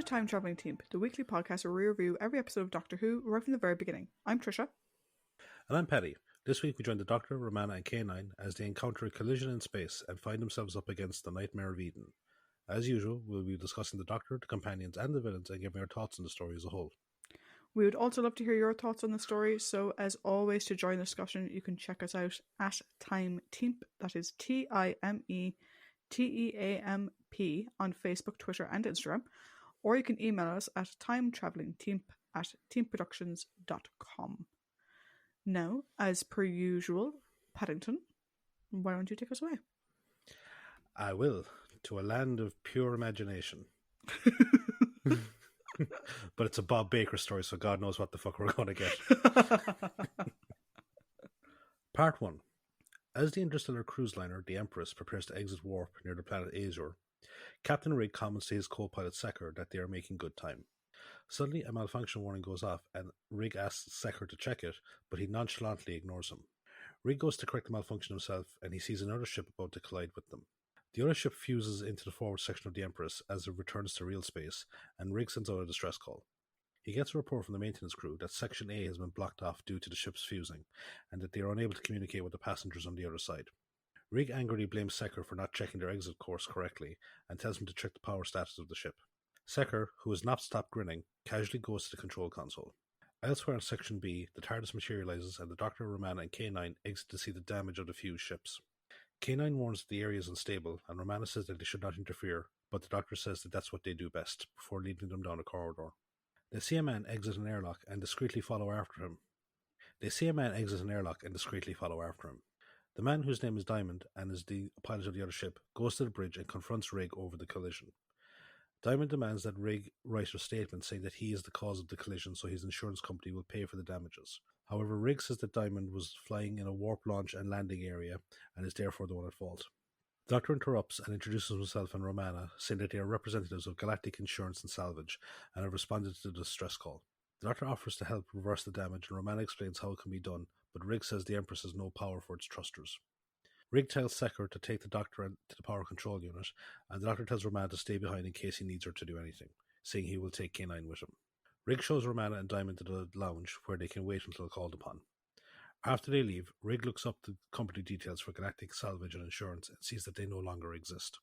Time Traveling Team, the weekly podcast where we review every episode of Doctor Who right from the very beginning. I'm Tricia. And I'm Paddy. This week we join the Doctor, Romana and K9 as they encounter a collision in space and find themselves up against the Nightmare of Eden. As usual, we'll be discussing the Doctor, the companions and the villains and giving our thoughts on the story as a whole. We would also love to hear your thoughts on the story, so as always, to join the discussion, you can check us out at Time Teamp, that is TimeTeamp on Facebook, Twitter and Instagram, or you can email us at timetravelingteamp@teamproductions.com. Now, as per usual, Paddington, why don't you take us away? I will, to a land of pure imagination. But it's a Bob Baker story, so God knows what the fuck we're going to get. Part 1. As the interstellar cruise liner, the Empress, prepares to exit warp near the planet Azure, Captain Rig comments to his co-pilot Secker that they are making good time. Suddenly, a malfunction warning goes off, and Rig asks Secker to check it, but he nonchalantly ignores him. Rig goes to correct the malfunction himself, and he sees another ship about to collide with them. The other ship fuses into the forward section of the Empress as it returns to real space, and Rig sends out a distress call. He gets a report from the maintenance crew that Section A has been blocked off due to the ship's fusing, and that they are unable to communicate with the passengers on the other side. Rig angrily blames Secker for not checking their exit course correctly, and tells him to check the power status of the ship. Secker, who has not stopped grinning, casually goes to the control console. Elsewhere in Section B, the TARDIS materializes and the Doctor, Romana and K9 exit to see the damage of the fused ships. K9 warns that the area is unstable, and Romana says that they should not interfere, but the Doctor says that that's what they do best, before leading them down a corridor. They see a man exit an airlock and discreetly follow after him. The man, whose name is Diamond and is the pilot of the other ship, goes to the bridge and confronts Rig over the collision. Diamond demands that Rig write a statement saying that he is the cause of the collision, so his insurance company will pay for the damages. However, Rig says that Diamond was flying in a warp launch and landing area and is therefore the one at fault. The Doctor interrupts and introduces himself and Romana, saying that they are representatives of Galactic Insurance and Salvage and have responded to the distress call. The Doctor offers to help reverse the damage, and Romana explains how it can be done, but Rig says the Empress has no power for its thrusters. Rig tells Secker to take the Doctor to the power control unit, and the Doctor tells Romana to stay behind in case he needs her to do anything, saying he will take K9 with him. Rig shows Romana and Diamond to the lounge, where they can wait until called upon. After they leave, Rig looks up the company details for Galactic Salvage and Insurance and sees that they no longer exist.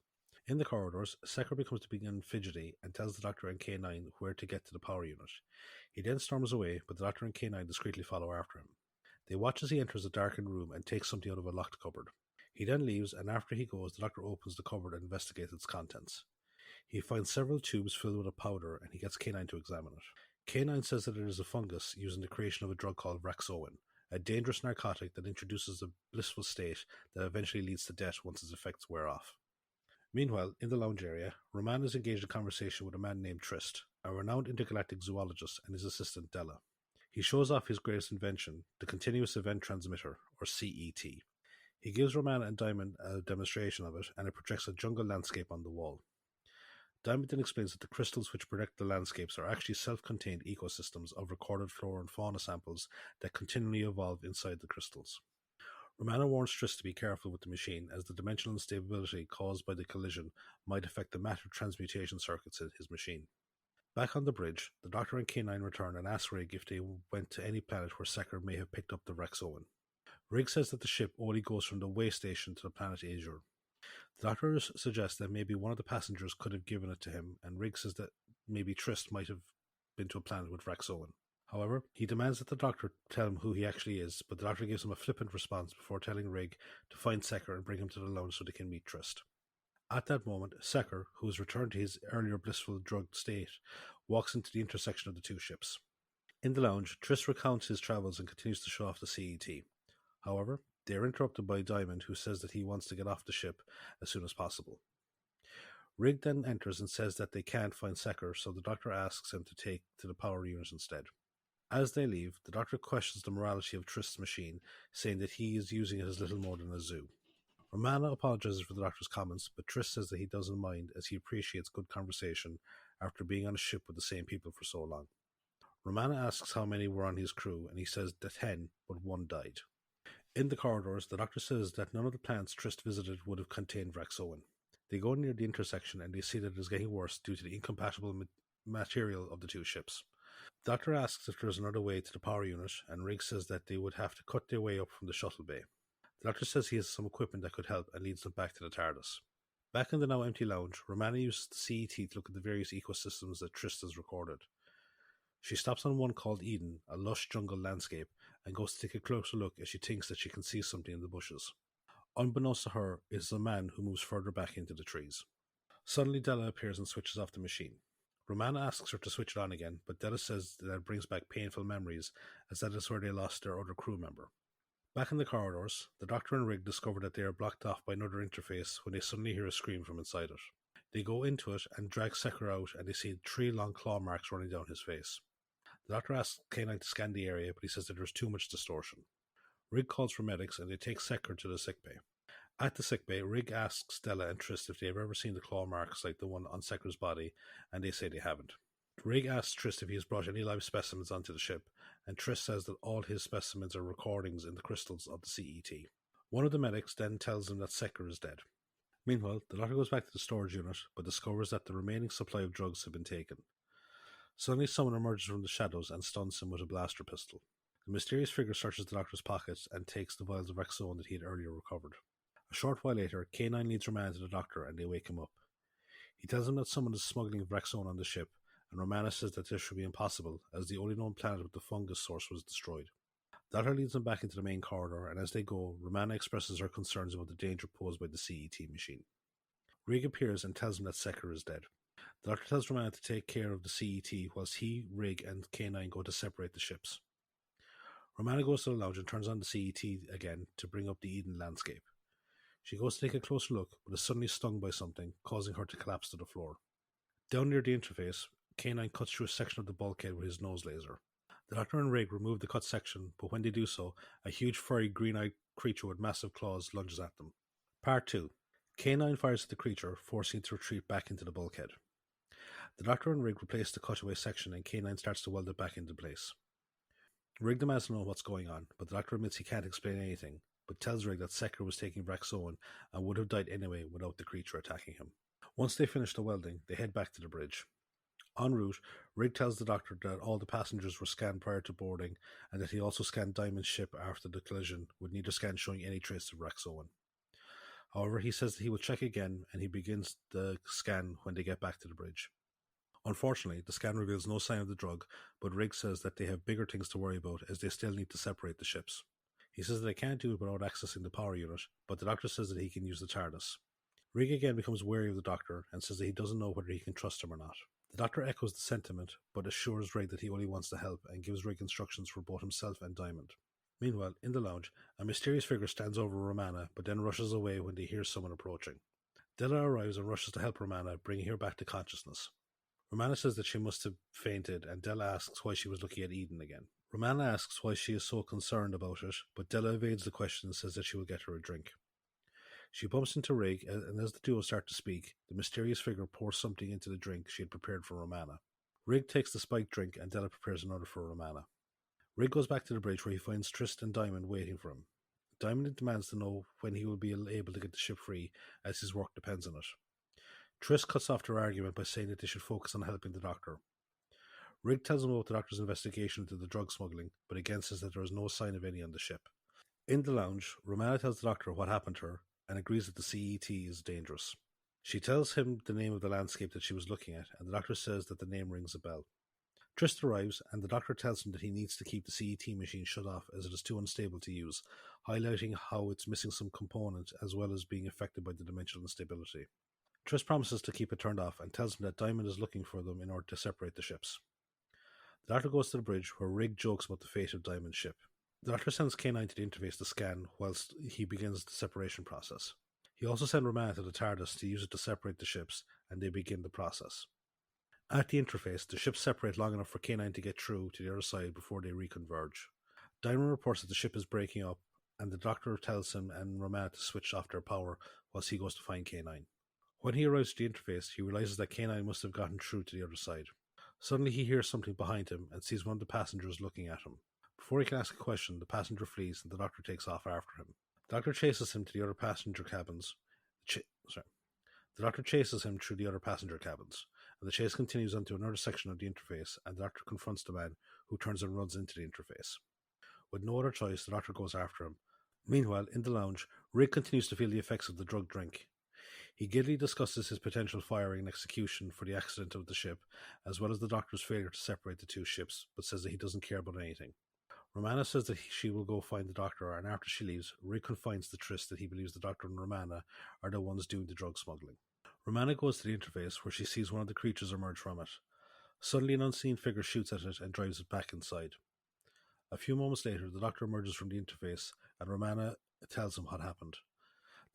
In the corridors, Secker becomes to begin fidgety and tells the Doctor and K9 where to get to the power unit. He then storms away, but the Doctor and K9 discreetly follow after him. They watch as he enters a darkened room and takes something out of a locked cupboard. He then leaves, and after he goes, the Doctor opens the cupboard and investigates its contents. He finds several tubes filled with a powder, and he gets K9 to examine it. K9 says that it is a fungus used in the creation of a drug called Raxoin, a dangerous narcotic that introduces a blissful state that eventually leads to death once its effects wear off. Meanwhile, in the lounge area, Romana is engaged in conversation with a man named Trist, a renowned intergalactic zoologist, and his assistant Della. He shows off his greatest invention, the Continuous Event Transmitter, or CET. He gives Romana and Diamond a demonstration of it, and it projects a jungle landscape on the wall. Diamond then explains that the crystals which protect the landscapes are actually self-contained ecosystems of recorded flora and fauna samples that continually evolve inside the crystals. Romana warns Trist to be careful with the machine, as the dimensional instability caused by the collision might affect the matter transmutation circuits in his machine. Back on the bridge, the Doctor and K9 return and ask Rig if they went to any planet where Secker may have picked up the Raxoin. Rig says that the ship only goes from the way station to the planet Azure. The Doctor suggests that maybe one of the passengers could have given it to him, and Rig says that maybe Trist might have been to a planet with Raxoin. However, he demands that the Doctor tell him who he actually is, but the Doctor gives him a flippant response before telling Rig to find Secker and bring him to the lounge so they can meet Trist. At that moment, Secker, who has returned to his earlier blissful drugged state, walks into the intersection of the two ships. In the lounge, Trist recounts his travels and continues to show off the CET. However, they are interrupted by Diamond, who says that he wants to get off the ship as soon as possible. Rig then enters and says that they can't find Secker, so the Doctor asks him to take to the power unit instead. As they leave, the Doctor questions the morality of Trist's machine, saying that he is using it as little more than a zoo. Romana apologizes for the Doctor's comments, but Trist says that he doesn't mind, as he appreciates good conversation after being on a ship with the same people for so long. Romana asks how many were on his crew, and he says that 10, but 1 died. In the corridors, the Doctor says that none of the planets Trist visited would have contained Raxoin. They go near the intersection and they see that it is getting worse due to the incompatible material of the two ships. The Doctor asks if there is another way to the power unit, and Riggs says that they would have to cut their way up from the shuttle bay. The Doctor says he has some equipment that could help and leads them back to the TARDIS. Back in the now empty lounge, Romana uses the CET to look at the various ecosystems that Trist has recorded. She stops on one called Eden, a lush jungle landscape, and goes to take a closer look as she thinks that she can see something in the bushes. Unbeknownst to her, it is a man who moves further back into the trees. Suddenly Della appears and switches off the machine. Romana asks her to switch it on again, but Della says that it brings back painful memories, as that is where they lost their other crew member. Back in the corridors, the Doctor and Rig discover that they are blocked off by another interface when they suddenly hear a scream from inside it. They go into it and drag Secker out, and they see 3 long claw marks running down his face. The Doctor asks K9 to scan the area, but he says that there's too much distortion. Rig calls for medics, and they take Secker to the sickbay. At the sickbay, Rig asks Stella and Trist if they've ever seen the claw marks like the one on Secker's body, and they say they haven't. Rig asks Trist if he has brought any live specimens onto the ship, and Trist says that all his specimens are recordings in the crystals of the CET. One of the medics then tells him that Secker is dead. Meanwhile, the Doctor goes back to the storage unit, but discovers that the remaining supply of drugs have been taken. Suddenly someone emerges from the shadows and stuns him with a blaster pistol. The mysterious figure searches the Doctor's pockets and takes the vials of Rexone that he had earlier recovered. A short while later, K9 leads Romana to the Doctor and they wake him up. He tells him that someone is smuggling Rexone on the ship, and Romana says that this should be impossible, as the only known planet with the fungus source was destroyed. The Doctor leads them back into the main corridor, and as they go, Romana expresses her concerns about the danger posed by the CET machine. Rig appears and tells him that Secker is dead. The Doctor tells Romana to take care of the CET whilst he, Rig, and K9 go to separate the ships. Romana goes to the lounge and turns on the CET again to bring up the Eden landscape. She goes to take a closer look, but is suddenly stung by something, causing her to collapse to the floor. Down near the interface, K9 cuts through a section of the bulkhead with his nose laser. The Doctor and Rig remove the cut section, but when they do so, a huge furry green-eyed creature with massive claws lunges at them. Part 2. K9 fires at the creature, forcing it to retreat back into the bulkhead. The Doctor and Rig replace the cutaway section and K9 starts to weld it back into place. Rig demands to know what's going on, but the Doctor admits he can't explain anything, but tells Rig that Secker was taking Rexone and would have died anyway without the creature attacking him. Once they finish the welding, they head back to the bridge. En route, Rig tells the Doctor that all the passengers were scanned prior to boarding and that he also scanned Diamond's ship after the collision, with neither scan showing any trace of Rexone. However, he says that he will check again, and he begins the scan when they get back to the bridge. Unfortunately, the scan reveals no sign of the drug, but Rig says that they have bigger things to worry about as they still need to separate the ships. He says that they can't do it without accessing the power unit, but the Doctor says that he can use the TARDIS. Rig again becomes wary of the Doctor and says that he doesn't know whether he can trust him or not. The Doctor echoes the sentiment, but assures Rig that he only wants to help and gives Rig instructions for both himself and Diamond. Meanwhile, in the lounge, a mysterious figure stands over Romana, but then rushes away when they hear someone approaching. Della arrives and rushes to help Romana, bringing her back to consciousness. Romana says that she must have fainted, and Della asks why she was looking at Eden again. Romana asks why she is so concerned about it, but Della evades the question and says that she will get her a drink. She bumps into Rig, and as the duo start to speak, the mysterious figure pours something into the drink she had prepared for Romana. Rig takes the spiked drink, and Della prepares another for Romana. Rig goes back to the bridge where he finds Trist and Diamond waiting for him. Diamond demands to know when he will be able to get the ship free, as his work depends on it. Trist cuts off their argument by saying that they should focus on helping the Doctor. Rig tells him about the Doctor's investigation into the drug smuggling, but again says that there is no sign of any on the ship. In the lounge, Romana tells the Doctor what happened to her, and agrees that the CET is dangerous. She tells him the name of the landscape that she was looking at, and the Doctor says that the name rings a bell. Trist arrives, and the Doctor tells him that he needs to keep the CET machine shut off as it is too unstable to use, highlighting how it's missing some component as well as being affected by the dimensional instability. Trist promises to keep it turned off and tells him that Diamond is looking for them in order to separate the ships. The Doctor goes to the bridge where Rig jokes about the fate of Diamond's ship. The Doctor sends K9 to the interface to scan whilst he begins the separation process. He also sends Romana to the TARDIS to use it to separate the ships, and they begin the process. At the interface, the ships separate long enough for K9 to get through to the other side before they reconverge. Diamond reports that the ship is breaking up, and the Doctor tells him and Romana to switch off their power whilst he goes to find K9. When he arrives at the interface, he realizes that K9 must have gotten through to the other side. Suddenly he hears something behind him and sees one of the passengers looking at him. Before he can ask a question, the passenger flees and the Doctor takes off after him. The Doctor chases him to the other passenger cabins. The Doctor chases him through the other passenger cabins, But the chase continues onto another section of the interface, and the Doctor confronts the man, who turns and runs into the interface. With no other choice, the Doctor goes after him. Meanwhile, in the lounge, Rick continues to feel the effects of the drug drink. He giddily discusses his potential firing and execution for the accident of the ship, as well as the Doctor's failure to separate the two ships, but says that he doesn't care about anything. Romana says that she will go find the Doctor, and after she leaves, Rick confides to Tris that he believes the Doctor and Romana are the ones doing the drug smuggling. Romana goes to the interface, where she sees one of the creatures emerge from it. Suddenly, an unseen figure shoots at it and drives it back inside. A few moments later, the Doctor emerges from the interface, and Romana tells him what happened.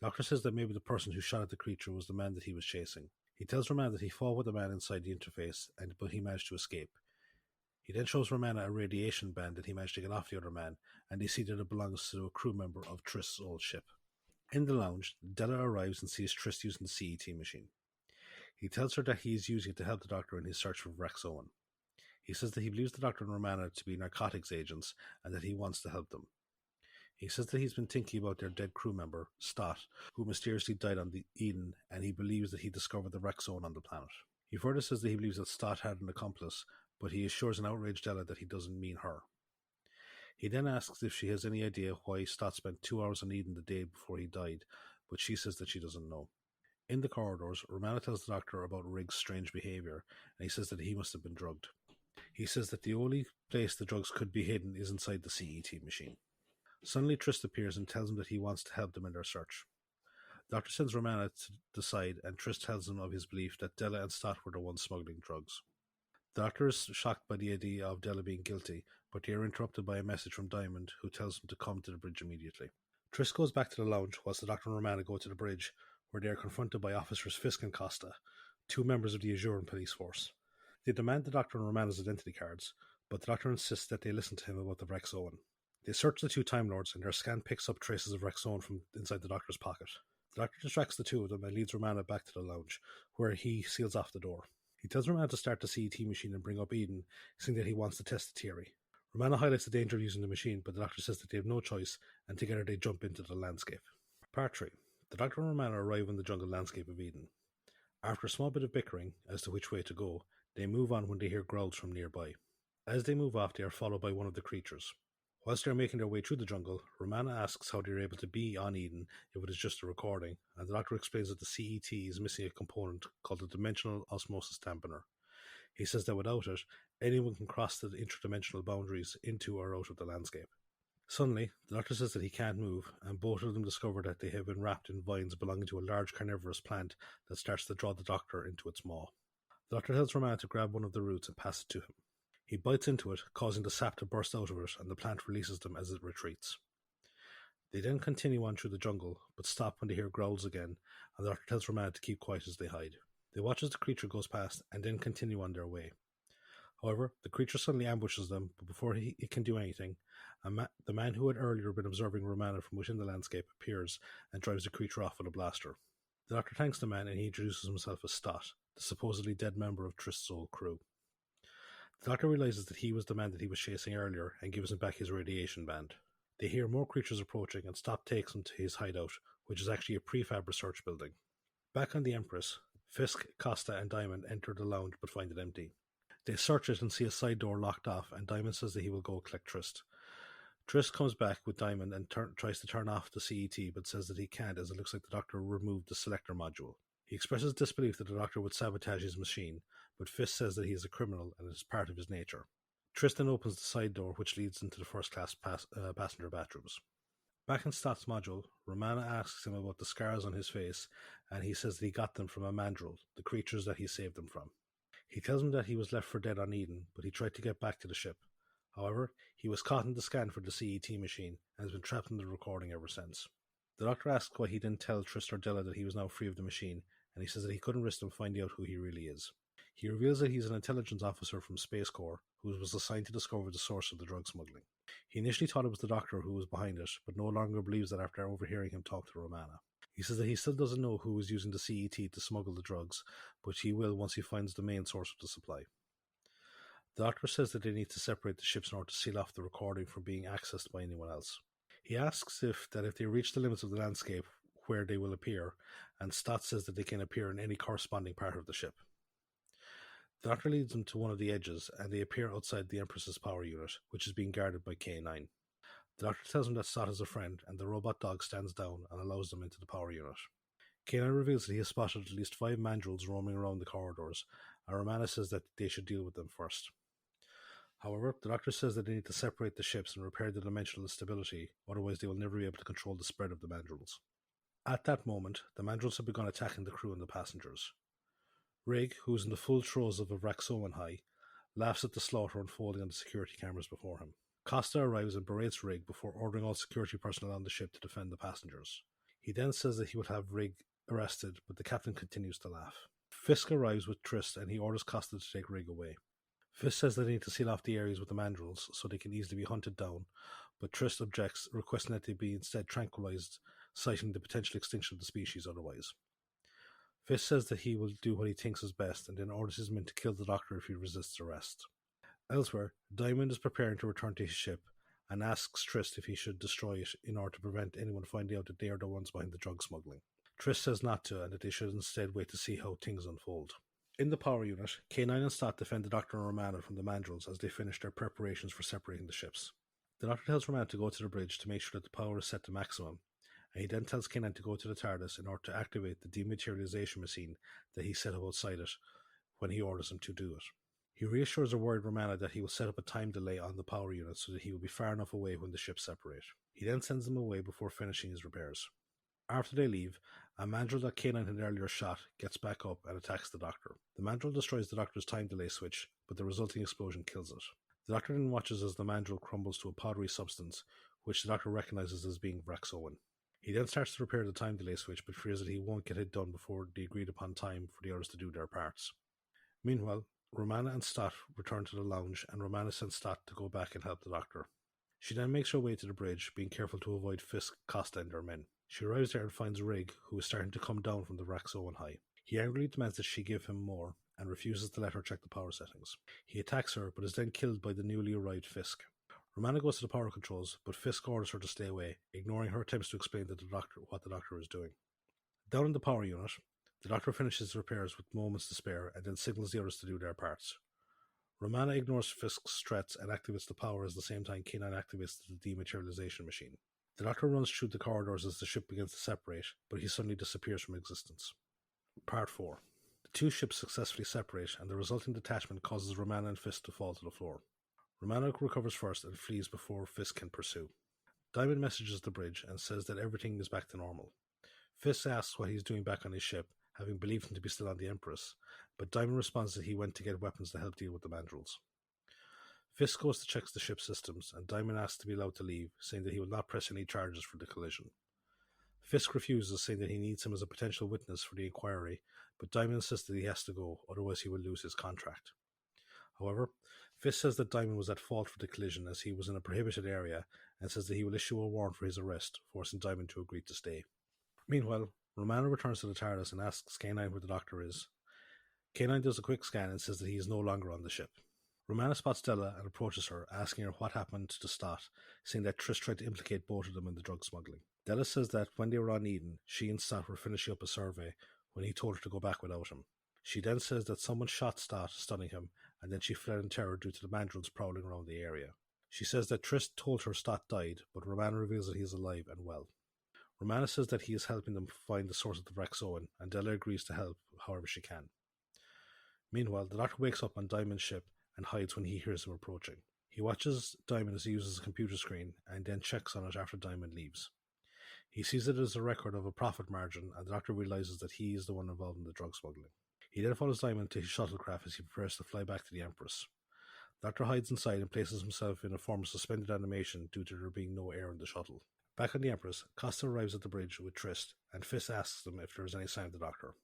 The Doctor says that maybe the person who shot at the creature was the man that he was chasing. He tells Romana that he fought with the man inside the interface, but he managed to escape. He then shows Romana a radiation band that he managed to get off the other man, and they see that it belongs to a crew member of Tris' old ship. In the lounge, Della arrives and sees Tris using the CET machine. He tells her that he is using it to help the Doctor in his search for Rexoan. He says that he believes the Doctor and Romana to be narcotics agents, and that he wants to help them. He says that he's been thinking about their dead crew member, Stott, who mysteriously died on the Eden, and he believes that he discovered the Rexoan on the planet. He further says that he believes that Stott had an accomplice, but he assures an outraged Della that he doesn't mean her. He then asks if she has any idea why Stott spent 2 hours on Eden the day before he died, but she says that she doesn't know. In the corridors, Romana tells the Doctor about Rigg's strange behaviour, and he says that he must have been drugged. He says that the only place the drugs could be hidden is inside the CET machine. Suddenly, Trist appears and tells him that he wants to help them in their search. The Doctor sends Romana to the side, and Trist tells him of his belief that Della and Stott were the ones smuggling drugs. The Doctor is shocked by the idea of Della being guilty, but they are interrupted by a message from Diamond, who tells him to come to the bridge immediately. Trist goes back to the lounge, whilst the Doctor and Romana go to the bridge, where they are confronted by Officers Fisk and Costa, two members of the Azuran police force. They demand the Doctor and Romana's identity cards, but the Doctor insists that they listen to him about the Rexoan. They search the two Time Lords, and their scan picks up traces of Rexoan from inside the Doctor's pocket. The Doctor distracts the two of them and leads Romana back to the lounge, where he seals off the door. He tells Romana to start the CET machine and bring up Eden, saying that he wants to test the theory. Romana highlights the danger of using the machine, but the Doctor says that they have no choice, and together they jump into the landscape. Part 3. The Doctor and Romana arrive in the jungle landscape of Eden. After a small bit of bickering as to which way to go, they move on when they hear growls from nearby. As they move off, they are followed by one of the creatures. Whilst they are making their way through the jungle, Romana asks how they are able to be on Eden if it is just a recording, and the Doctor explains that the CET is missing a component called the Dimensional Osmosis Dampener. He says that without it, anyone can cross the interdimensional boundaries into or out of the landscape. Suddenly, the Doctor says that he can't move, and both of them discover that they have been wrapped in vines belonging to a large carnivorous plant that starts to draw the Doctor into its maw. The Doctor tells Romana to grab one of the roots and pass it to him. He bites into it, causing the sap to burst out of it, and the plant releases them as it retreats. They then continue on through the jungle, but stop when they hear growls again, and the Doctor tells Romana to keep quiet as they hide. They watch as the creature goes past, and then continue on their way. However, the creature suddenly ambushes them, but before it can do anything, the man who had earlier been observing Romana from within the landscape appears and drives the creature off with a blaster. The Doctor thanks the man, and he introduces himself as Stott, the supposedly dead member of Trist's old crew. The Doctor realizes that he was the man that he was chasing earlier and gives him back his radiation band. They hear more creatures approaching, and Stott takes him to his hideout, which is actually a prefab research building. Back on the Empress, Fisk, Costa, and Diamond enter the lounge but find it empty. They search it and see a side door locked off, and Diamond says that he will go collect Trist. Trist comes back with Diamond and tries to turn off the CET, but says that he can't, as it looks like the Doctor removed the selector module. He expresses disbelief that the Doctor would sabotage his machine, but Fisk says that he is a criminal and it is part of his nature. Tristan opens the side door, which leads into the first-class passenger bathrooms. Back in Stott's module, Romana asks him about the scars on his face, and he says that he got them from a mandrill, the creatures that he saved them from. He tells him that he was left for dead on Eden, but he tried to get back to the ship. However, he was caught in the scan for the CET machine and has been trapped in the recording ever since. The Doctor asks why he didn't tell Trist or Della that he was now free of the machine, and he says that he couldn't risk them finding out who he really is. He reveals that he's an intelligence officer from Space Corps who was assigned to discover the source of the drug smuggling. He initially thought it was the Doctor who was behind it, but no longer believes that after overhearing him talk to Romana. He says that he still doesn't know who is using the CET to smuggle the drugs, but he will once he finds the main source of the supply. The Doctor says that they need to separate the ships in order to seal off the recording from being accessed by anyone else. He asks if they reach the limits of the landscape, where they will appear, and Stott says that they can appear in any corresponding part of the ship. The Doctor leads them to one of the edges, and they appear outside the Empress's power unit, which is being guarded by K9. The Doctor tells them that Stott is a friend, and the robot dog stands down and allows them into the power unit. K9 reveals that he has spotted at least 5 mandrills roaming around the corridors, and Romana says that they should deal with them first. However, the Doctor says that they need to separate the ships and repair the dimensional instability, otherwise they will never be able to control the spread of the mandrills. At that moment, the mandrills have begun attacking the crew and the passengers. Rig, who is in the full throes of a Vraxoan high, laughs at the slaughter unfolding on the security cameras before him. Costa arrives and berates Rig before ordering all security personnel on the ship to defend the passengers. He then says that he will have Rig arrested, but the captain continues to laugh. Fisk arrives with Trist and he orders Costa to take Rig away. Fisk says they need to seal off the areas with the mandrills so they can easily be hunted down, but Trist objects, requesting that they be instead tranquilized, citing the potential extinction of the species otherwise. Fisk says that he will do what he thinks is best and then orders his men to kill the Doctor if he resists arrest. Elsewhere, Diamond is preparing to return to his ship and asks Trist if he should destroy it in order to prevent anyone finding out that they are the ones behind the drug smuggling. Trist says not to and that they should instead wait to see how things unfold. In the power unit, K9 and Stott defend the Doctor and Romana from the mandrills as they finish their preparations for separating the ships. The Doctor tells Romana to go to the bridge to make sure that the power is set to maximum, and he then tells K9 to go to the TARDIS in order to activate the dematerialization machine that he set up outside it when he orders him to do it. He reassures the worried Romana that he will set up a time delay on the power unit so that he will be far enough away when the ships separate. He then sends them away before finishing his repairs. After they leave, a mandrill that K9 had earlier shot gets back up and attacks the Doctor. The mandrill destroys the Doctor's time delay switch, but the resulting explosion kills it. The Doctor then watches as the mandrill crumbles to a powdery substance, which the Doctor recognizes as being Vraxoan. He then starts to repair the time delay switch, but fears that he won't get it done before the agreed upon time for the others to do their parts. Meanwhile, Romana and Stott return to the lounge, and Romana sends Stott to go back and help the Doctor. She then makes her way to the bridge, being careful to avoid Fisk, Costa, and their men. She arrives there and finds Rig, who is starting to come down from the Vraxoan high. He angrily demands that she give him more, and refuses to let her check the power settings. He attacks her, but is then killed by the newly arrived Fisk. Romana goes to the power controls, but Fisk orders her to stay away, ignoring her attempts to explain to the Doctor what the Doctor is doing. Down in the power unit, the Doctor finishes repairs with moments to spare and then signals the others to do their parts. Romana ignores Fisk's threats and activates the power at the same time K9 activates the dematerialization machine. The Doctor runs through the corridors as the ship begins to separate, but he suddenly disappears from existence. Part 4. The two ships successfully separate, and the resulting detachment causes Romana and Fisk to fall to the floor. Romana recovers first and flees before Fisk can pursue. Diamond messages the bridge and says that everything is back to normal. Fisk asks what he's doing back on his ship, having believed him to be still on the Empress, but Diamond responds that he went to get weapons to help deal with the mandrills. Fisk goes to check the ship's systems, and Diamond asks to be allowed to leave, saying that he will not press any charges for the collision. Fisk refuses, saying that he needs him as a potential witness for the inquiry, but Diamond insists that he has to go, otherwise he will lose his contract. However, Fisk says that Diamond was at fault for the collision as he was in a prohibited area, and says that he will issue a warrant for his arrest, forcing Diamond to agree to stay. Meanwhile, Romana returns to the TARDIS and asks K9 where the Doctor is. K9 does a quick scan and says that he is no longer on the ship. Romana spots Della and approaches her, asking her what happened to Stott, saying that Trish tried to implicate both of them in the drug smuggling. Della says that when they were on Eden, she and Stott were finishing up a survey when he told her to go back without him. She then says that someone shot Stott, stunning him, and then she fled in terror due to the mandrills prowling around the area. She says that Trish told her Stott died, but Romana reveals that he is alive and well. Romana says that he is helping them find the source of the Vraxoan, and Della agrees to help however she can. Meanwhile, the Doctor wakes up on Diamond's ship and hides when he hears him approaching. He watches Diamond as he uses a computer screen and then checks on it after Diamond leaves. He sees it as a record of a profit margin, and the Doctor realizes that he is the one involved in the drug smuggling. He then follows Diamond to his shuttlecraft as he prepares to fly back to the Empress. The Doctor hides inside and places himself in a form of suspended animation due to there being no air in the shuttle. Back on the Empress, Costa arrives at the bridge with Trist, and Fisk asks them if there is any sign of the Doctor.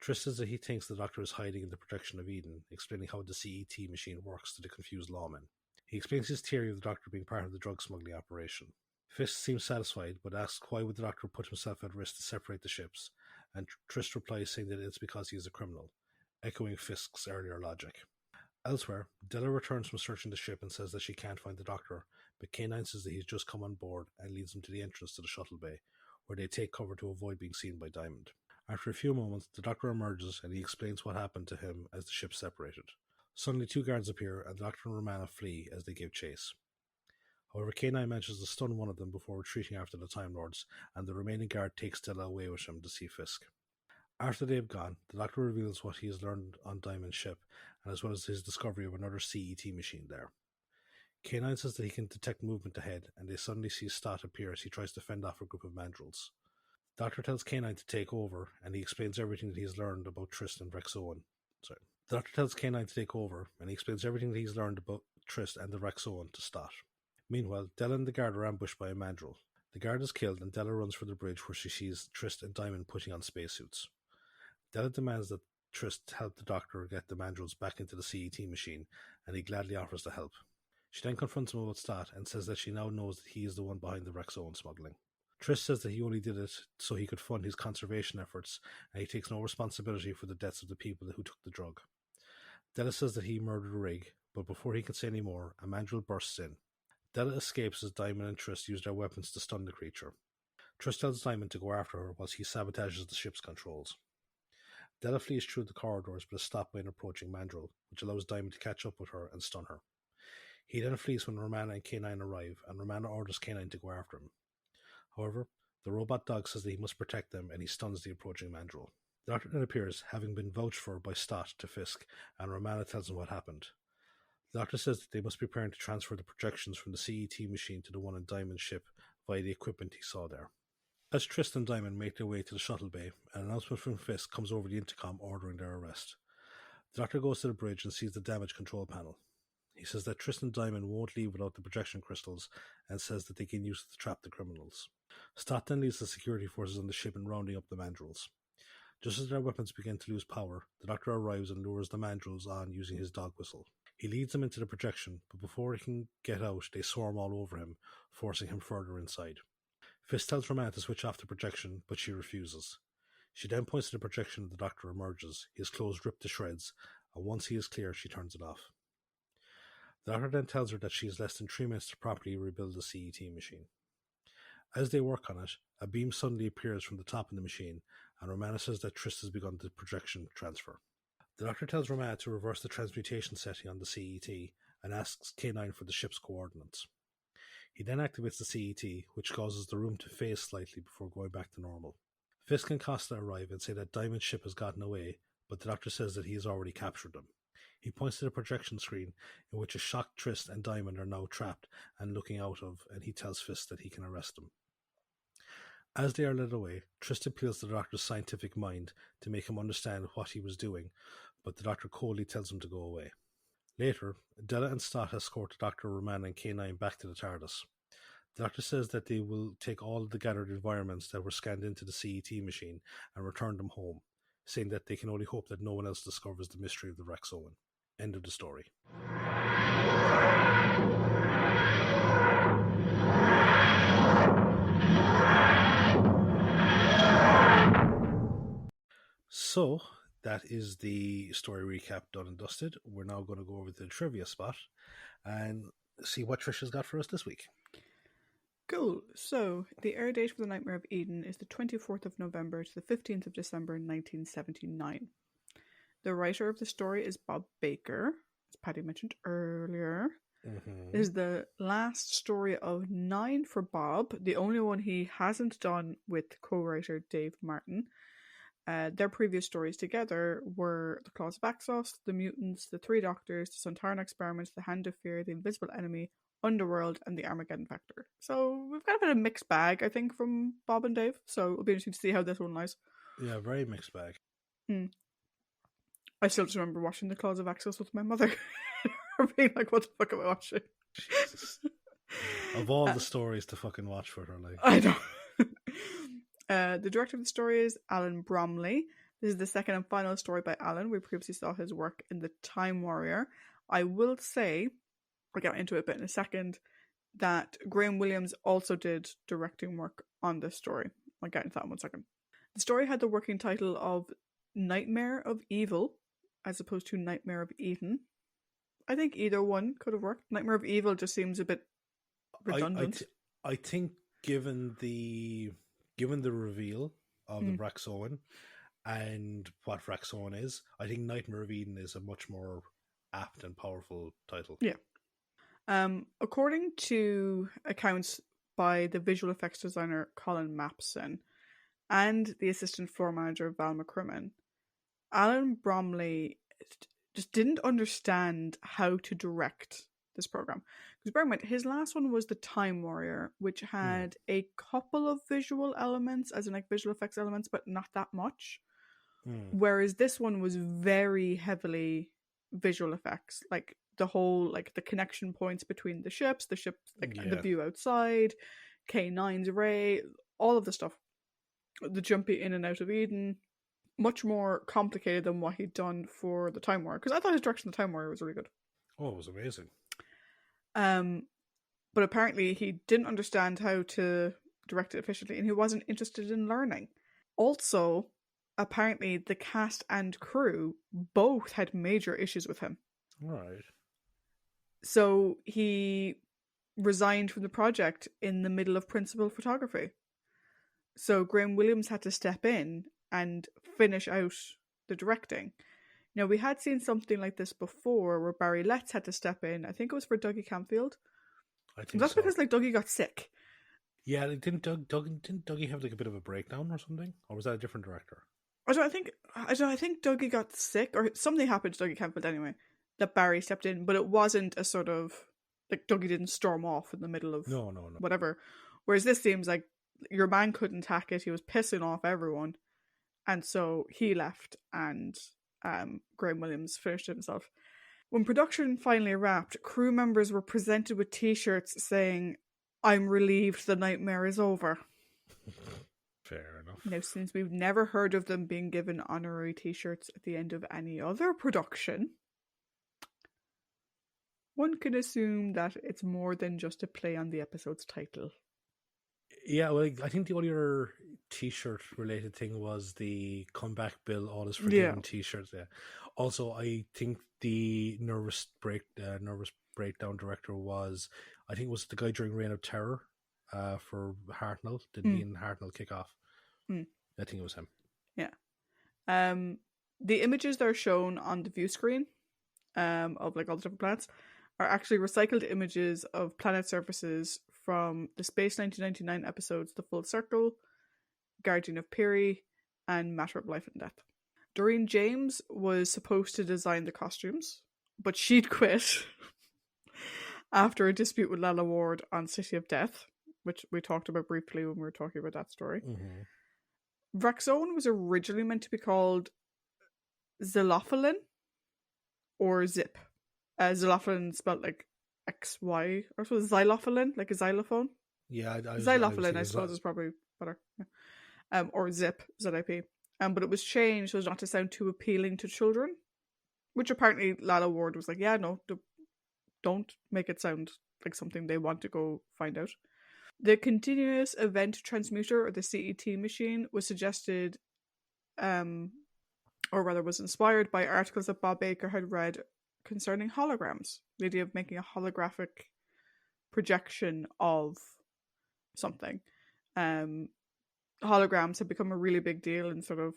Trist says that he thinks the Doctor is hiding in the protection of Eden, explaining how the CET machine works to the confused lawmen. He explains his theory of the Doctor being part of the drug smuggling operation. Fisk seems satisfied, but asks why would the Doctor put himself at risk to separate the ships, and Trist replies saying that it's because he is a criminal, echoing Fisk's earlier logic. Elsewhere, Della returns from searching the ship and says that she can't find the Doctor, but K9 says that he's just come on board and leads them to the entrance to the shuttle bay, where they take cover to avoid being seen by Diamond. After a few moments, the Doctor emerges and he explains what happened to him as the ship separated. Suddenly, two guards appear and the Doctor and Romana flee as they give chase. However, K9 manages to stun one of them before retreating after the Time Lords, and the remaining guard takes Stella away with him to see Fisk. After they've gone, the Doctor reveals what he has learned on Diamond's ship, and as well as his discovery of another CET machine there. K9 says that he can detect movement ahead, and they suddenly see Stott appear as he tries to fend off a group of mandrels. The Doctor tells K9 to take over, and he explains everything that he's learned about Trist and Rexoan. The Doctor tells K9 to take over, and he explains everything that he's learned about Trist and the Rexoan to Stott. Meanwhile, Della and the guard are ambushed by a mandrel. The guard is killed, and Della runs for the bridge where she sees Trist and Diamond putting on spacesuits. Della demands that Trist help the Doctor get the mandrels back into the CET machine, and he gladly offers to help. She then confronts him about Stott and says that she now knows that he is the one behind the Rexoan smuggling. Trist says that he only did it so he could fund his conservation efforts, and he takes no responsibility for the deaths of the people who took the drug. Della says that he murdered Rig, but before he can say any more, a mandrel bursts in. Della escapes as Diamond and Trist use their weapons to stun the creature. Trist tells Diamond to go after her whilst he sabotages the ship's controls. Della flees through the corridors but is stopped by an approaching mandrel, which allows Diamond to catch up with her and stun her. He then flees when Romana and K9 arrive, and Romana orders K9 to go after him. However, the robot dog says that he must protect them, and he stuns the approaching mandrel. The Doctor then appears, having been vouched for by Stott to Fisk, and Romana tells him what happened. The Doctor says that they must be preparing to transfer the projections from the CET machine to the one on Diamond's ship via the equipment he saw there. As Trist and Diamond make their way to the shuttle bay, an announcement from Fisk comes over the intercom ordering their arrest. The Doctor goes to the bridge and sees the damaged control panel. He says that Trist and Diamond won't leave without the projection crystals, and says that they can use it to trap the criminals. Stott then leads the security forces on the ship in rounding up the mandrels. Just as their weapons begin to lose power, the Doctor arrives and lures the mandrels on using his dog whistle. He leads them into the projection, but before he can get out, they swarm all over him, forcing him further inside. Fisk tells Romana to switch off the projection, but she refuses. She then points to the projection and the Doctor emerges, his clothes ripped to shreds, and once he is clear, she turns it off. The Doctor then tells her that she has less than 3 minutes to properly rebuild the CET machine. As they work on it, a beam suddenly appears from the top of the machine, and Romana says that Trist has begun the projection transfer. The Doctor tells Romana to reverse the transmutation setting on the CET and asks K9 for the ship's coordinates. He then activates the CET, which causes the room to phase slightly before going back to normal. Fisk and Costa arrive and say that Diamond's ship has gotten away, but the Doctor says that he has already captured them. He points to the projection screen in which a shocked Trist and Diamond are now trapped and looking out of, and he tells Fisk that he can arrest them. As they are led away, Trist appeals to the Doctor's scientific mind to make him understand what he was doing, but the Doctor coldly tells him to go away. Later, Della and Stott escort the Doctor, Romana and K9 back to the TARDIS. The Doctor says that they will take all of the gathered environments that were scanned into the CET machine and return them home, saying that they can only hope that no one else discovers the mystery of the Rexoan. End of the story. So, that is the story recap done and dusted. We're now going to go over to the trivia spot and see what Tricia's got for us this week. Cool. So, the air date for The Nightmare of Eden is the 24th of November to the 15th of December 1979. The writer of the story is Bob Baker, as Paddy mentioned earlier. Mm-hmm. This is the last story of 9 for Bob, the only one he hasn't done with co-writer Dave Martin. Their previous stories together were The Claws of Axos, The Mutants, The Three Doctors, The Sontaran Experiment, The Hand of Fear, The Invisible Enemy, Underworld, and The Armageddon Factor. So we've got a bit of a mixed bag, I think, from Bob and Dave. So it'll be interesting to see how this one lies. Yeah, very mixed bag. I still just remember watching The Claws of Axos with my mother. Being like, what the fuck am I watching? Jesus. Of all the stories to fucking watch for her, like. I know. The director of the story is Alan Bromley. This is the second and final story by Alan. We previously saw his work in The Time Warrior. I will say, I'll get into it a bit in a second, that Graham Williams also did directing work on this story. I'll get into that in 1 second. The story had the working title of Nightmare of Evil, as opposed to Nightmare of Eden. I think either one could have worked. Nightmare of Evil just seems a bit redundant. I think given the reveal of the Rexoan, and what Vraxone is. I think Nightmare of Eden is a much more apt and powerful title. Yeah. According to accounts by the visual effects designer Colin Mapson and the assistant floor manager Val McCrimmon, Alan Bromley just didn't understand how to direct this program. Because bear in mind, his last one was The Time Warrior, which had a couple of visual elements, as in like visual effects elements, but not that much. Whereas this one was very heavily visual effects, like the whole, like the connection points between the ships, like the view outside, K9's Ray, all of the stuff, the jumping in and out of Eden, much more complicated than what he'd done for the Time Warrior. Because I thought his direction of the Time Warrior was really good. Oh, it was amazing. But apparently he didn't understand how to direct it efficiently, and he wasn't interested in learning. Also, apparently the cast and crew both had major issues with him. Right. So he resigned from the project in the middle of principal photography. So Graham Williams had to step in and finish out the directing. Now, we had seen something like this before where Barry Letts had to step in. I think it was for Dougie Camfield. I think that's so. because like Dougie got sick. Yeah, didn't Dougie have like a bit of a breakdown or something? Or was that a different director? I think Dougie got sick or something happened to Dougie Camfield anyway, that Barry stepped in, but it wasn't a sort of like Dougie didn't storm off in the middle of No. whatever. Whereas this seems like your man couldn't hack it. He was pissing off everyone. And so he left and Graham Williams finished it himself. When production finally wrapped, crew members were presented with t-shirts saying, "I'm relieved the nightmare is over." Fair enough. Now, since we've never heard of them being given honorary t-shirts at the end of any other production, one can assume that it's more than just a play on the episode's title. Yeah, well, I think the only other t-shirt related thing was the Comeback Bill All Is Forgiven t-shirts. Yeah. Also, I think the nervous breakdown director was, I think it was the guy during Reign of Terror for Hartnell. Did Ian Hartnell kick off? I think it was him. Yeah. The images that are shown on the view screen of like all the different planets are actually recycled images of planet surfaces from the Space 1999 episodes The Full Circle, Guardian of Piri, and Matter of Life and Death. Doreen James was supposed to design the costumes, but she'd quit after a dispute with Lalla Ward on City of Death, which we talked about briefly when we were talking about that story. Vraxone was originally meant to be called Xylopholan or Zip. Xylopholan spelled like XY, or so xylopholan, like a xylophone. Yeah, xylopholan, I suppose, is probably better. Yeah. Or Zip, ZIP. But it was changed so as not to sound too appealing to children, which apparently Lalla Ward was like, yeah, no, don't make it sound like something they want to go find out. The Continuous Event Transmuter, or the CET machine, was suggested, or rather was inspired by articles that Bob Baker had read concerning holograms. The idea of making a holographic projection of something. Holograms have become a really big deal in sort of,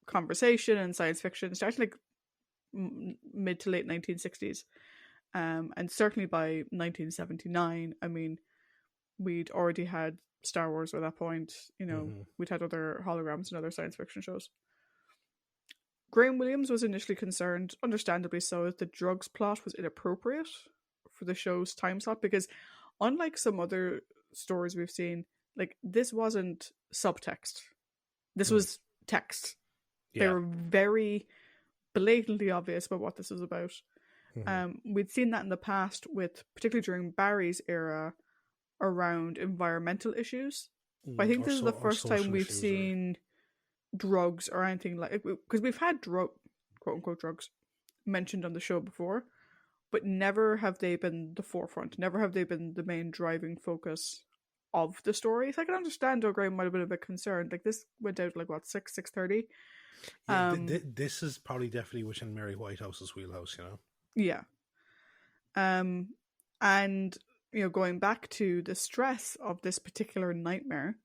conversation and science fiction, starting like mid to late 1960s. And certainly by 1979, I mean, we'd already had Star Wars at that point, we'd had other holograms and other science fiction shows. Graham Williams was initially concerned, understandably so, that the drugs plot was inappropriate for the show's time slot, because unlike some other stories we've seen, like, this wasn't subtext. This was text. Yeah. They were very blatantly obvious about what this was about. We'd seen that in the past with, particularly during Barry's era, around environmental issues. But I think this is the first time we've seen drugs or anything like, because we've had quote unquote drugs mentioned on the show before, but never have they been the forefront, never have they been the main driving focus of the story. So I can understand though Graham might have been a bit concerned. Like, this went out like what, 6:30. Yeah, this is probably definitely within Mary Whitehouse's wheelhouse, Yeah. And going back to the stress of this particular nightmare,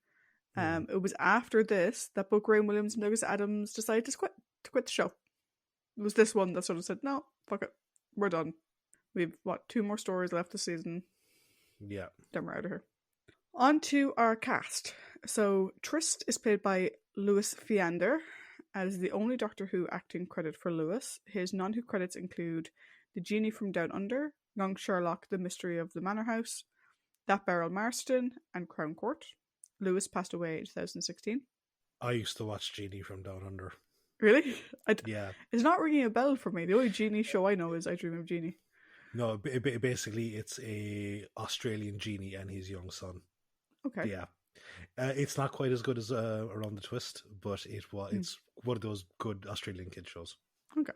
It was after this that both Graham Williams and Douglas Adams decided to quit the show. It was this one that sort of said, no, fuck it, we're done. We've, 2 more stories left this season. Yeah. Then we're out of here. On to our cast. So Trist is played by Louis Fiander, as the only Doctor Who acting credit for Louis. His non-Who credits include The Genie from Down Under, Young Sherlock, The Mystery of the Manor House, That Beryl Marston, and Crown Court. Louis passed away in 2016. I used to watch Genie from Down Under. Really? Yeah. It's not ringing a bell for me. The only Genie show I know is I Dream of Genie. No, basically it's a Australian genie and his young son. Okay. Yeah. It's not quite as good as Around the Twist, but it's one of those good Australian kid shows. Okay.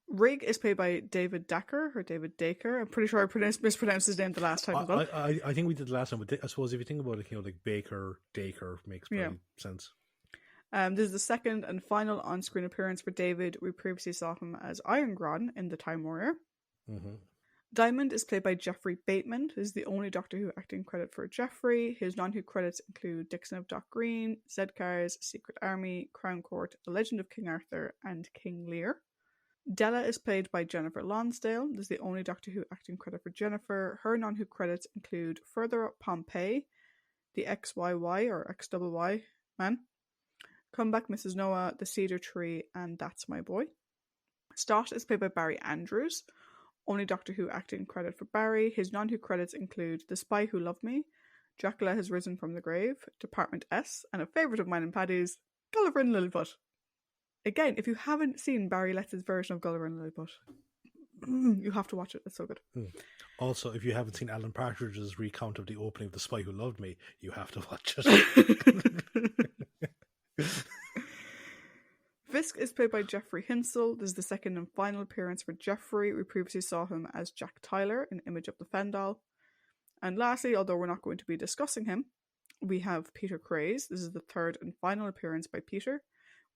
Rig is played by David Daker, or David Daker. I'm pretty sure I mispronounced his name the last time as well. I think we did the last time, but I suppose if you think about it, like Baker, Daker makes sense. This is the second and final on-screen appearance for David. We previously saw him as Iron Gron in The Time Warrior. Mm-hmm. Diamond is played by Jeffrey Bateman. This is the only Doctor Who acting credit for Jeffrey. His non-Who credits include Dixon of Dock Green, Zedcars, Secret Army, Crown Court, The Legend of King Arthur, and King Lear. Della is played by Jennifer Lonsdale. This is the only Doctor Who acting credit for Jennifer. Her non-Who credits include Further Up Pompeii, The XYY or XYY Man, Come Back Mrs. Noah, The Cedar Tree, and That's My Boy. Stott is played by Barry Andrews. Only Doctor Who acting credit for Barry. His non-Who credits include The Spy Who Loved Me, Dracula Has Risen from the Grave, Department S, and a favourite of mine and Paddy's, Gulliver and Lilliput. Again, if you haven't seen Barry Lett's version of Gulliver and Lilliput, you have to watch it. It's so good. Also, if you haven't seen Alan Partridge's recount of the opening of The Spy Who Loved Me, you have to watch it. Fisk is played by Jeffrey Hinsel. This is the second and final appearance for Jeffrey. We previously saw him as Jack Tyler in Image of the Fendal. And lastly, although we're not going to be discussing him, we have Peter Craze. This is the third and final appearance by Peter.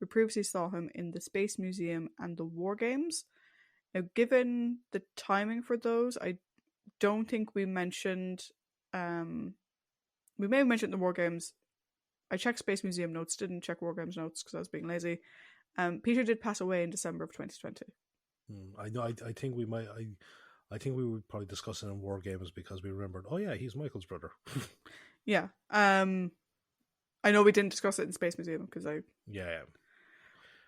We previously saw him in the Space Museum and the War Games. Now, given the timing for those, I don't think we mentioned... we may have mentioned the War Games. I checked Space Museum notes, didn't check War Games notes because I was being lazy. Peter did pass away in December of 2020. I know. I think we might. I think we would probably discuss it in War Games because we remembered. Oh yeah, he's Michael's brother. Yeah. I know we didn't discuss it in Space Museum because Yeah.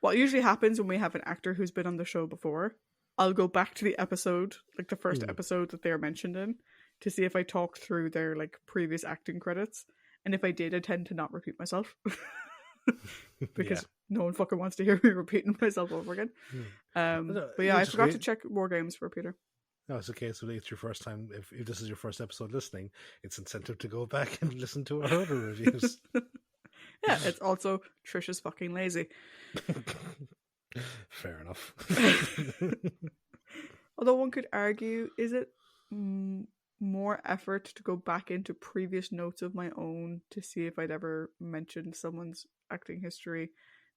What usually happens when we have an actor who's been on the show before, I'll go back to the episode, like the first episode that they're mentioned in, to see if I talked through their like previous acting credits. And if I did, I tend to not repeat myself. Because no one fucking wants to hear me repeating myself over again. But yeah, I forgot to check War Games for Peter. No, it's okay. So it's your first time. If this is your first episode listening, it's incentive to go back and listen to our other reviews. Yeah, it's also Tricia's fucking lazy. Fair enough. Although one could argue, is it more effort to go back into previous notes of my own to see if I'd ever mentioned someone's acting history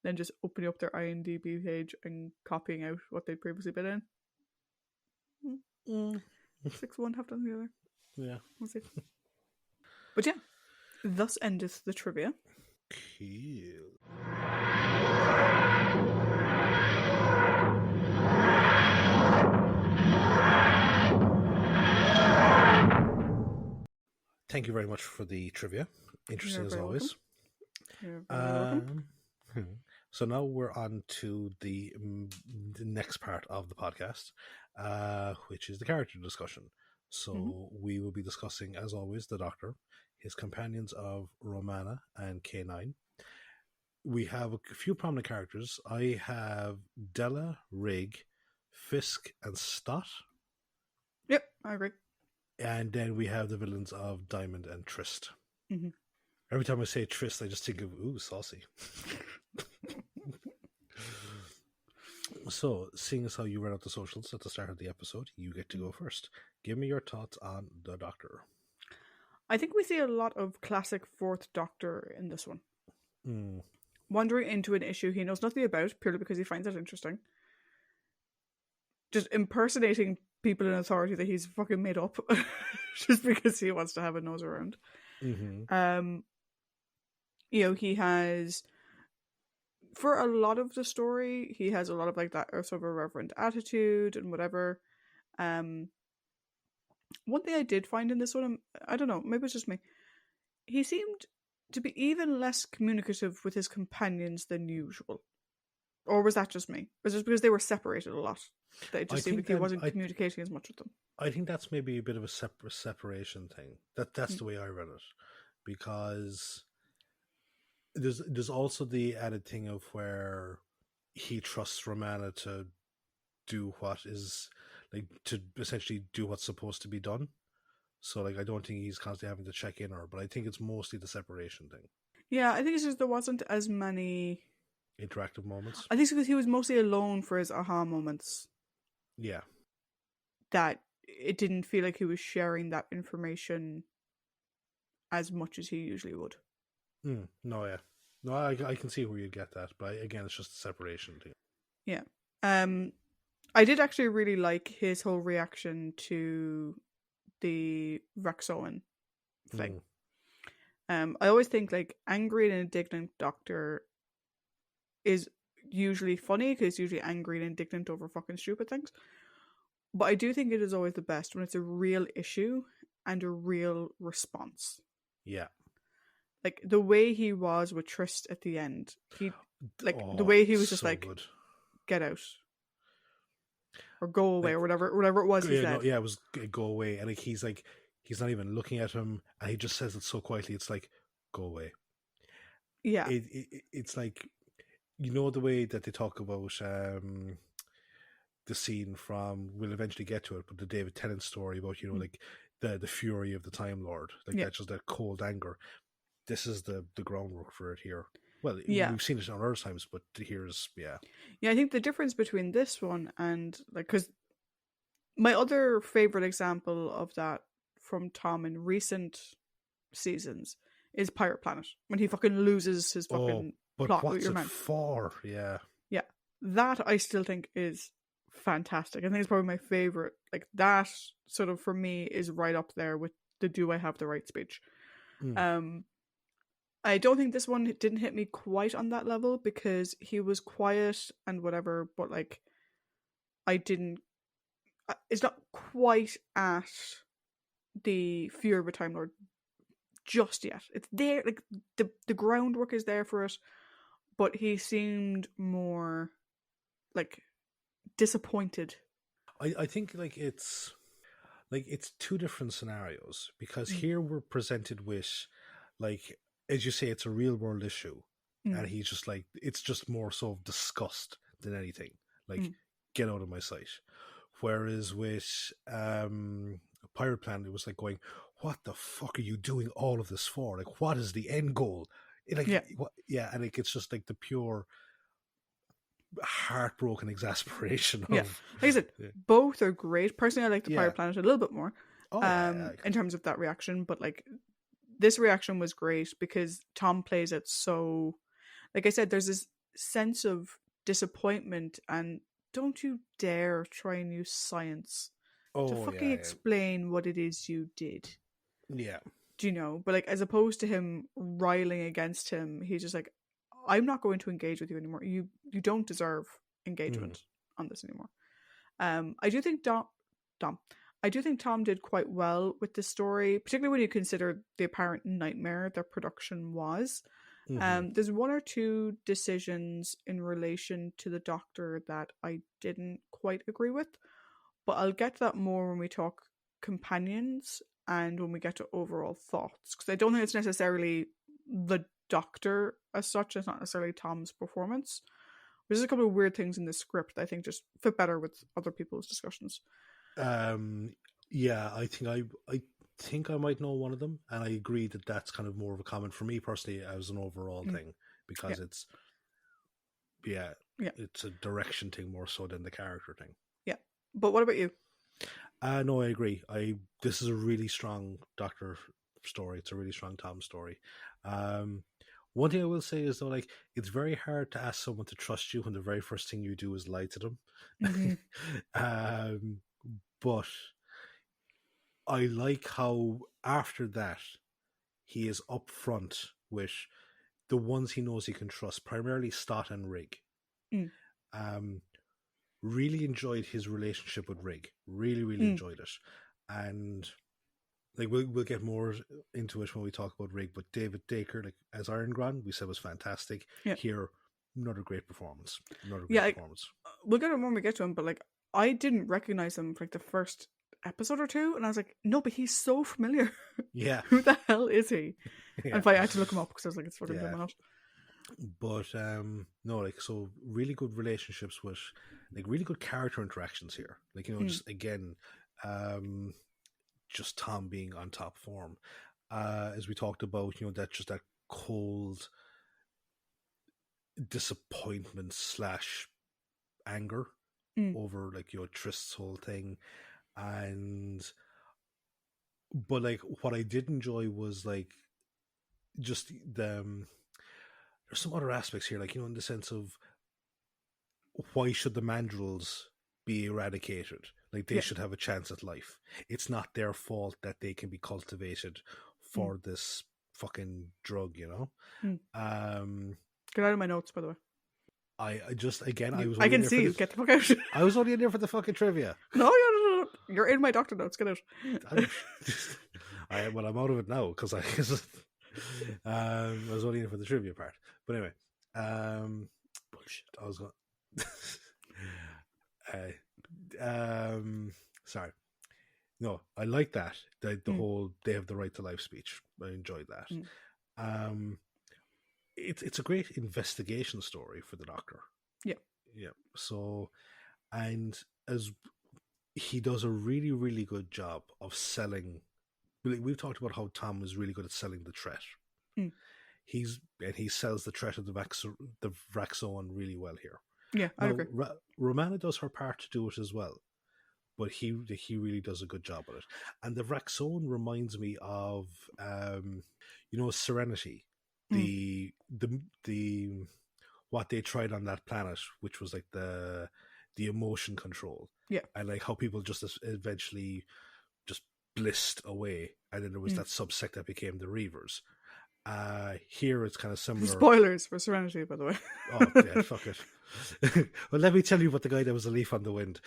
than just opening up their IMDb page and copying out what they'd previously been in? 6-1, half done the other. Yeah. We'll see. But yeah, thus endeth the trivia. Cool. Thank you very much for the trivia. Interesting as always. So now we're on to the next part of the podcast, which is the character discussion. So we will be discussing, as always, the Doctor, his companions of Romana and K9. We have a few prominent characters. I have Della, Rig, Fisk, and Stott. Yep, I agree. And then we have the villains of Diamond and Trist. Mm-hmm. Every time I say Trist, I just think of, ooh, saucy. So, seeing as how you read out the socials at the start of the episode, you get to go first. Give me your thoughts on the Doctor. I think we see a lot of classic Fourth Doctor in this one. Wandering into an issue he knows nothing about, purely because he finds it interesting. Just impersonating people in authority that he's fucking made up, just because he wants to have a nose around. he has, for a lot of the story, he has a lot of like that sort of irreverent attitude and whatever. Um, one thing I did find in this one, I don't know, maybe it's just me. He seemed to be even less communicative with his companions than usual. Or was that just me? Was it just because they were separated a lot that it I just seemed think like he that wasn't communicating as much with them? I think that's maybe a bit of a separation thing. That's Mm. the way I read it, because there's also the added thing of where he trusts Romana to do what is like to essentially do what's supposed to be done. So like I don't think he's constantly having to check in her, but I think it's mostly the separation thing. Yeah, I think it's just there wasn't as many. Interactive moments. I think it's because he was mostly alone for his aha moments Yeah. that it didn't feel like he was sharing that information as much as he usually would. No, yeah. No, I can see where you get that, but again, it's just a separation thing. Yeah. Um, I did actually really like his whole reaction to the Rexoan thing. Mm. I always think like angry and indignant doctor is usually funny because it's usually angry and indignant over fucking stupid things. But I do think it is always the best when it's a real issue and a real response. Yeah. Like the way he was with Trist at the end, the Oh, way he was just so like, good. "Get out" or "Go away" Like, or whatever it was he no, said. yeah, it was go away, and like he's not even looking at him, and he just says it so quietly. It's like, go away. Yeah, It's like, you know, the way that they talk about the scene from, we'll eventually get to it, but the David Tennant story about, you know, like the fury of the Time Lord, like yeah, that's just that cold anger. This is the groundwork for it here. Well, yeah, we've seen it on other times, but here's yeah. yeah. I think the difference between this one and like, because my other favorite example of that from Tom in recent seasons is Pirate Planet when he fucking loses his Oh, fucking but plot with what's your it man. for? Yeah. Yeah, that I still think is fantastic. I think it's probably my favorite. Like that sort of for me is right up there with the "Do I have the right" speech. Mm. Um, I don't think this one didn't hit me quite on that level because he was quiet and whatever, but like I didn't. It's not quite at the Fear of a Time Lord just yet. It's there, like the groundwork is there for it, but he seemed more like disappointed. I think like it's two different scenarios, because Mm. here we're presented with, like, as you say, it's a real world issue, Mm. and he's just like, it's just more so of disgust than anything, like, Mm. get out of my sight. Whereas with Pirate Planet, it was like going, what the fuck are you doing all of this for? Like, what is the end goal? Yeah, Yeah, and like, it's just like the pure heartbroken exasperation yeah. of Like I said, yeah. both are great. Personally, I like the Yeah. Pirate Planet a little bit more, Oh yeah, in terms of that reaction. But like this reaction was great because Tom plays it so. Like I said, there's this sense of disappointment and don't you dare try and use science to oh fucking yeah, explain what it is you did. yeah. Do you know? But like as opposed to him riling against him, he's just like, I'm not going to engage with you anymore. You don't deserve Mm. engagement on this anymore. I do think Dom, I do think Tom did quite well with this story, particularly when you consider the apparent nightmare their production was. Mm-hmm. There's one or two decisions in relation to the Doctor that I didn't quite agree with, but I'll get to that more when we talk companions and when we get to overall thoughts, because I don't think it's necessarily the Doctor as such. It's not necessarily Tom's performance. There's a couple of weird things in the script that I think just fit better with other people's discussions. Um, yeah, I think I might know one of them, and I agree that that's kind of more of a comment for me personally as an overall Mm. thing, Yeah, because it's yeah, yeah, it's a direction thing more so than the character thing. yeah. But what about you? No, I agree. This is a really strong Doctor story. It's a really strong Tom story. Um, one thing I will say is though, like, it's very hard to ask someone to trust you when the very first thing you do is lie to them. Mm-hmm. um, but I like how after that he is upfront with the ones he knows he can trust, primarily Stott and Rig. Mm. Really enjoyed his relationship with Rig. Really enjoyed it. And like we'll get more into it when we talk about Rig, but David Dacre, like as Iron Gran, we said was fantastic. Yeah. Here, another great performance. Performance. We'll get him when we get to him, but like I didn't recognize him for like the first episode or two, and I was like, no, but he's so familiar. Yeah. Who the hell is he? Yeah. And I had to look him up because I was like, it's fucking someone else. But no, like, so really good relationships with, like, really good character interactions here. Like, you know, just again, just Tom being on top form. As we talked about, you know, that just that cold disappointment / anger over, like, you know, Trist's whole thing. But like, what I did enjoy was like just there's some other aspects here, like, you know, in the sense of why should the mandrels be eradicated? Like, they should have a chance at life. It's not their fault that they can be cultivated for this fucking drug, you know? Get out of my notes, by the way. I just, again, I can see you. Get the fuck out. I was only in there for the fucking trivia. No. You're in my doctor notes. Get out. Well, I'm out of it now because I was only in for the trivia part. But anyway, bullshit. I was going. Sorry. No, I like that. The whole "they have the right to life" speech. I enjoyed that. It's a great investigation story for the Doctor. Yeah. So, and as he does a really, really good job of selling. We've talked about how Tom is really good at selling the threat. He sells the threat of the Vraxoan really well here. Yeah, I agree. Romana does her part to do it as well, but he really does a good job at it. And the Vraxoan reminds me of, you know, Serenity, the what they tried on that planet, which was like the emotion control. Yeah. And like how people just eventually just blissed away, and then there was that subsect that became the Reavers. Here it's kind of similar. Spoilers for Serenity, by the way. Oh yeah, fuck it. Well, let me tell you about the guy that was a leaf on the wind.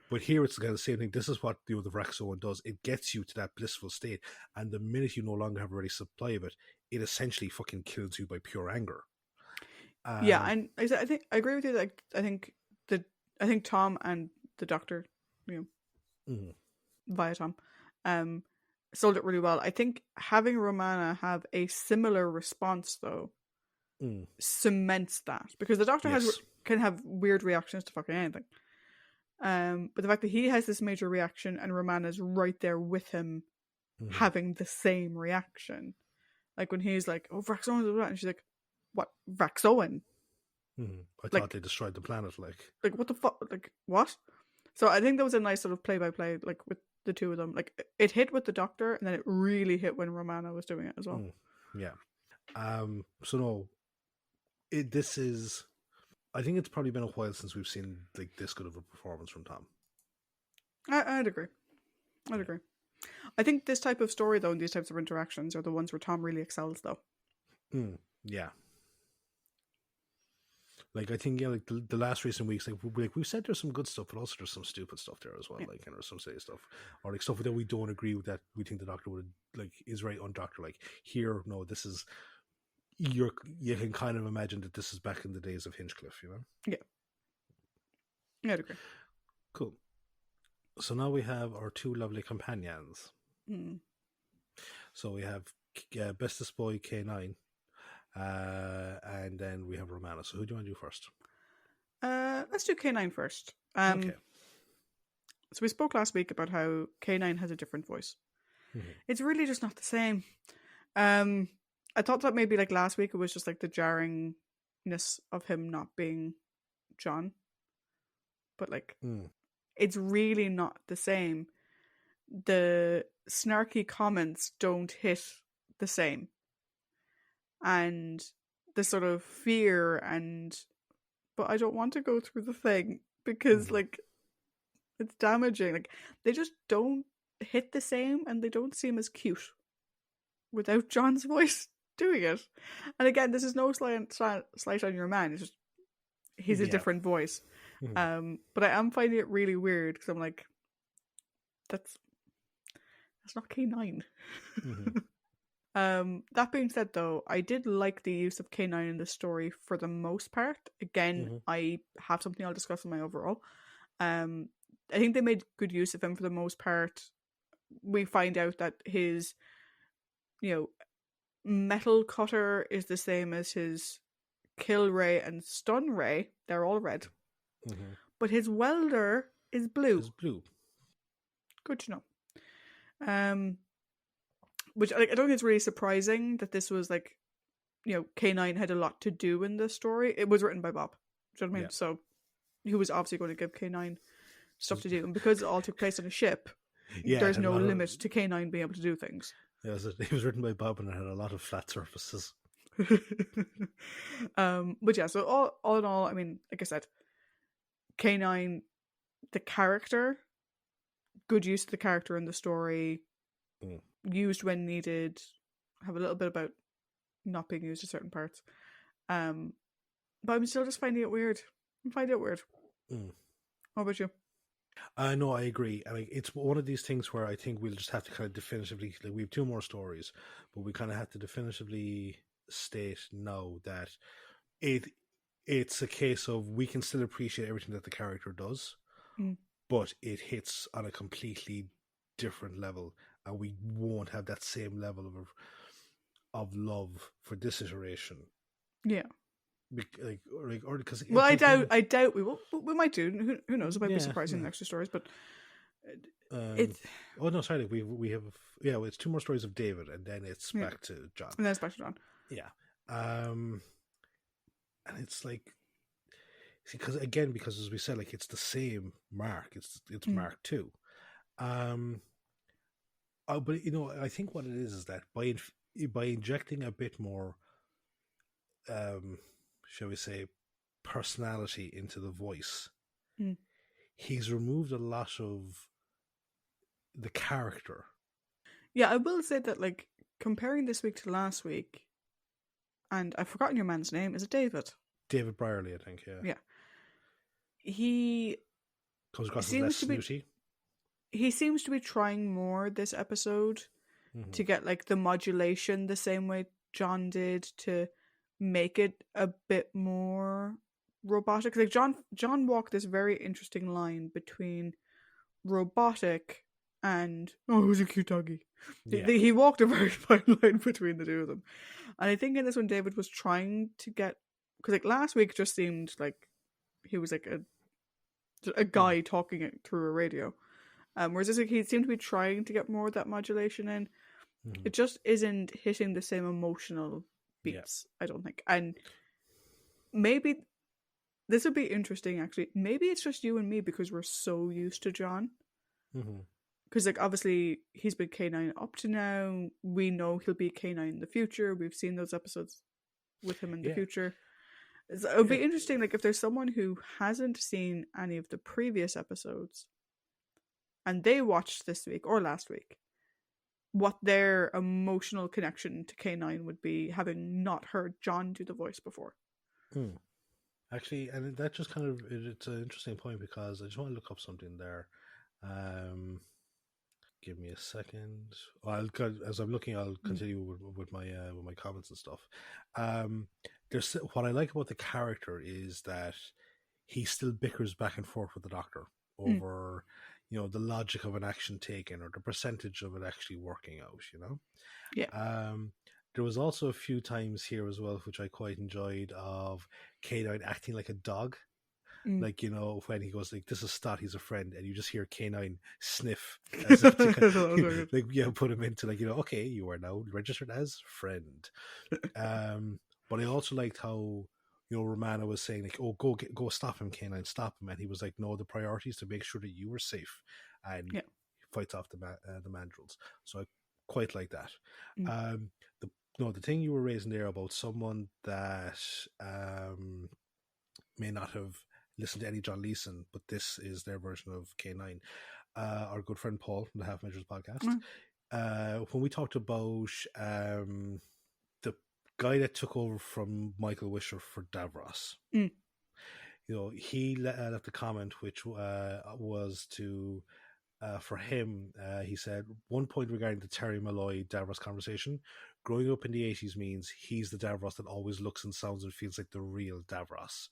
But here it's kind of the same thing. This is what, you know, the Vraxoan does. It gets you to that blissful state, and the minute you no longer have a ready supply of it, it essentially fucking kills you by pure anger. Yeah, and I think I agree with you. Like, I think Tom and the Doctor, you know, via Tom, sold it really well. I think having Romana have a similar response though cements that, because the Doctor can have weird reactions to fucking anything. But the fact that he has this major reaction and Romana's right there with him, having the same reaction, like when he's like, "Oh, Vraxoan," and she's like, "What, Vraxoan?" I thought they destroyed the planet. Like what the fuck? Like what? So I think that was a nice sort of play-by-play, like with the two of them. Like it hit with the Doctor, and then it really hit when Romana was doing it as well. Yeah. So no, this is. I think it's probably been a while since we've seen like this good of a performance from Tom. I'd agree. I think this type of story, though, and these types of interactions are the ones where Tom really excels, though. Yeah. Like, I think, yeah, like the last recent weeks, like we've said there's some good stuff, but also there's some stupid stuff there as well. Yeah. Like, and there's some silly stuff, or like stuff that we don't agree with, that we think the Doctor would, like, is right on Doctor. Like here, no, this is. You can kind of imagine that this is back in the days of Hinchcliffe, you know? Yeah, I'd agree. Cool. So now we have our two lovely companions. So we have Bestest Boy K9, and then we have Romana. So who do you want to do first? Let's do K9 first. Okay. So we spoke last week about how K9 has a different voice. It's really just not the same. I thought that maybe like last week it was just like the jarringness of him not being John. But like, it's really not the same. The snarky comments don't hit the same. And the sort of fear but I don't want to go through the thing because like, it's damaging. Like, they just don't hit the same, and they don't seem as cute. without John's voice doing it. And again, this is no slight on your man. It's just he's a Yeah. different voice. Mm-hmm. But I am finding it really weird because I'm like, that's not K9. Mm-hmm. That being said, though, I did like the use of K9 in the story for the most part. Again, Mm-hmm. I have something I'll discuss in my overall. I think they made good use of him for the most part. We find out that his, metal cutter is the same as his kill ray and stun ray. They're all red. Mm-hmm. But his welder is blue. It's blue. Good to know. Which I don't think it's really surprising that this was like, K9 had a lot to do in the story. It was written by Bob. Do you know what I mean? Yeah. So he was obviously going to give K9 stuff to do. And because it all took place on a ship, Yeah, there's no limit to K9 being able to do things. Yeah, it was written by Bob and it had a lot of flat surfaces. But yeah, so all in all, I mean, like I said, K9, the character, good use of the character in the story, used when needed, have a little bit about not being used in certain parts. But I'm still just finding it weird. I find it weird. What about you? No, I agree. I mean, it's one of these things where I think we'll just have to kind of definitively, like, we have two more stories, but we kind of have to definitively state now that it's a case of we can still appreciate everything that the character does, but it hits on a completely different level, and we won't have that same level of love for this iteration. Yeah. Because well, I doubt we will. We might do. Who knows? It might be surprising in extra stories, but it's. Oh no, sorry. We have it's two more stories of David, and then it's back to John. And then it's back to John. Yeah. And it's like, see, because as we said, like, it's the same Mark. It's Mark 2. But I think what it is that by injecting a bit more, shall we say, personality into the voice, he's removed a lot of the character. Yeah, I will say that, like, comparing this week to last week, and I've forgotten your man's name. Is it David? David Brierley, I think. Yeah. Yeah. He comes across as less snooty. He seems to be trying more this episode to get, like, the modulation the same way John did, to make it a bit more robotic. Like, John walked this very interesting line between robotic and who's a cute doggy. Yeah. He walked a very fine line between the two of them. And I think in this one David was trying to get, because like last week just seemed like he was like a guy talking it through a radio, whereas this week he seemed to be trying to get more of that modulation in. It just isn't hitting the same emotional beats, I don't think. And maybe this would be interesting, actually. Maybe it's just you and me because we're so used to John. Because, like, obviously he's been K9 up to now. We know he'll be K9 in the future. We've seen those episodes with him in the future. So it would be interesting, like, if there's someone who hasn't seen any of the previous episodes and they watched this week or last week, what their emotional connection to K9 would be, having not heard John do the voice before. Actually, and that just kind of, it's an interesting point, because I just want to look up something there. Give me a second. As I'm looking, I'll continue with my comments and stuff. There's what I like about the character is that he still bickers back and forth with the Doctor over the logic of an action taken or the percentage of it actually working out. There was also a few times here as well, which I quite enjoyed, of K9 acting like a dog. Like, when he goes, like, this is Stott, he's a friend, and you just hear K9 sniff as if to, like, put him into, like, okay, you are now registered as friend. But I also liked how, Romana was saying, like, oh, go stop him, K9, stop him. And he was like, no, the priority is to make sure that you are safe. And fights off the mandrels. So I quite like that. The thing you were raising there about someone that may not have listened to any John Leeson, but this is their version of K9. Our good friend Paul from the Half Measures podcast, when we talked about the guy that took over from Michael Wisher for Davros, Mm. He left a comment which was to for him, he said, one point regarding the Terry Malloy Davros conversation. Growing up in the 80s means he's the Davros that always looks and sounds and feels like the real Davros.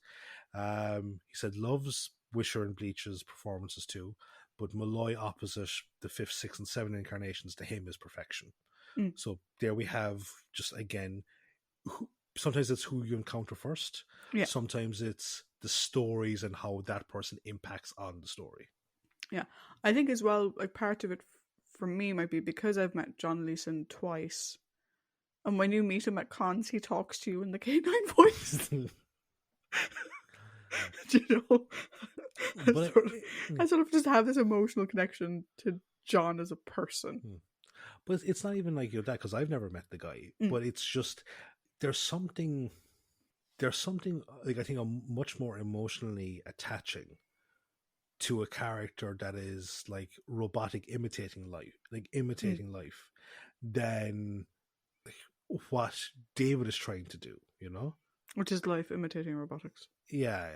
He said, loves Wisher and Bleach's performances too, but Malloy opposite the 5th, 6th, and 7th incarnations to him is perfection. Mm. So there we have, just again, sometimes it's who you encounter first. Yeah. Sometimes it's the stories and how that person impacts on the story. Yeah. I think as well, like part of it for me might be because I've met John Leeson twice. And when you meet him at cons, he talks to you in the K9 voice. Do you know? I sort of just have this emotional connection to John as a person. But it's not even like that, because I've never met the guy. But it's just there's something like I think much more emotionally attaching to a character that is like robotic imitating life, life, than what David is trying to do, which is life imitating robotics. Yeah.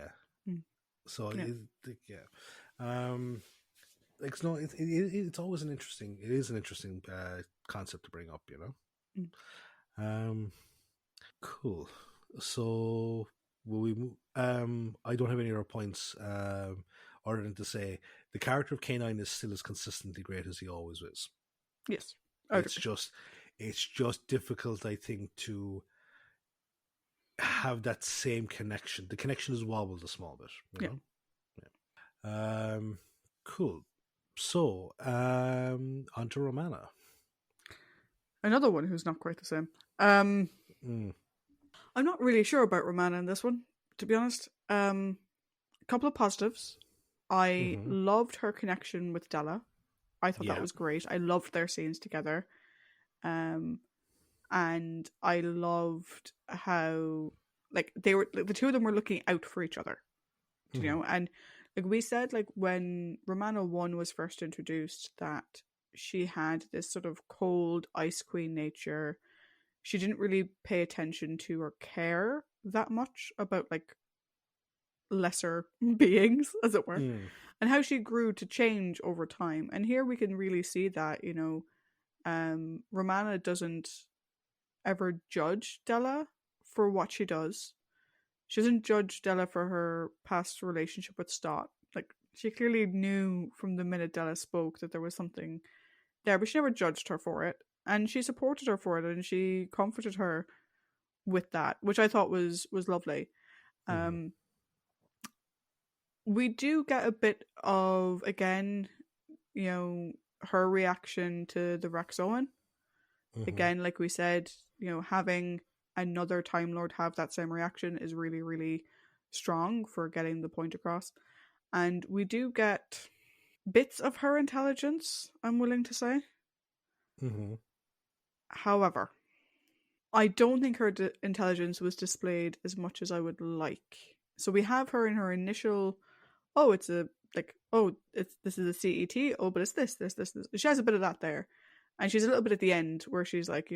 So it's always an interesting concept to bring up, Cool. So will we move? I don't have any other points other than to say the character of K9 is still as consistently great as he always is. Yes, it's just difficult, I think, to have that same connection. The connection is wobbled a small bit, you know? Cool. So, on to Romana. Another one who's not quite the same. I'm not really sure about Romana in this one, to be honest. A couple of positives. I loved her connection with Della. I thought that was great. I loved their scenes together. And I loved how the two of them were looking out for each other. You know, and like we said, like when Romana 1 was first introduced, that she had this sort of cold ice queen nature. She didn't really pay attention to or care that much about like lesser beings, as it were, and how she grew to change over time. And here we can really see that, Romana doesn't ever judge Della for what she does. She doesn't judge Della for her past relationship with Stott. Like, she clearly knew from the minute Della spoke that there was something there, but she never judged her for it. And she supported her for it, and she comforted her with that, which I thought was lovely. We do get a bit of, again, her reaction to the Rexoan. Again, like we said, having another Time Lord have that same reaction is really, really strong for getting the point across. And we do get bits of her intelligence, I'm willing to say. However, I don't think her intelligence was displayed as much as I would like. So we have her in her initial, this is a CET, but it's this. She has a bit of that there. And she's a little bit at the end where she's like,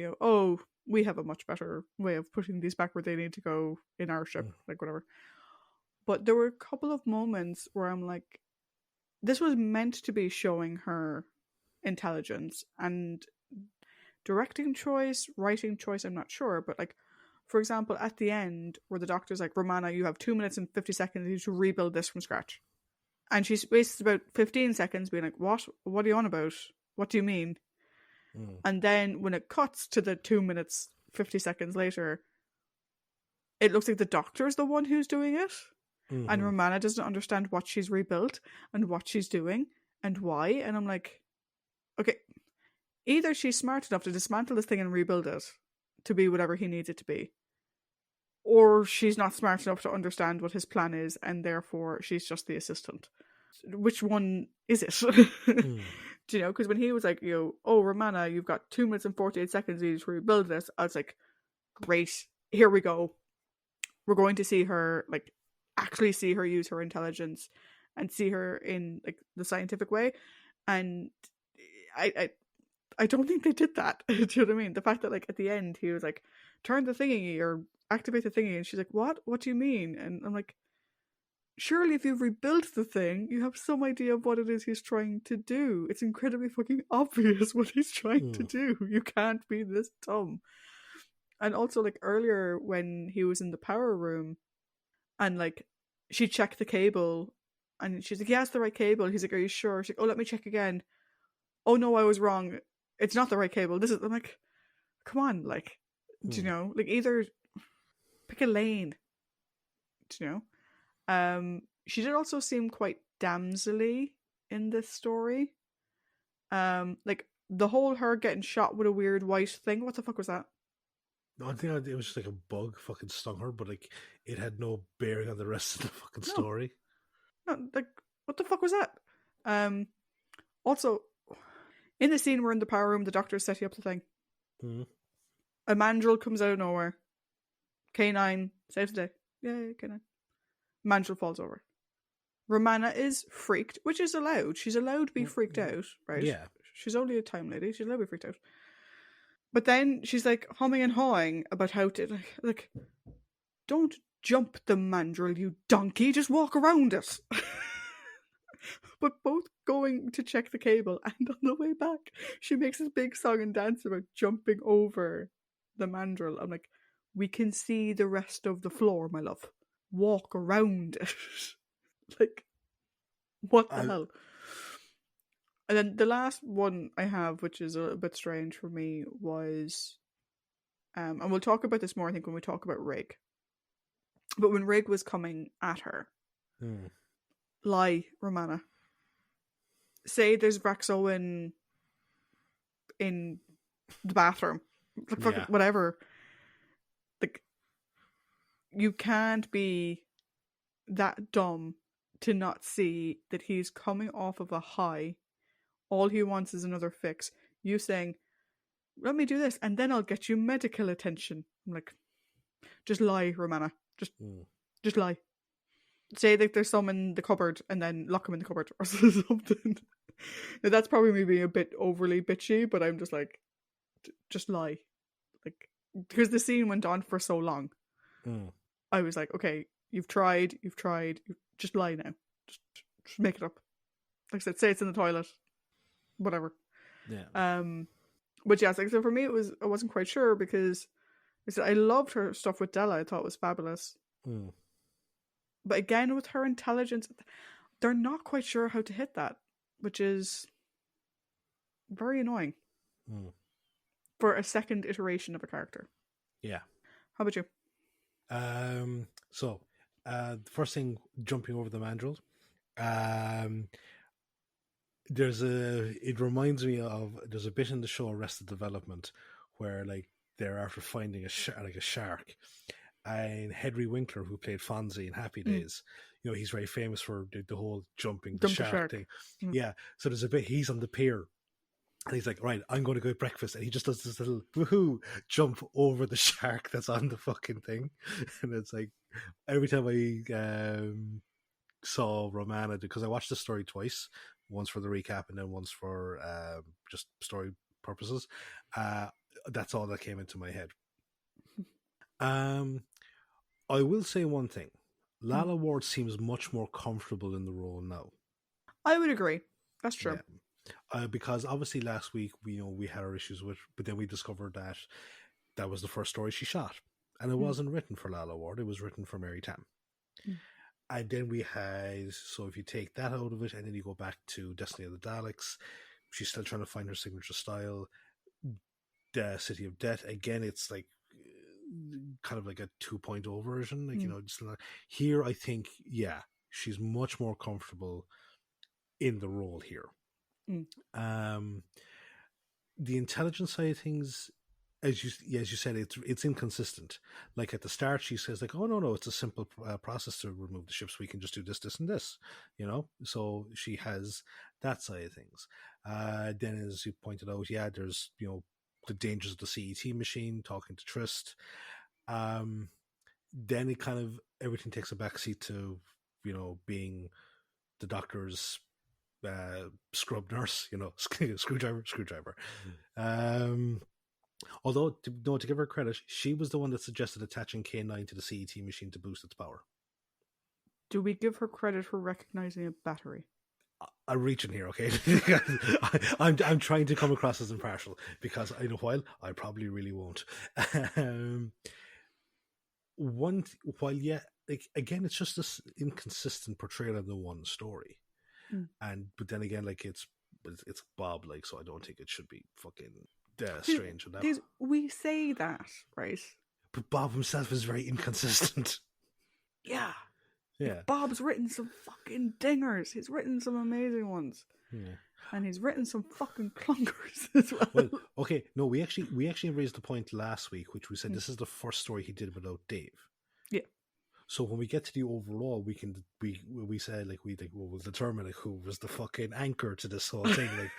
we have a much better way of putting these back where they need to go in our ship, like whatever. But there were a couple of moments where I'm like, this was meant to be showing her intelligence and directing choice, writing choice, I'm not sure. But like, for example, at the end where the doctor's like, Romana, you have 2 minutes and 50 seconds to rebuild this from scratch. And she wastes about 15 seconds being like, what are you on about? What do you mean? And then when it cuts to the 2 minutes, 50 seconds later, it looks like the doctor is the one who's doing it. And Romana doesn't understand what she's rebuilt and what she's doing and why. And I'm like, okay, either she's smart enough to dismantle this thing and rebuild it to be whatever he needs it to be, or she's not smart enough to understand what his plan is and therefore she's just the assistant. Which one is it? Do you know? Because when he was like, Romana, you've got 2 minutes and 48 seconds to rebuild this, I was like, great, here we go. We're going to see her, like, actually see her use her intelligence and see her in, like, the scientific way. And I don't think they did that. Do you know what I mean? The fact that like at the end he was like, turn the thingy or activate the thingy, and she's like, what? What do you mean? And I'm like, surely if you've rebuilt the thing, you have some idea of what it is he's trying to do. It's incredibly fucking obvious what he's trying to do. You can't be this dumb. And also like earlier when he was in the power room and like she checked the cable and she's like, yeah, it's the right cable. He's like, are you sure? She's like, oh, let me check again. Oh no, I was wrong. It's not the right cable. This is, I'm like, come on, like, do you know? Like either pick a lane. Do you know? She did also seem quite damselly in this story. Like the whole her getting shot with a weird white thing. What the fuck was that? No, I think it was just like a bug fucking stung her, but like it had no bearing on the rest of the fucking No, story. no, like what the fuck was that? Also, in the scene we're in the power room, the doctor's setting up the thing. A mandrill comes out of nowhere. K9 saves the day. Yay, K9. Mandrill falls over. Romana is freaked, which is allowed. She's allowed to be freaked out, right? Yeah. She's only a time lady. She's allowed to be freaked out. But then she's like humming and hawing about how to like don't jump the mandrill, you donkey. Just walk around it. But both going to check the cable and on the way back, she makes this big song and dance about jumping over the mandrill. I'm like, we can see the rest of the floor, my love. Walk around it. Like, what the hell? And then the last one I have, which is a little bit strange for me, was, and we'll talk about this more, I think, when we talk about Rig. But when Rig was coming at her, lie, Romana. Say there's Vraxo in the bathroom, like fucking whatever. Like, you can't be that dumb to not see that he's coming off of a high. All he wants is another fix. You saying, let me do this and then I'll get you medical attention. I'm like, just lie, Romana. Just lie. Say that there's some in the cupboard and then lock him in the cupboard or something. Now, that's probably me being a bit overly bitchy, but I'm just like, just lie. Like, because the scene went on for so long. I was like, okay, you've tried, just lie now. Just make it up. Like I said, say it's in the toilet. Whatever. Yeah. But yes, like, so for me I wasn't quite sure because I said I loved her stuff with Della. I thought it was fabulous. But again, with her intelligence, they're not quite sure how to hit that, which is very annoying for a second iteration of a character. Yeah. How about you? So, the first thing, jumping over the mandrill. It reminds me of, there's a bit in the show Arrested Development where like they're after finding a shark, and Henry Winkler, who played Fonzie in Happy Days, you know, he's very famous for the whole jumping the shark thing. Yeah, so there's a bit, he's on the pier and he's like, right, I'm going to go get breakfast, and he just does this little woohoo jump over the shark that's on the fucking thing. And it's like, every time I saw Romana, because I watched the story twice, once for the recap and then once for just story purposes, that's all that came into my head. I will say one thing. Lala Ward seems much more comfortable in the role now. I would agree. That's true. Yeah. Because obviously last week we had our issues with, but then we discovered that was the first story she shot, and it wasn't written for Lala Ward. It was written for Mary Tam. And then we had, so if you take that out of it and then you go back to Destiny of the Daleks, she's still trying to find her signature style. The City of Death, again, it's like kind of like a 2.0 version. Like, you know, just like, here I think, yeah, she's much more comfortable in the role here. The intelligence side of things, as you said, it's inconsistent. Like at the start, she says like, "Oh no, it's a simple process to remove the ships. We can just do this, this, and this." You know, so she has that side of things. Then, as you pointed out, yeah, there's the dangers of the CET machine. Talking to Trist. Then it everything takes a backseat to being the Doctor's scrub nurse, screwdriver. Although, to give her credit, she was the one that suggested attaching K9 to the CET machine to boost its power. Do we give her credit for recognizing a battery? I'm reaching here, okay? I'm trying to come across as impartial because in a while I probably really won't. While like again, it's just this inconsistent portrayal of the one story, but then again, like it's Bob, like, so I don't think it should be fucking strange. We say that, right? But Bob himself is very inconsistent. Yeah. Yeah. Bob's written some fucking dingers. He's written some amazing ones. Yeah. And he's written some fucking clunkers as well. Well, okay, no, we actually raised the point last week, which we said this is the first story he did without Dave. Yeah. So when we get to the overall, we say like we'll determine like who was the fucking anchor to this whole thing.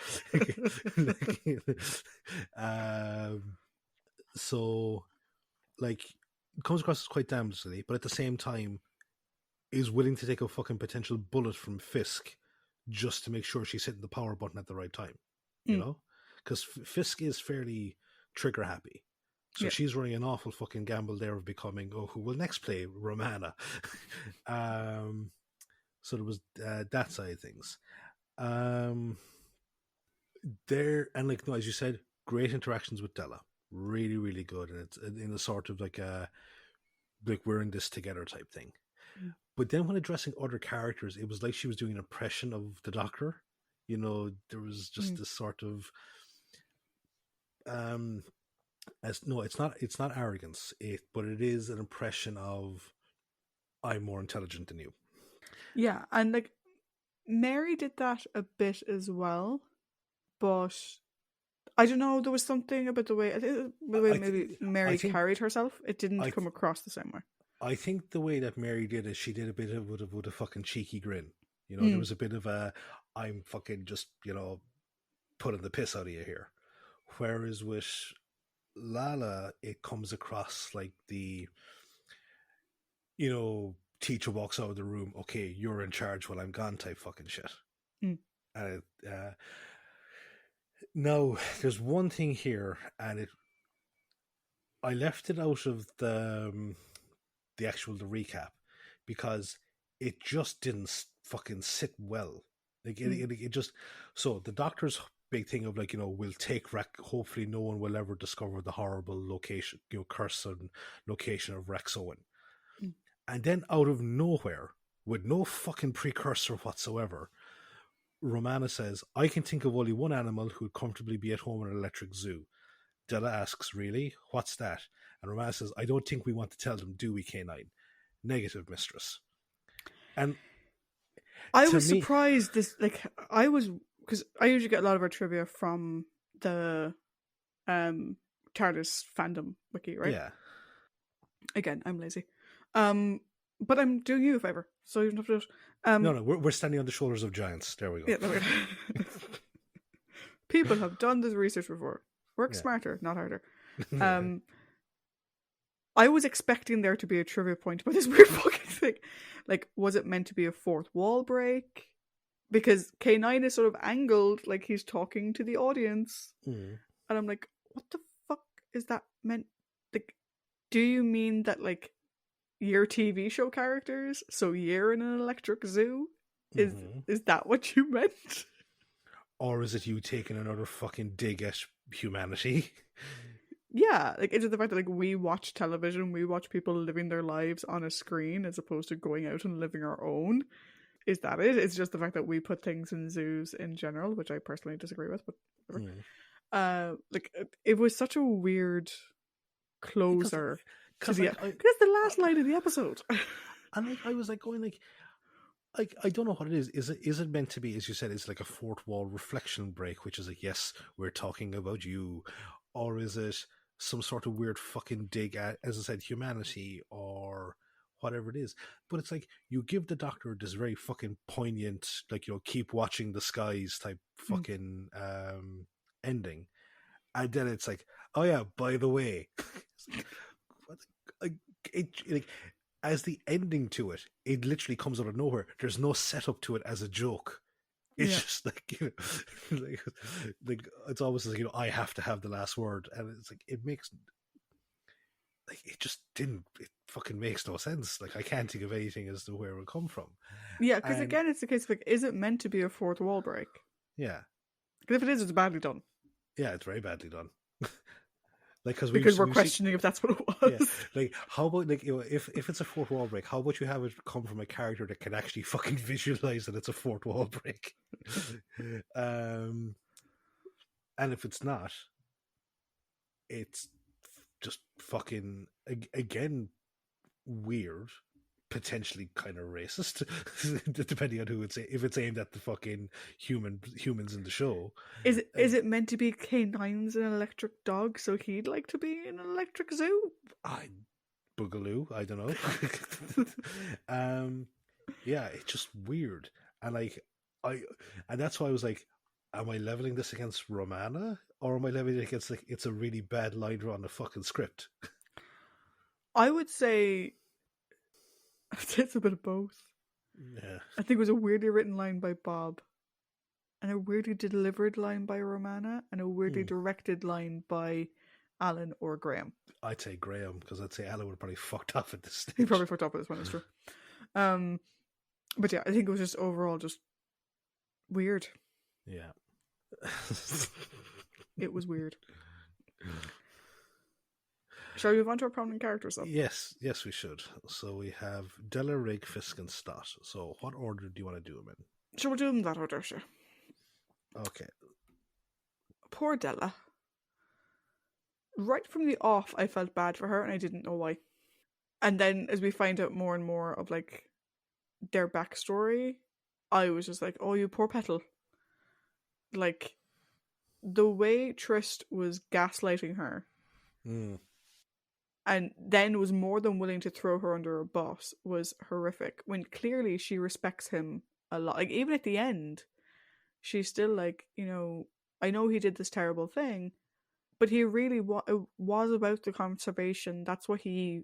So like it comes across as quite damn silly, but at the same time is willing to take a fucking potential bullet from Fisk just to make sure she's hitting the power button at the right time, you know? Because Fisk is fairly trigger happy. So she's running an awful fucking gamble there of becoming, who will next play Romana? So there was that side of things. There, and like, no, as you said, great interactions with Della. Really, really good. And it's in a sort of like we're in this together type thing. But then when addressing other characters, it was like she was doing an impression of the Doctor. You know, there was just this sort of it's not arrogance, but it is an impression of I'm more intelligent than you. Yeah, and like Mary did that a bit as well, but I don't know, there was something about the way maybe Mary carried herself. It didn't come across the same way. I think the way that Mary did it, she did a bit of with a fucking cheeky grin. You know, there was a bit of I'm fucking just, putting the piss out of you here. Whereas with Lala, it comes across like the, teacher walks out of the room, okay, you're in charge while I'm gone type fucking shit. Now, there's one thing here, and I left it out of the recap because it just didn't fucking sit well. Like it just, so the Doctor's big thing of like, we'll take hopefully no one will ever discover the horrible location, curse and location of Rex Owen. And then out of nowhere, with no fucking precursor whatsoever, Romana says, I can think of only one animal who'd comfortably be at home in an electric zoo. Della asks, really? What's that? And Romana says, I don't think we want to tell them, do we, K9? Negative, mistress. And I was surprised because I usually get a lot of our trivia from the TARDIS fandom wiki, right? Yeah. Again, I'm lazy. But I'm doing you a favor, so you don't have to do it. No, we're standing on the shoulders of giants. There we go. Yeah, there we go. People have done this research before. Work smarter, not harder. I was expecting there to be a trivia point about this weird fucking thing. Like, was it meant to be a fourth wall break? Because K9 is sort of angled like he's talking to the audience. And I'm like, what the fuck is that meant? Like, do you mean that, like, your TV show characters, so you're in an electric zoo? Is that what you meant? Or is it you taking another fucking dig at humanity? Yeah, like, is it the fact that, like, we watch television, we watch people living their lives on a screen as opposed to going out and living our own? Is that it? It's just the fact that we put things in zoos in general, which I personally disagree with, but whatever. Like, it was such a weird closer because the last line of the episode. And like, I was like going like I don't know what it is. Is it meant to be, as you said, it's like a fourth wall reflection break, which is like, yes, we're talking about you, or is it some sort of weird fucking dig at, as I said, humanity or whatever it is? But it's like you give the Doctor this very fucking poignant, like, keep watching the skies type fucking ending, and then it's like, oh yeah, by the way, as the ending to it, it literally comes out of nowhere. There's no setup to it as a joke. It's Yeah. just like, like it's almost like, I have to have the last word, and it's like it makes like it just didn't. It fucking makes no sense. Like I can't think of anything as to where it would come from, Yeah, because and again, it's the case of like, is it meant to be a fourth wall break? yeah, Because if it is, it's badly done. yeah, it's very badly done. Like because Because we're we've seen. questioning if that's what it Yeah, was. like how about like if it's a fourth wall break, how about you have it come from a character that can actually fucking visualize that it's a fourth wall break? um, and if it's not, it's just fucking again weird, potentially kind of racist, depending on who it's if it's aimed at the fucking humans in the show. Is it meant to be K9's an electric dog, so he'd like to be in an electric zoo? I boogaloo, I don't know. Yeah, it's just weird, and like I, and that's why I was like, am I leveling this against Romana, or am I leveling it against like it's a really bad line on the fucking script? I would say it's a bit of both. Yeah. I think it was a weirdly written line by Bob, and a weirdly delivered line by Romana, and a weirdly directed line by Alan or Graham. I'd say Graham, because I'd say Alan would have probably fucked off at this stage. He probably fucked up with this one, it's true. But yeah, I think it was just overall just weird. Yeah. It was weird. Shall we move on to our prominent characters though? Yes, we should. So we have Della, Rig, Fisk, and Stott. So what order do you want to do them in? Shall we do them that order, sure? Okay. Poor Della. Right from the off, I felt bad for her and I didn't know why. And then as we find out more and more of like their backstory, I was just like, oh, you poor petal. Like, the way Trist was gaslighting her and then was more than willing to throw her under a bus was horrific, when clearly she respects him a lot. Like, even at the end, she's still like, I know he did this terrible thing, but he really was about the conservation. That's what he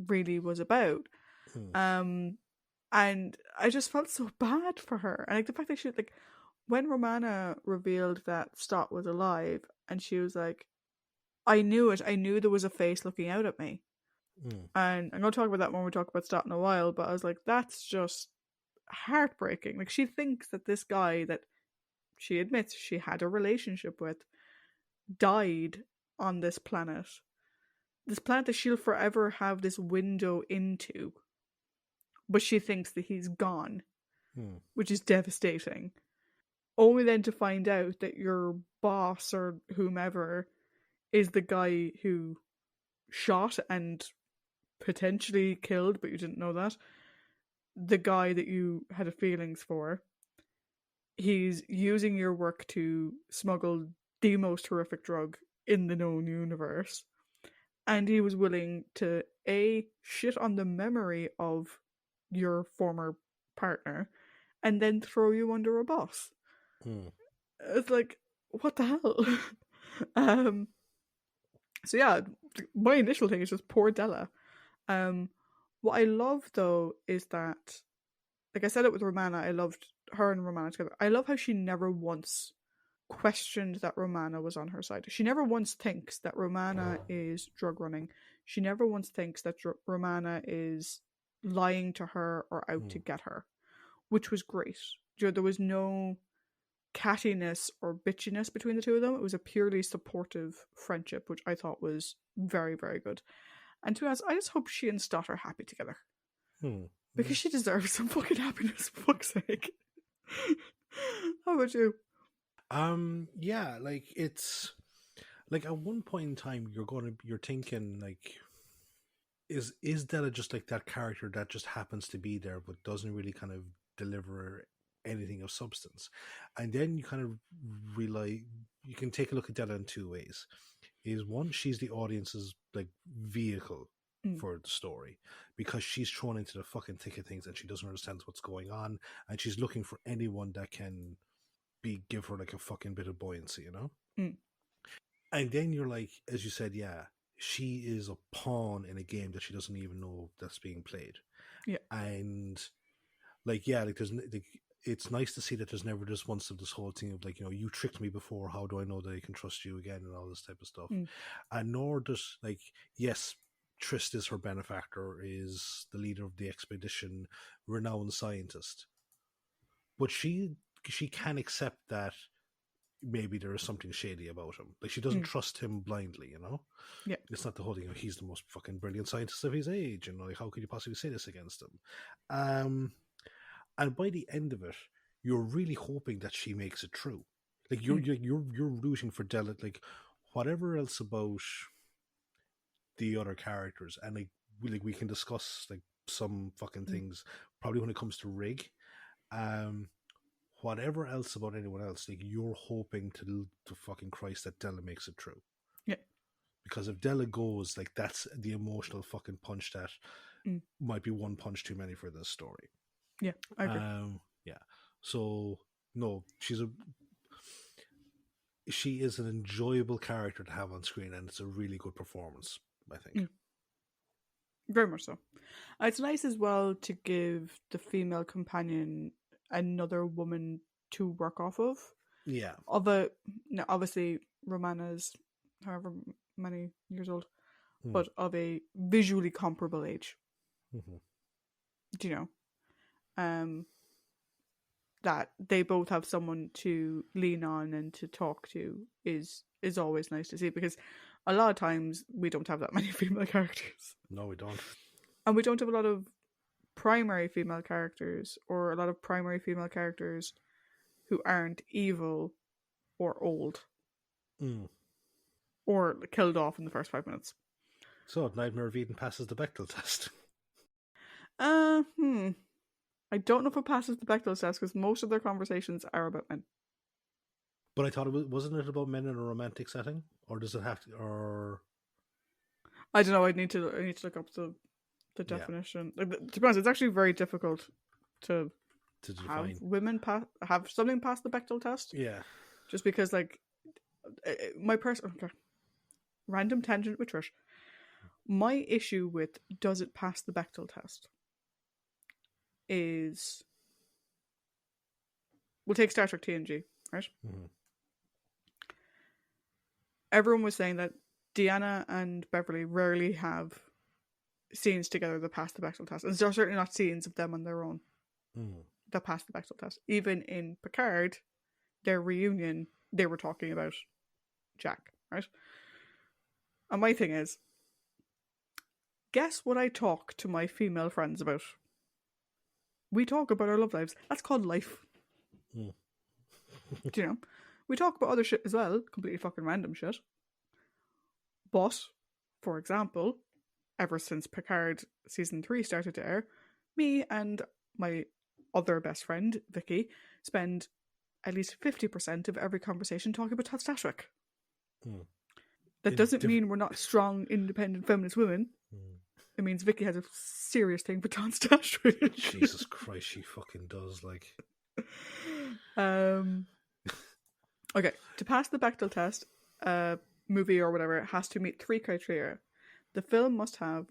really was about. And I just felt so bad for her. And like the fact that she, like, when Romana revealed that Stott was alive, and she was like, I knew it. I knew there was a face looking out at me. And I'm going to talk about that when we talk about Stott in a while, but I was like, that's just heartbreaking. Like, she thinks that this guy that she admits she had a relationship with died on this planet. This planet that she'll forever have this window into. But she thinks that he's gone, which is devastating. Only then to find out that your boss or whomever is the guy who shot and potentially killed, but you didn't know that, the guy that you had a feelings for. He's using your work to smuggle the most horrific drug in the known universe. And he was willing to shit on the memory of your former partner and then throw you under a bus. It's like, what the hell? So yeah, my initial thing is just poor Della. What I love though is that, like I said it with Romana, I loved her and Romana together. I love how she never once questioned that Romana was on her side. She never once thinks that Romana is drug running. She never once thinks that Romana is lying to her or out to get her, which was great. There was no cattiness or bitchiness between the two of them. It was a purely supportive friendship, which I thought was very, very good. And to be honest, I just hope she and Stott are happy together. Because she deserves some fucking happiness, for fuck's sake. How about you? Yeah, like it's like at one point in time you're thinking like, is Della just like that character that just happens to be there but doesn't really kind of deliver anything of substance? And then you kind of realize you can take a look at Della in two ways. Is one, she's the audience's like vehicle for the story, because she's thrown into the fucking thick of things and she doesn't understand what's going on, and she's looking for anyone that can give her like a fucking bit of buoyancy, And then you're like, as you said, yeah, she is a pawn in a game that she doesn't even know that's being played. Yeah. And like, yeah, like there's like it's nice to see that there's never just once of this whole thing of like, you tricked me before, how do I know that I can trust you again, and all this type of stuff. And nor does, like, yes, Trist is her benefactor, is the leader of the expedition, renowned scientist, but she can accept that maybe there is something shady about him. Like, she doesn't trust him blindly, Yeah. It's not the whole thing, he's the most fucking brilliant scientist of his age, and like, how could you possibly say this against him? And by the end of it, you're really hoping that she makes it true. Like, you're rooting for Della. Like, whatever else about the other characters, and we can discuss like some fucking things probably when it comes to Rig. Whatever else about anyone else, like, you're hoping to fucking Christ that Della makes it true. Yeah. Because if Della goes, like, that's the emotional fucking punch that might be one punch too many for this story. Yeah, I agree. Yeah. So no, she is an enjoyable character to have on screen, and it's a really good performance, I think. Very much so. It's nice as well to give the female companion another woman to work off of. Yeah. Obviously Romana's however many years old, but of a visually comparable age. Do you know? That they both have someone to lean on and to talk to is always nice to see, because a lot of times we don't have that many female characters. No, we don't. And we don't have a lot of primary female characters, or a lot of primary female characters who aren't evil or old. Or killed off in the first 5 minutes. So, Nightmare of Eden passes the Bechdel test. I don't know if it passes the Bechdel test, because most of their conversations are about men. But I thought wasn't it about men in a romantic setting, or does it have to? Or I don't know. I need to look up the definition. To be honest, it's actually very difficult to define. Have women have something pass the Bechdel test. Yeah, just because like my person. Okay. Random tangent with Trish. My issue with does it pass the Bechdel test is, we'll take Star Trek TNG, right? Everyone was saying that Deanna and Beverly rarely have scenes together that pass the Bechdel test, and there are certainly not scenes of them on their own that pass the Bechdel test. Even in Picard, their reunion, they were talking about Jack, right? And my thing is, guess what I talk to my female friends about? We talk about our love lives. That's called life. Do you know? We talk about other shit as well, completely fucking random shit. But, for example, ever since Picard season 3 started to air, me and my other best friend, Vicky, spend at least 50% of every conversation talking about Star Trek. That doesn't mean we're not strong, independent, feminist women. It means Vicky has a serious thing for Star Trek. Jesus Christ, she fucking does, like. Okay, to pass the Bechdel test, movie or whatever has to meet 3 criteria. The film must have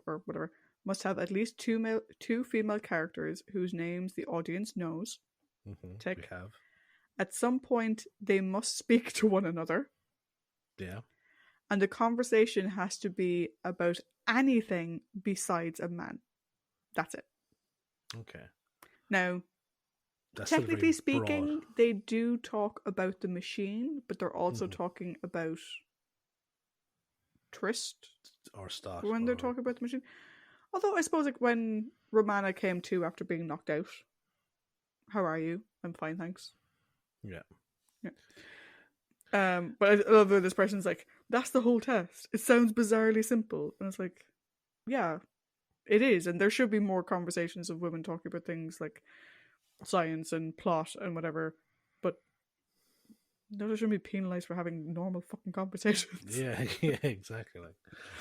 at least two female characters whose names the audience knows. Tick. We have. At some point, they must speak to one another. Yeah. And the conversation has to be about anything besides a man. That's it. Okay. Now, technically speaking, they do talk about the machine, but they're also talking about Trist or Stott when they're talking about the machine. Although I suppose like when Romana came to after being knocked out, how are you? I'm fine, thanks. Yeah. But I love that this person's like, that's the whole test. It sounds bizarrely simple. And it's like, yeah, it is. And there should be more conversations of women talking about things like science and plot and whatever. But they shouldn't be penalised for having normal fucking conversations. Yeah, exactly. Like,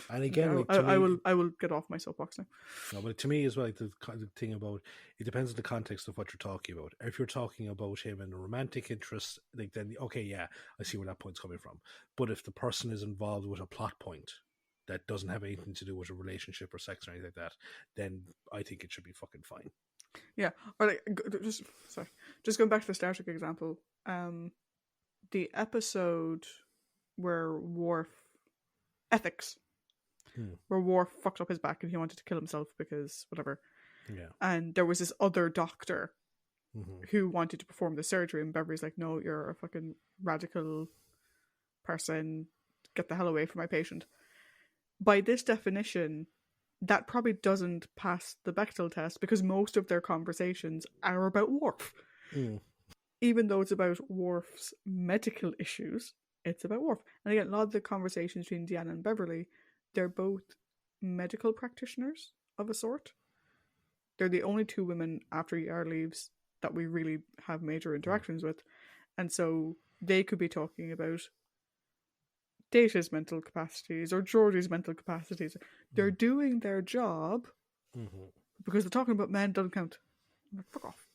and again, I will get off my soapbox now. No, but to me as well, like the thing about it depends on the context of what you're talking about. If you're talking about him and a romantic interest, like then okay, yeah, I see where that point's coming from. But if the person is involved with a plot point that doesn't have anything to do with a relationship or sex or anything like that, then I think it should be fucking fine. Yeah, or like just going back to the Star Trek example. The episode where Worf ethics, where Worf fucked up his back and he wanted to kill himself because whatever. Yeah. And there was this other doctor Mm-hmm. who wanted to perform the surgery, and Beverly's like, "No, you're a fucking radical person. Get the hell away from my patient." By this definition, that probably doesn't pass the Bechdel test because most of their conversations are about Worf. Even though it's about Worf's medical issues, it's about Worf. And again, a lot of the conversations between Deanna and Beverly, they're both medical practitioners of a sort. They're the only two women after Yar leaves that we really have major interactions with. And so they could be talking about Data's mental capacities or Georgie's mental capacities. They're doing their job because they're talking about men doesn't count. I'm like, fuck off.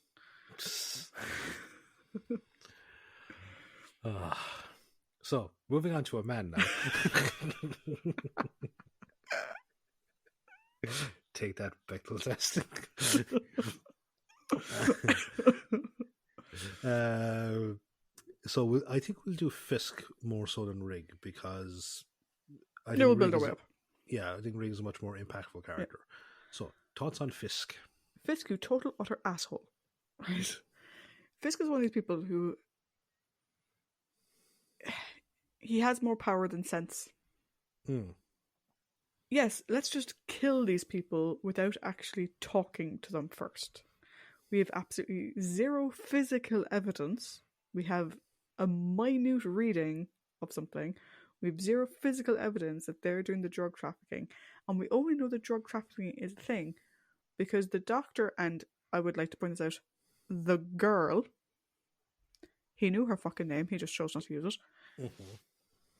So, moving on to a man now. Take that Bechdel test. So I think we'll do Fisk more so than Rig because we'll build our way up. Yeah, I think Rig is a much more impactful character. Yeah. So, thoughts on Fisk? Fisk, you total utter asshole. Right? Fisk is one of these people who he has more power than sense. Yes, let's just kill these people without actually talking to them first. We have absolutely zero physical evidence. We have a minute reading of something. We have zero physical evidence that they're doing the drug trafficking. And we only know that drug trafficking is a thing because the doctor, and I would like to point this out, the girl, he knew her fucking name, he just chose not to use it,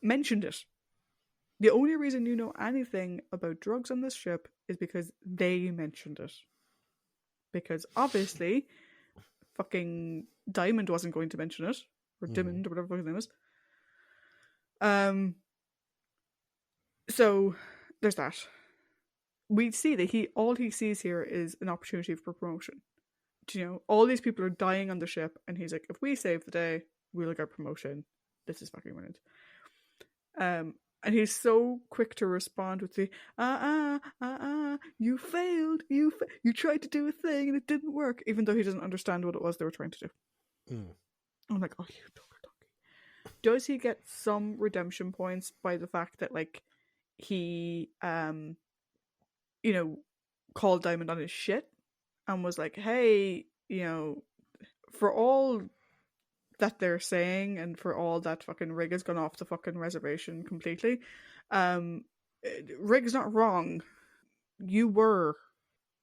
mentioned it. The only reason you know anything about drugs on this ship is because they mentioned it. Because obviously, fucking Diamond wasn't going to mention it, or Diamond, or whatever his name is. So there's that. We see that all he sees here is an opportunity for promotion. You know, all these people are dying on the ship, and he's like, if we save the day, we'll get promotion. This is fucking brilliant. And he's so quick to respond with the you failed, you tried to do a thing and it didn't work, even though he doesn't understand what it was they were trying to do. I'm like, oh, you donkey. Does he get some redemption points by the fact that like he called Diamond on his shit and was like, hey, for all that they're saying and for all that fucking Rig has gone off the fucking reservation completely, Rig's not wrong. You were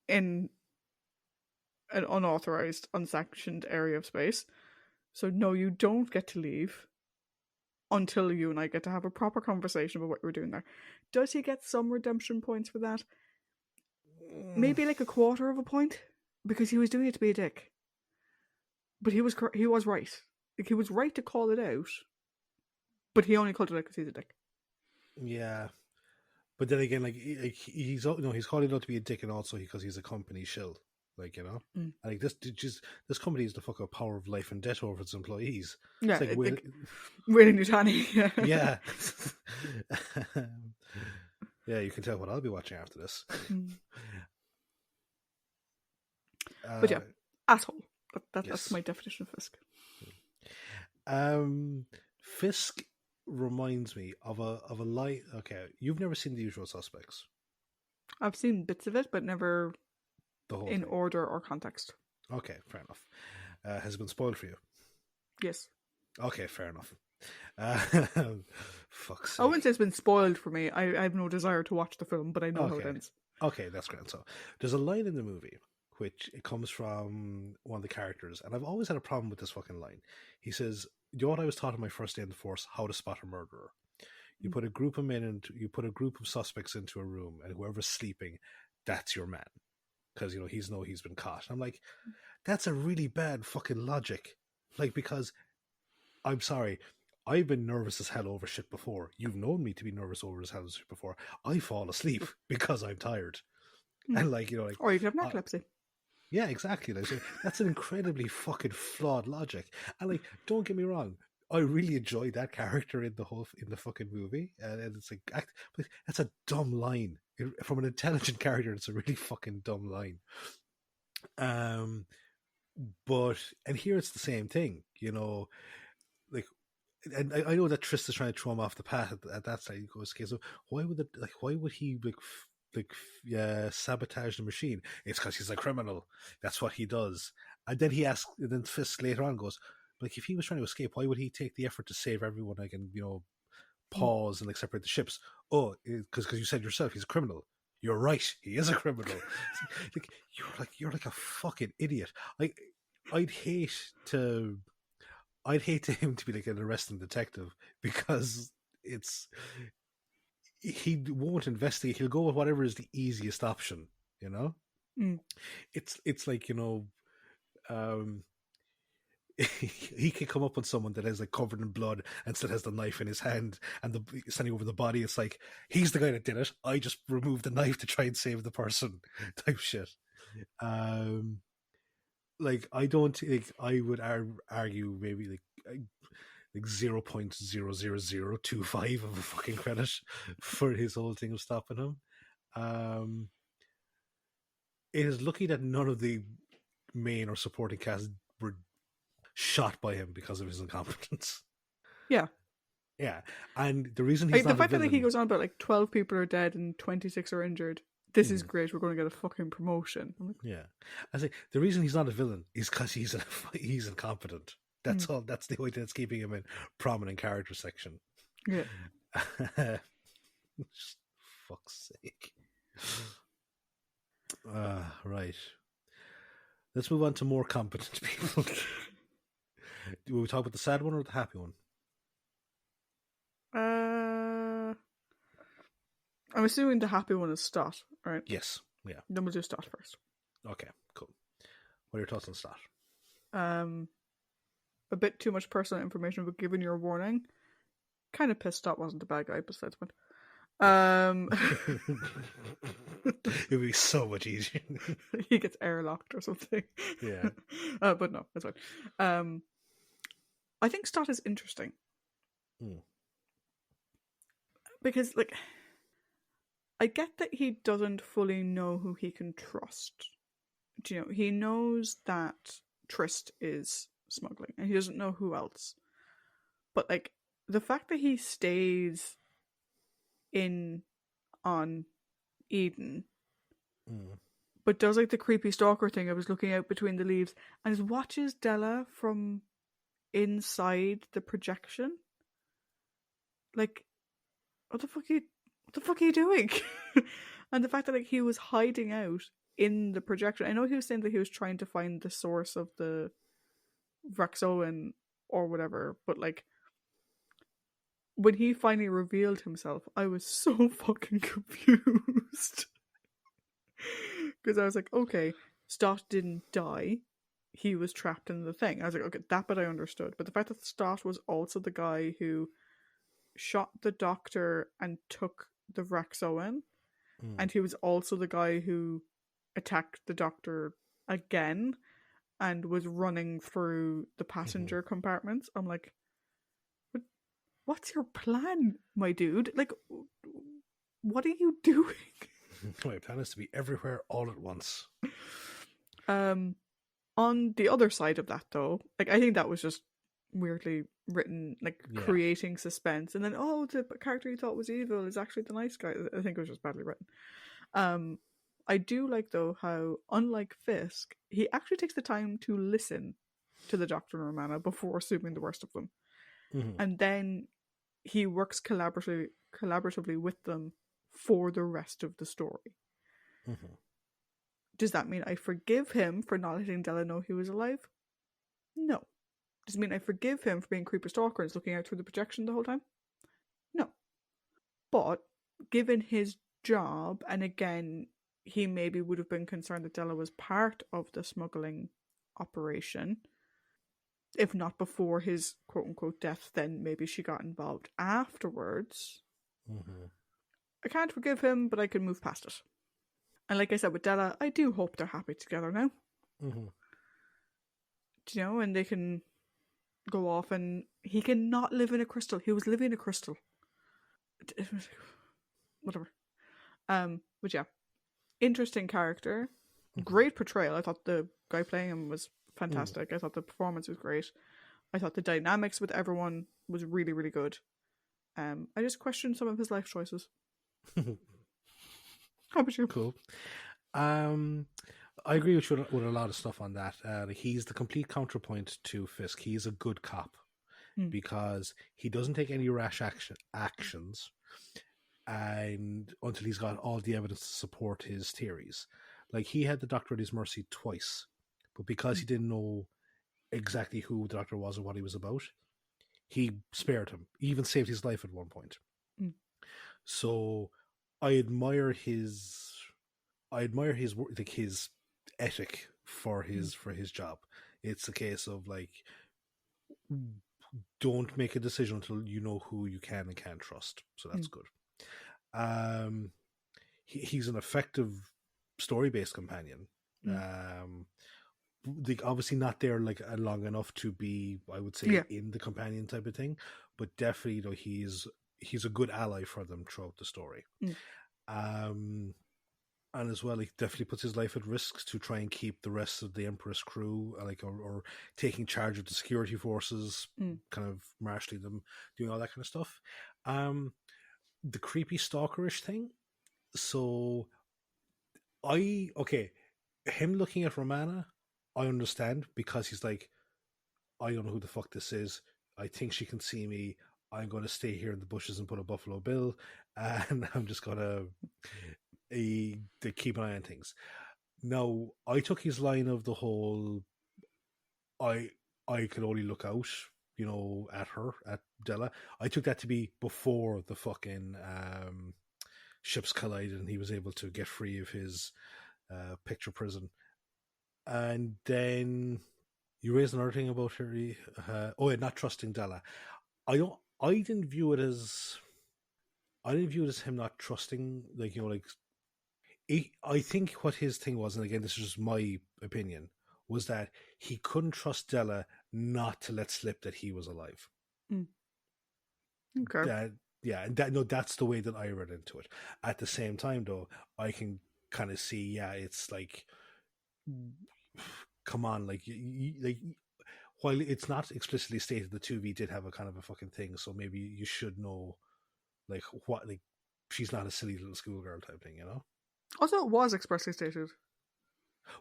in an unauthorized, unsanctioned area of space, so no, you don't get to leave until you and I get to have a proper conversation about what we're doing there. Does he get some redemption points for that? Maybe like a quarter of a point, because he was doing it to be a dick. But he was right. Like, he was right to call it out, but he only called it out because he's a dick. Yeah, but then again, like he's calling it out to be a dick, and also because he's a company shill, like this company is the fucking power of life and death over its employees. Yeah, it's like Wayne Yutani. Yeah, yeah. You can tell what I'll be watching after this. But yeah, asshole. That's my definition of Fisk. Fisk reminds me of a lie. Okay, you've never seen The Usual Suspects. I've seen bits of it, but never the whole in thing. Order or context. Okay, fair enough. Has it been spoiled for you? Yes. Okay, fair enough. Fuck's sake. I wouldn't say it's been spoiled for me. I have no desire to watch the film, but I know how it ends. Okay, that's great. So there's a line in the movie which it comes from one of the characters, and I've always had a problem with this fucking line. He says, "You know what I was taught on my first day in the force? How to spot a murderer. You put a group of men into, you put a group of suspects into a room, and whoever's sleeping, that's your man, because he's been caught." I'm like, that's a really bad fucking logic, like, because I'm sorry, I've been nervous as hell over shit before. You've known me to be nervous over as hell as shit before. I fall asleep because I'm tired, and or you could have narcolepsy. Yeah, exactly. Like, so that's an incredibly fucking flawed logic. And like, don't get me wrong, I really enjoyed that character in the fucking movie, and it's like, but that's a dumb line from an intelligent character. It's a really fucking dumb line. Um, but and here it's the same thing, like. And I know that Trista's trying to throw him off the path at that side. He goes, "Okay, so why would he sabotage the machine? It's because he's a criminal. That's what he does." And then and then Fisk later on goes, "Like if he was trying to escape, why would he take the effort to save everyone? Like and pause and like separate the ships? Oh, because you said yourself he's a criminal. You're right. He is a criminal. You're like a fucking idiot. Like I'd hate to." I'd hate to him to be like an arresting detective because he won't investigate. He'll go with whatever is the easiest option. It's like he can come up on someone that is like covered in blood and still has the knife in his hand and standing over the body. It's like he's the guy that did it. I just removed the knife to try and save the person, type shit. Like I don't think I would argue maybe like 0.00025 of a fucking credit for his whole thing of stopping him. It is lucky that none of the main or supporting cast were shot by him because of his incompetence. Yeah. Yeah. And the reason he's the fact that he goes on about like 12 people are dead and 26 are injured. This is great. We're going to get a fucking promotion. Yeah. I say the reason he's not a villain is because he's incompetent. That's all. That's the only thing that's keeping him in prominent character section. Yeah. Fuck's sake. Right. Let's move on to more competent people. Will we talk about the sad one or the happy one? I'm assuming the happy one is Stott, right? Yes. Yeah. Then we'll do Stott first. Okay, cool. What are your thoughts on Stott? A bit too much personal information, but given your warning, kind of pissed Stott wasn't the bad guy, besides one. It would be so much easier. He gets airlocked or something. Yeah. But no, that's fine. I think Stott is interesting. Because, like, I get that he doesn't fully know who he can trust. He knows that Trist is smuggling, and he doesn't know who else. But, like, the fact that he stays on Eden, but does, like, the creepy stalker thing. I was looking out between the leaves, and just watches Della from inside the projection. Like, what the fuck are you doing? And the fact that like he was hiding out in the projection. I know he was saying that he was trying to find the source of the Vraxoan or whatever, but like when he finally revealed himself, I was so fucking confused. Because I was like, okay, Stott didn't die. He was trapped in the thing. I was like, okay, that bit I understood. But the fact that Stott was also the guy who shot the doctor and took the Vraxoan, and he was also the guy who attacked the doctor again and was running through the passenger compartments. I'm like, what's your plan, my dude? Like, what are you doing? My plan is to be everywhere all at once. On the other side of that, though, like I think that was just weirdly written, like creating suspense, and then the character you thought was evil is actually the nice guy. I think it was just badly written. I do like though how, unlike Fisk, he actually takes the time to listen to the Doctor and Romana before assuming the worst of them, and then he works collaboratively with them for the rest of the story. Does that mean I forgive him for not letting Della know he was alive? No. Does it mean I forgive him for being creeper stalker and looking out through the projection the whole time? No. But given his job, and again, he maybe would have been concerned that Della was part of the smuggling operation. If not before his quote-unquote death, then maybe she got involved afterwards. I can't forgive him, but I can move past it. And like I said with Della, I do hope they're happy together now. Mm-hmm. Do you know? And they can go off, and he cannot live in a crystal. He was living in a crystal. Whatever. But yeah, interesting character. Mm-hmm. Great portrayal. I thought the guy playing him was Mm. fantastic. I thought the performance was great. I thought the dynamics with everyone was really, really good. I just questioned some of his life choices. How about you? Cool. I agree with you with a lot of stuff on that. He's the complete counterpoint to Fisk. He's a good cop Mm. because he doesn't take any rash actions, and until he's got all the evidence to support his theories. Like he had the doctor at his mercy twice, but because he didn't know exactly who the doctor was or what he was about, he spared him. He even saved his life at one point. Mm. So I admire his like his ethic for his job. It's a case of like, don't make a decision until you know who you can and can't trust. So that's good. He's an effective story-based companion. Like obviously not there like long enough to be, I would say, in the companion type of thing, but definitely, you know, he's a good ally for them throughout the story. And as well, he definitely puts his life at risk to try and keep the rest of the Empress crew, like, or taking charge of the security forces, kind of marshalling them, doing all that kind of stuff. The creepy stalkerish thing. So, him looking at Romana, I understand, because he's like, I don't know who the fuck this is. I think she can see me. I'm going to stay here in the bushes and put a Buffalo Bill, and I'm just going to keep an eye on things. Now, I took his line of the whole, I could only look out, you know, at her, at Della. I took that to be before the fucking ships collided and he was able to get free of his picture prison. And then you raised another thing about her. Not trusting Della. I didn't view it as him not trusting, like, you know, like, I think what his thing was, and again, this is just my opinion, was that he couldn't trust Della not to let slip that he was alive. Okay. That's the way that I read into it. At the same time, though, I can kind of see, it's like, come on, like, while it's not explicitly stated, the 2V did have a kind of a fucking thing, so maybe you should know, like, what, like, she's not a silly little schoolgirl type thing, you know? Also, it was expressly stated.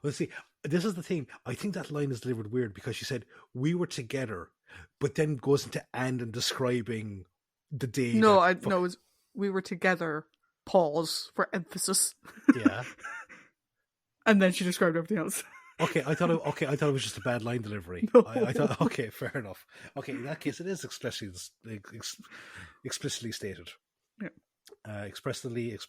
Well, see, this is the thing. I think that line is delivered weird because she said, we were together, but then goes into and describing the day. No, it was, we were together, pause for emphasis. Yeah. And then she described everything else. Okay, I thought it was just a bad line delivery. No. I thought, okay, fair enough. Okay, in that case, it is explicitly stated. Yeah. Explicitly.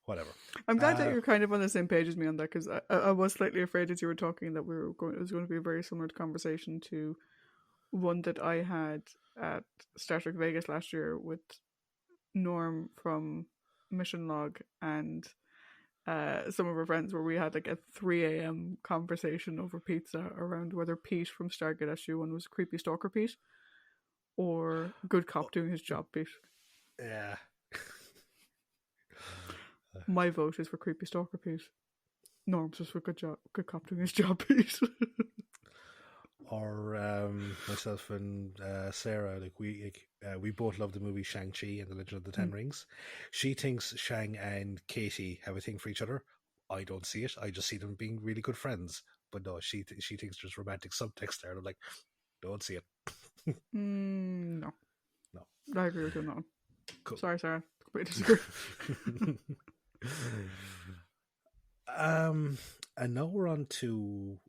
Whatever. I'm glad that you're kind of on the same page as me on that, because I was slightly afraid as you were talking that it was going to be a very similar conversation to one that I had at Star Trek Vegas last year with Norm from Mission Log and some of our friends, where we had like a 3 a.m. conversation over pizza around whether Pete from Stargate SG-1 was creepy stalker Pete or good cop doing his job Pete. Yeah. My vote is for creepy stalker Pete. Norm's was for good cop doing his job Pete. Or myself and Sarah, like we both love the movie Shang-Chi and the Legend of the Ten Rings. She thinks Shang and Katie have a thing for each other. I don't see it. I just see them being really good friends. But no, she thinks there's romantic subtext there. And I'm like, don't see it. No. I agree with you on that one. Cool. Sorry, Sarah. Completely disagree. And now we're on to.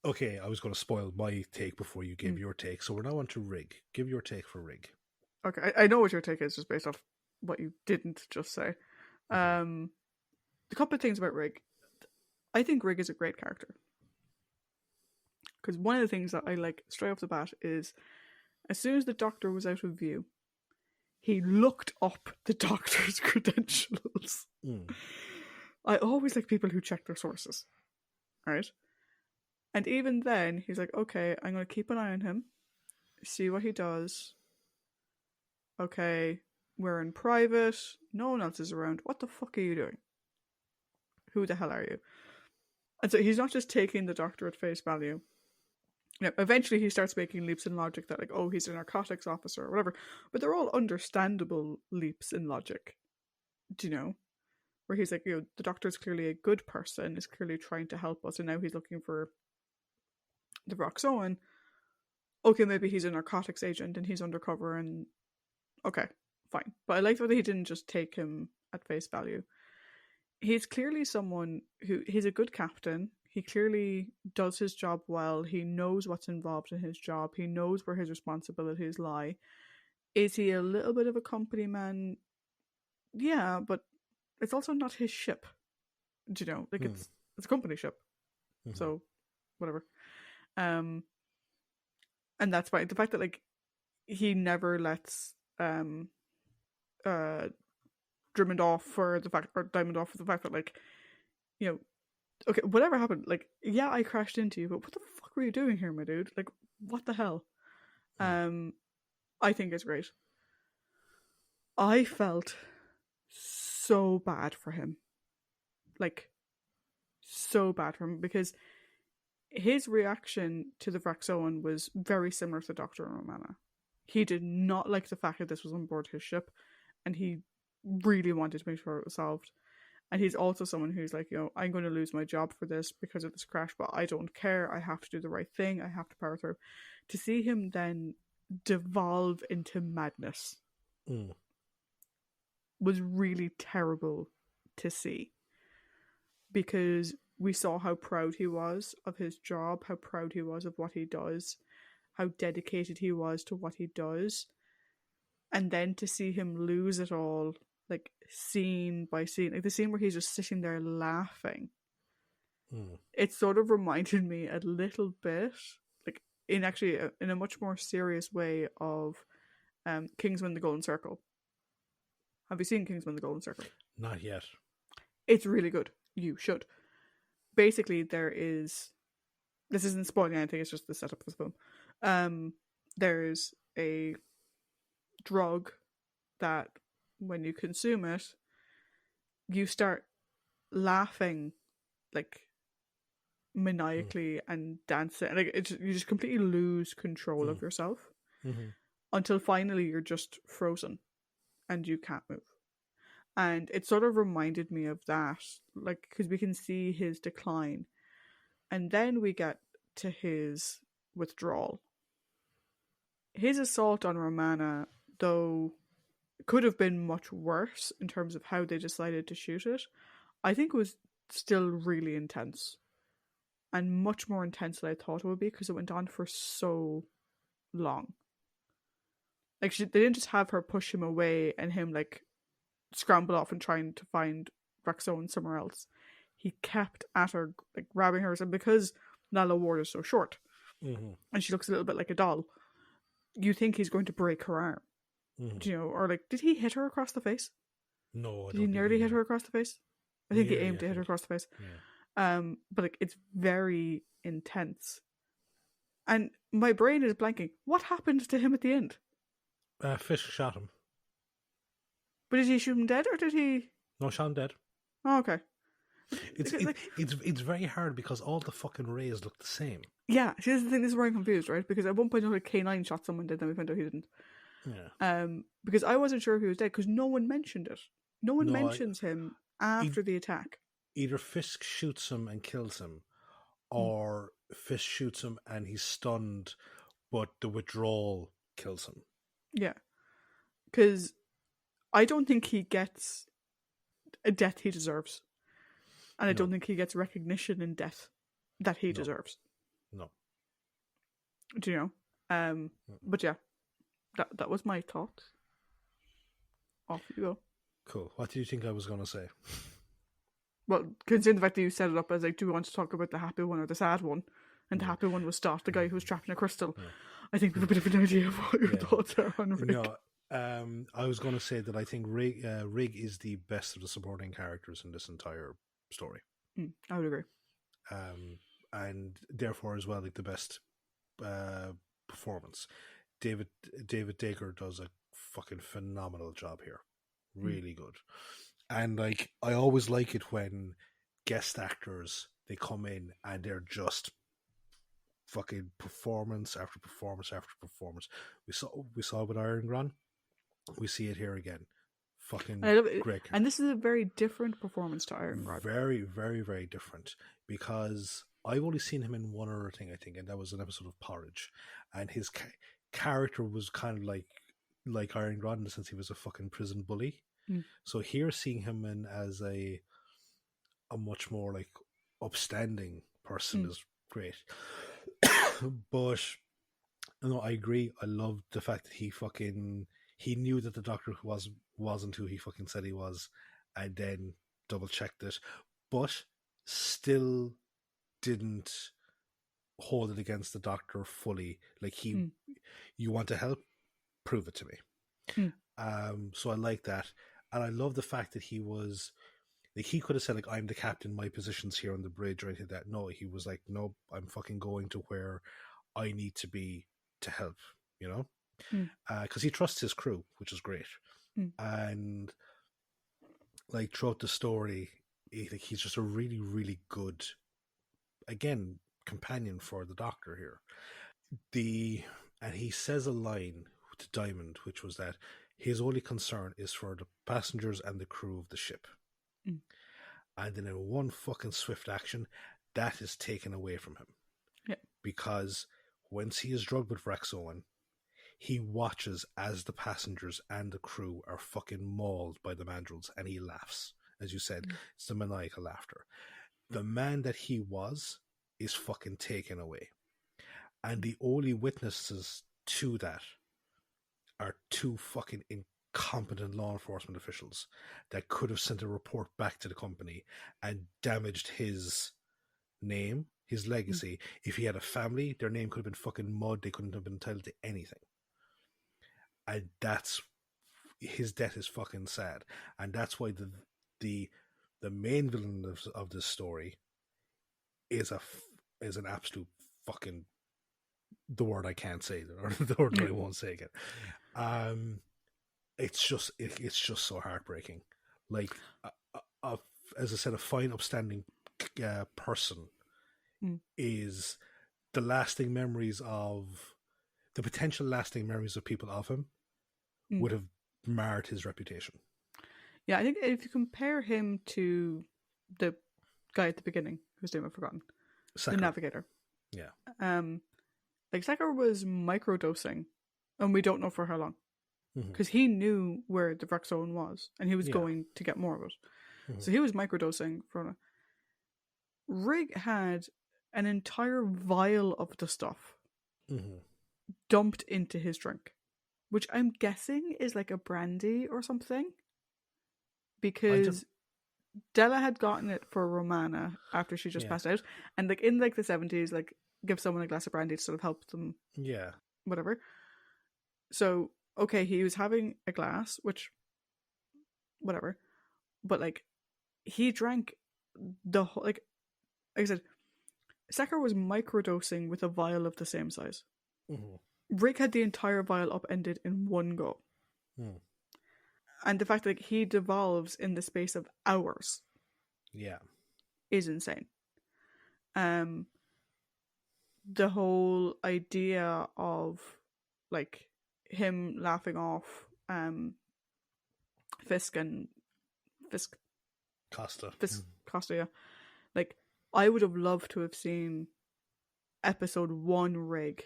Okay, I was going to spoil my take before you gave your take, so we're now on to Rig. Give your take for Rig. Okay, I know what your take is, just based off what you didn't just say. A couple of things about Rig. I think Rig is a great character. Because one of the things that I like straight off the bat is, as soon as the Doctor was out of view, he looked up the Doctor's credentials. I always like people who check their sources, right? And even then, he's like, okay, I'm going to keep an eye on him, see what he does. Okay, we're in private, no one else is around. What the fuck are you doing? Who the hell are you? And so he's not just taking the Doctor at face value. You know, eventually he starts making leaps in logic that, like, oh, he's a narcotics officer or whatever. But they're all understandable leaps in logic. Do you know? Where he's like, you know, the Doctor's clearly a good person, is clearly trying to help us, and now he's looking for the Roxoan. Okay, maybe he's a narcotics agent and he's undercover, and okay, fine. But I like that he didn't just take him at face value. He's clearly someone he's a good captain. He clearly does his job well. He knows what's involved in his job. He knows where his responsibilities lie. Is he a little bit of a company man? Yeah, but it's also not his ship. Do you know? Like, it's a company ship. So, whatever. And that's why the fact that, like, he never lets Drummond off for the fact, or Diamond off for the fact that, like, you know, okay, whatever happened, like, yeah, I crashed into you, but what the fuck were you doing here, my dude? Like, what the hell? I think it's great. I felt so bad for him. Like, so bad for him, because his reaction to the Vraxoan was very similar to Dr. Romana. He did not like the fact that this was on board his ship, and he really wanted to make sure it was solved. And he's also someone who's like, you know, I'm going to lose my job for this because of this crash, but I don't care. I have to do the right thing. I have to power through. To see him then devolve into madness was really terrible to see. Because we saw how proud he was of his job, how proud he was of what he does, how dedicated he was to what he does. And then to see him lose it all, like, scene by scene, like the scene where he's just sitting there laughing, it sort of reminded me a little bit, like, in a much more serious way, of Kingsman: The Golden Circle. Have you seen Kingsman: The Golden Circle? Not yet. It's really good. You should. Basically, this isn't spoiling anything, it's just the setup of the film. There's a drug that, when you consume it, you start laughing, like, maniacally and dancing. Like, you just completely lose control of yourself until finally you're just frozen and you can't move. And it sort of reminded me of that, like, because we can see his decline. And then we get to his withdrawal. His assault on Romana, though, could have been much worse in terms of how they decided to shoot it. I think it was still really intense. And much more intense than I thought it would be, because it went on for so long. Like, they didn't just have her push him away and him, like, scramble off and trying to find Roxoan somewhere else. He kept at her, like, grabbing her, and because Nala Ward is so short and she looks a little bit like a doll, you think he's going to break her arm. Do you know? Or, like, did he hit her across the face? No, did he nearly hit her across the face? I think he aimed to hit her across the face. But, like, it's very intense, and my brain is blanking. What happened to him at the end? Fisk shot him. But did he shoot him dead, or did he? No, shot him dead. Oh, okay. It's very hard because all the fucking rays look the same. Yeah, see, this is the thing. This is where I'm confused, right? Because at one point, K9 shot someone dead, then we found out he didn't. Yeah. Because I wasn't sure if he was dead, because no one mentioned it. No one mentions him after the attack. Either Fisk shoots him and kills him, or Fisk shoots him and he's stunned, but the withdrawal kills him. Yeah. Because I don't think he gets a death he deserves. And I don't think he gets recognition in death that he deserves. No. Do you know? But yeah, that was my thoughts. Off you go. Cool. What do you think I was going to say? Well, considering the fact that you set it up as, like, do we want to talk about the happy one or the sad one? And the happy one was Stott, the guy who was trapped in a crystal. Yeah. I think we have a bit of an idea of what your thoughts are on Rig. No, I was going to say that I think Rig is the best of the supporting characters in this entire story. I would agree. And therefore as well, like, the best performance. David Dacre does a fucking phenomenal job here. Really good. And like, I always like it when guest actors, they come in and they're just fucking performance after performance after performance. We saw it with Iron Gron. We see it here again. Fucking And I love it. great. And this is a very different performance to Iron Rod. Very, very, very different, because I've only seen him in one other thing, I think, and that was an episode of Porridge, and his character was kind of like Iron Rod in the sense he was a fucking prison bully. So here, seeing him in as a much more like upstanding person is great. But no, I agree. I love the fact that he knew that the Doctor wasn't who he fucking said he was, and then double checked it, but still didn't hold it against the Doctor fully. Like, you want to help, prove it to me. So I like that, and I love the fact that he was like, he could have said like, I'm the captain, my position's here on the bridge or anything like that. No, he was like, nope, I'm fucking going to where I need to be to help, you know, because he trusts his crew, which is great. And like, throughout the story, he's just a really, really good, again, companion for the Doctor here. And he says a line to Diamond, which was that his only concern is for the passengers and the crew of the ship. And then in one fucking swift action, that is taken away from him. Yeah. Because once he is drugged with Vraxoan, he watches as the passengers and the crew are fucking mauled by the mandrels, and he laughs. As you said, it's the maniacal laughter. The man that he was is fucking taken away. And the only witnesses to that are two fucking incompetent law enforcement officials that could have sent a report back to the company and damaged his name, his legacy. If he had a family, their name could have been fucking mud. They couldn't have been entitled to anything. And that's, his death is fucking sad. And that's why the main villain of this story is an absolute fucking, the word I can't say, or the word I won't say again. It's just so heartbreaking. Like, as I said, a fine, upstanding person is the potential lasting memories of people of him would have marred his reputation. Yeah, I think if you compare him to the guy at the beginning, whose name I've forgotten, Sakura. the Navigator. Yeah. Like, Sakura was microdosing, and we don't know for how long. Because he knew where the Vraxoan was, and he was going to get more of it. So he was microdosing for it. Rig had an entire vial of the stuff dumped into his drink, which I'm guessing is like a brandy or something. Because Della had gotten it for Romana after she just passed out, and like in like the 70s, like, give someone a glass of brandy to sort of help them. Yeah. Whatever. So, okay, he was having a glass, which, whatever. But, like, he drank the whole, like I said, Sakura was microdosing with a vial of the same size. Rick had the entire vial upended in one go. And the fact that, like, he devolves in the space of hours is insane. The whole idea of, like, him laughing off Costa, yeah. Like, I would have loved to have seen episode 1 Rig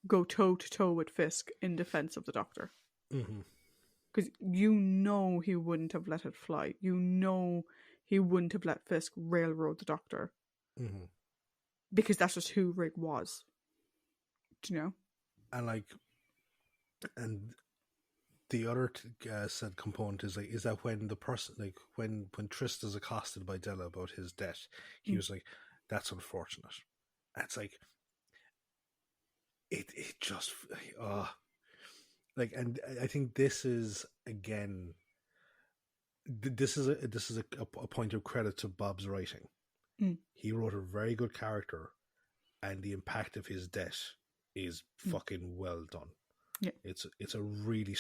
go toe to toe with Fisk in defense of the Doctor. Because he wouldn't have let it fly. He wouldn't have let Fisk railroad the Doctor. Because that's just who Rig was. Do you know? And the other said component is that when the person, like, when Trist is accosted by Della about his death, he was like, "That's unfortunate." And it's like, it just like, and I think this is again this is a point of credit to Bob's writing. Mm. He wrote a very good character, and the impact of his death is fucking well done. Yeah, it's a really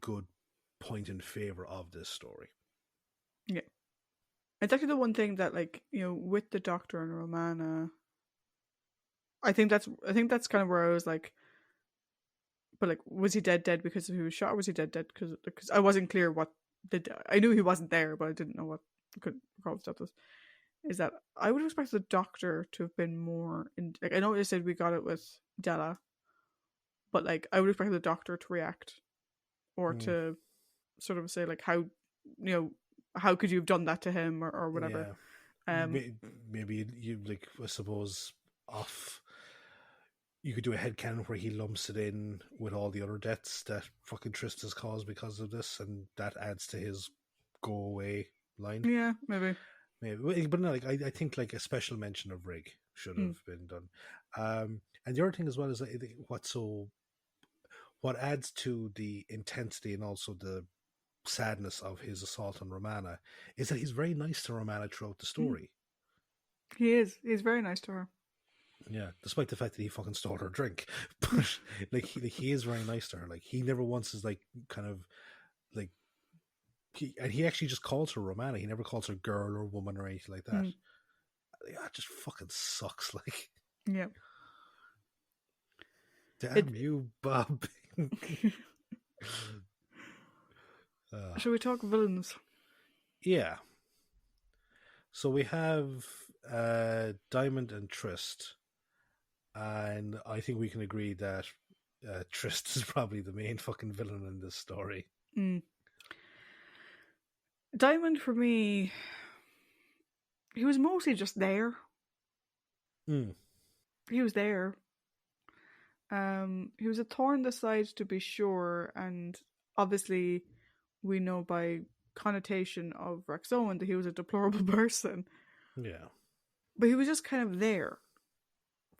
good point in favor of this story. yeah. It's actually the one thing that, like, you know, with the Doctor and Romana, I think that's kind of where I was like, but like, was he dead because he was shot, or was he dead because I wasn't clear what I knew he wasn't there, but I didn't know what I couldn't recall the status. Is that I would expect the Doctor to have been more in, like, I know you said we got it with Della, but like I would expect the Doctor to react or to sort of say like, how, you know, how could you have done that to him, or whatever. Yeah. Maybe you, like, I suppose you could do a headcanon where he lumps it in with all the other deaths that fucking Trista's caused because of this, and that adds to his go away line. Yeah, maybe. But no, like, I think like a special mention of Rig should have been done. And the other thing as well is what adds to the intensity and also the sadness of his assault on Romana is that he's very nice to Romana throughout the story. He is. He's very nice to her. Yeah, despite the fact that he fucking stole her drink, but like he is very nice to her. Like, he never once is like kind of like he actually just calls her Romana. He never calls her girl or woman or anything like that. That just fucking sucks. Like, yeah. Damn you, Bob. Shall we talk villains? Yeah. So we have Diamond and Trist, and I think we can agree that Trist is probably the main fucking villain in this story. Diamond, for me, he was mostly just there. He was there. He was a thorn in the side, to be sure, and obviously we know by connotation of Rex Owen that he was a deplorable person. Yeah. But he was just kind of there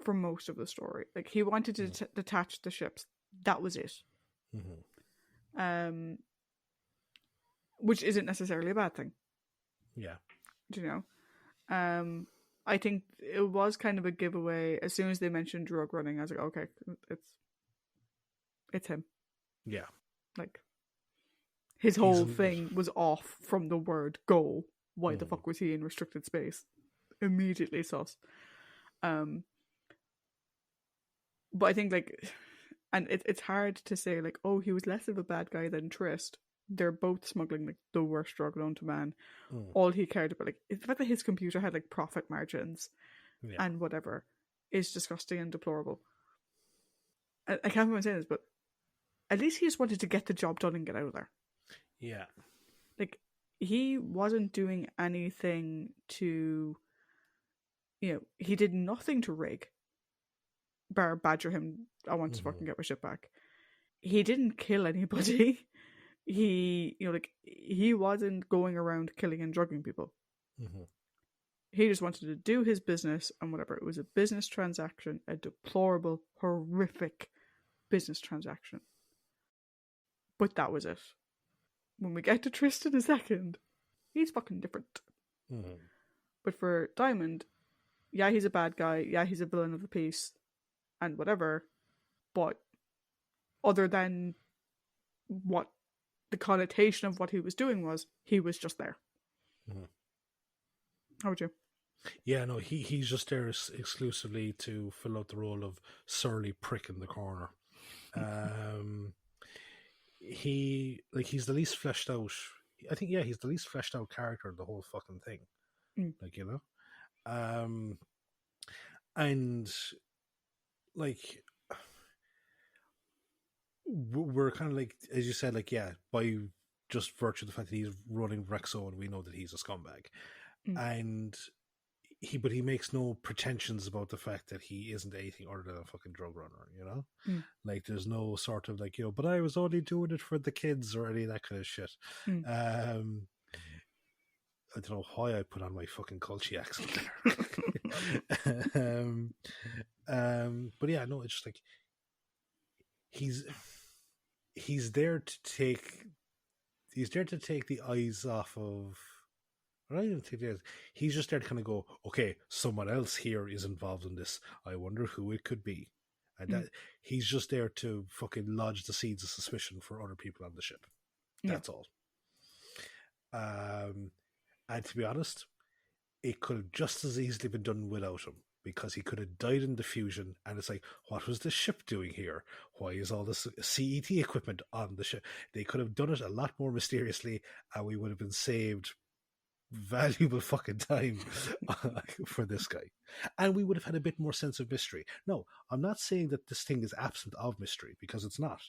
for most of the story. Like, he wanted to detach the ships. That was it. Which isn't necessarily a bad thing. Yeah. Do you know? I think it was kind of a giveaway. As soon as they mentioned drug running, I was like, okay, it's him. Yeah. Like, his whole thing was off from the word go. Why the fuck was he in restricted space? Immediately sus. But I think, like, and it's hard to say, like, oh, he was less of a bad guy than Trist. They're both smuggling like the worst drug known to man. All he cared about, like, the fact that his computer had like profit margins and whatever, is disgusting and deplorable. I can't remember saying this, but at least he just wanted to get the job done and get out of there. Yeah. Like, he wasn't doing anything to, you know, he did nothing to Rig, bar badger him, I want to fucking get my shit back. He didn't kill anybody. He, you know, like, he wasn't going around killing and drugging people. He just wanted to do his business and whatever. It was a business transaction, a deplorable, horrific business transaction. But that was it. When we get to Tristan in a second, he's fucking different. But for Diamond, yeah, he's a bad guy. Yeah, he's a villain of the piece and whatever. But other than what the connotation of what he was doing was, he was just there. How would you? Yeah, no, he's just there exclusively to fill out the role of surly prick in the corner. He's the least fleshed out. I think, yeah, he's the least fleshed out character of the whole fucking thing. Like, you know, and like, we're kind of like, as you said, like, yeah, by just virtue of the fact that he's running Rexo, and we know that he's a scumbag, and he makes no pretensions about the fact that he isn't anything other than a fucking drug runner, you know? Like, there's no sort of like, you know, but I was only doing it for the kids or any of that kind of shit. I don't know why I put on my fucking culty accent there. But yeah, no, it's just like, he's there to take he's there to take the eyes off of. I don't even think he's just there to kind of go, okay, someone else here is involved in this. I wonder who it could be. And that he's just there to fucking lodge the seeds of suspicion for other people on the ship. That's all. And to be honest, it could have just as easily been done without him, because he could have died in the fusion, and it's like, what was the ship doing here? Why is all this CET equipment on the ship? They could have done it a lot more mysteriously, and we would have been saved valuable fucking time for this guy. And we would have had a bit more sense of mystery. No, I'm not saying that this thing is absent of mystery, because it's not.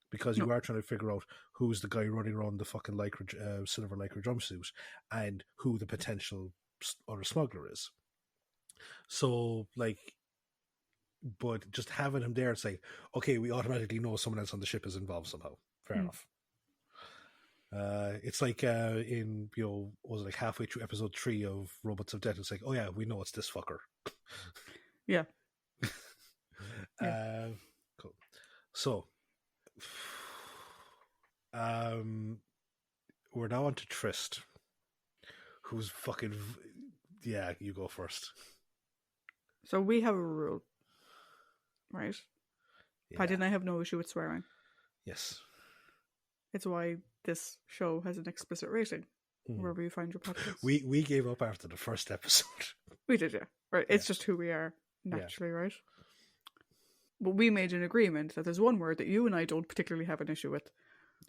Because you are trying to figure out who's the guy running around the fucking lycra, silver lycra jumpsuit, and who the potential other smuggler is. So, like, but just having him there, it's like, okay, we automatically know someone else on the ship is involved somehow. Fair enough. It's like in, was it like halfway through episode 3 of Robots of Death? It's like, oh yeah, we know it's this fucker. Yeah. Cool. So, we're now on to Trist, who's fucking. Yeah, you go first. So we have a rule, right? Yeah. Paddy and I have no issue with swearing. Yes. It's why this show has an explicit rating, wherever you find your podcast. We gave up after the first episode. We did, yeah. Right. It's just who we are naturally, right? But we made an agreement that there's one word that you and I don't particularly have an issue with.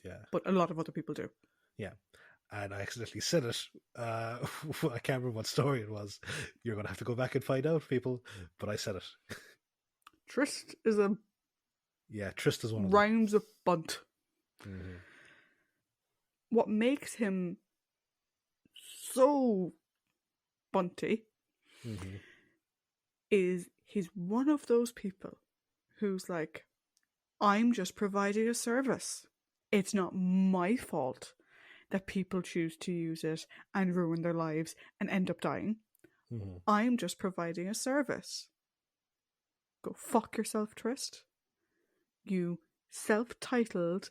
Yeah. But a lot of other people do. Yeah. And I accidentally said it. I can't remember what story it was. You're going to have to go back and find out, people. But I said it. Trist is a... Yeah, Trist is one of them. Rhymes with bunt. Mm-hmm. What makes him so bunty is he's one of those people who's like, I'm just providing a service. It's not my fault that people choose to use it and ruin their lives and end up dying. I'm just providing a service. Go fuck yourself, Trist. You self-titled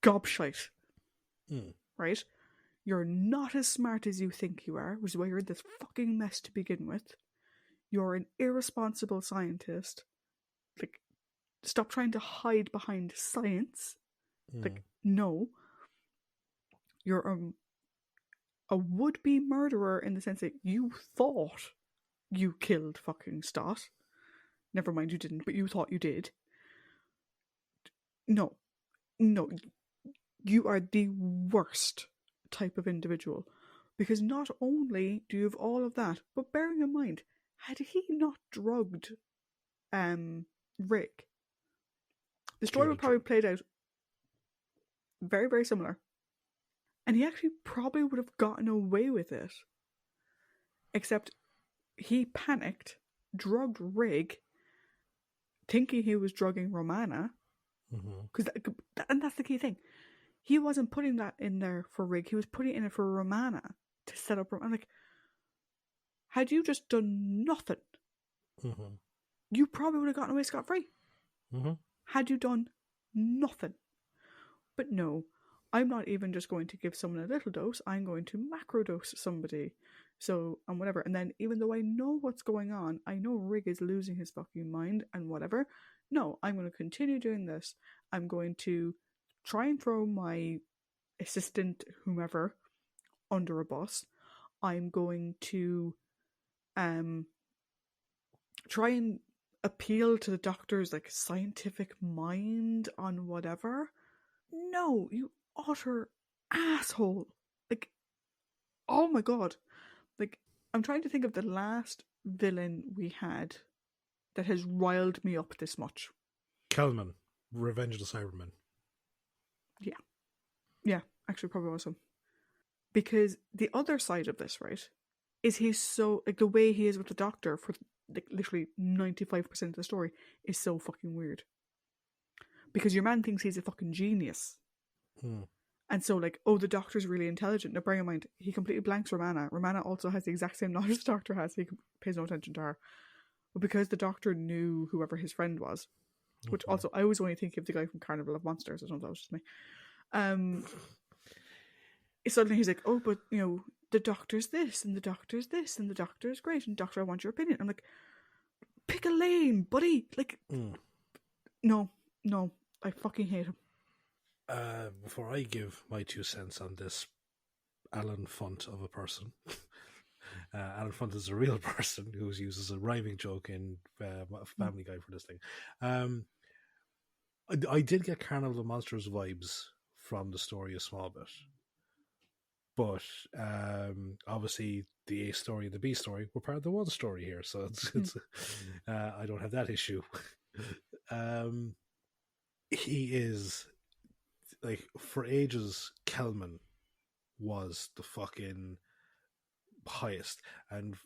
gobshite. Right? You're not as smart as you think you are, which is why you're in this fucking mess to begin with. You're an irresponsible scientist. Like, stop trying to hide behind science. Like, no. You're a would-be murderer in the sense that you thought you killed fucking Stott. Never mind, you didn't, but you thought you did. No. You are the worst type of individual. Because not only do you have all of that, but bearing in mind, had he not drugged Rick, the story would probably played out very, very similar. And he actually probably would have gotten away with it. Except he panicked, drugged Rig, thinking he was drugging Romana. And that's the key thing. He wasn't putting that in there for Rig. He was putting it in it for Romana to set up. I'm like, had you just done nothing, you probably would have gotten away scot-free. Had you done nothing. But no, I'm not even just going to give someone a little dose. I'm going to macrodose somebody. So, and whatever. And then even though I know what's going on, I know Rig is losing his fucking mind and whatever. No, I'm going to continue doing this. I'm going to try and throw my assistant, whomever, under a bus. I'm going to try and appeal to the doctor's like scientific mind on whatever. No, you utter asshole. Like, oh my god. Like, I'm trying to think of the last villain we had that has riled me up this much. Kelman, Revenge of the Cybermen. Yeah, actually probably was him. Because the other side of this, right, is he's so, like, the way he is with the doctor for, like, literally 95% of the story is so fucking weird. Because your man thinks he's a fucking genius. And so, like, oh, the doctor's really intelligent. Now, bear in mind, he completely blanks Romana. Romana also has the exact same knowledge the doctor has. He pays no attention to her. But because the doctor knew whoever his friend was, which also, I always only think of the guy from Carnival of Monsters. I don't know, that was just me. Suddenly he's like, oh, but the doctor's this and the doctor's this and the doctor's great and doctor, I want your opinion. I'm like, pick a lane, buddy. Like, no, I fucking hate him. Before I give my 2 cents on this Alan Funt of a person, Alan Funt is a real person who was used as a rhyming joke in Family Guy for this thing. I did get Carnival of the Monsters vibes from the story a small bit. But obviously the A story and the B story were part of the one story here, so it's I don't have that issue. He is, like, for ages, Kelman was the fucking highest, and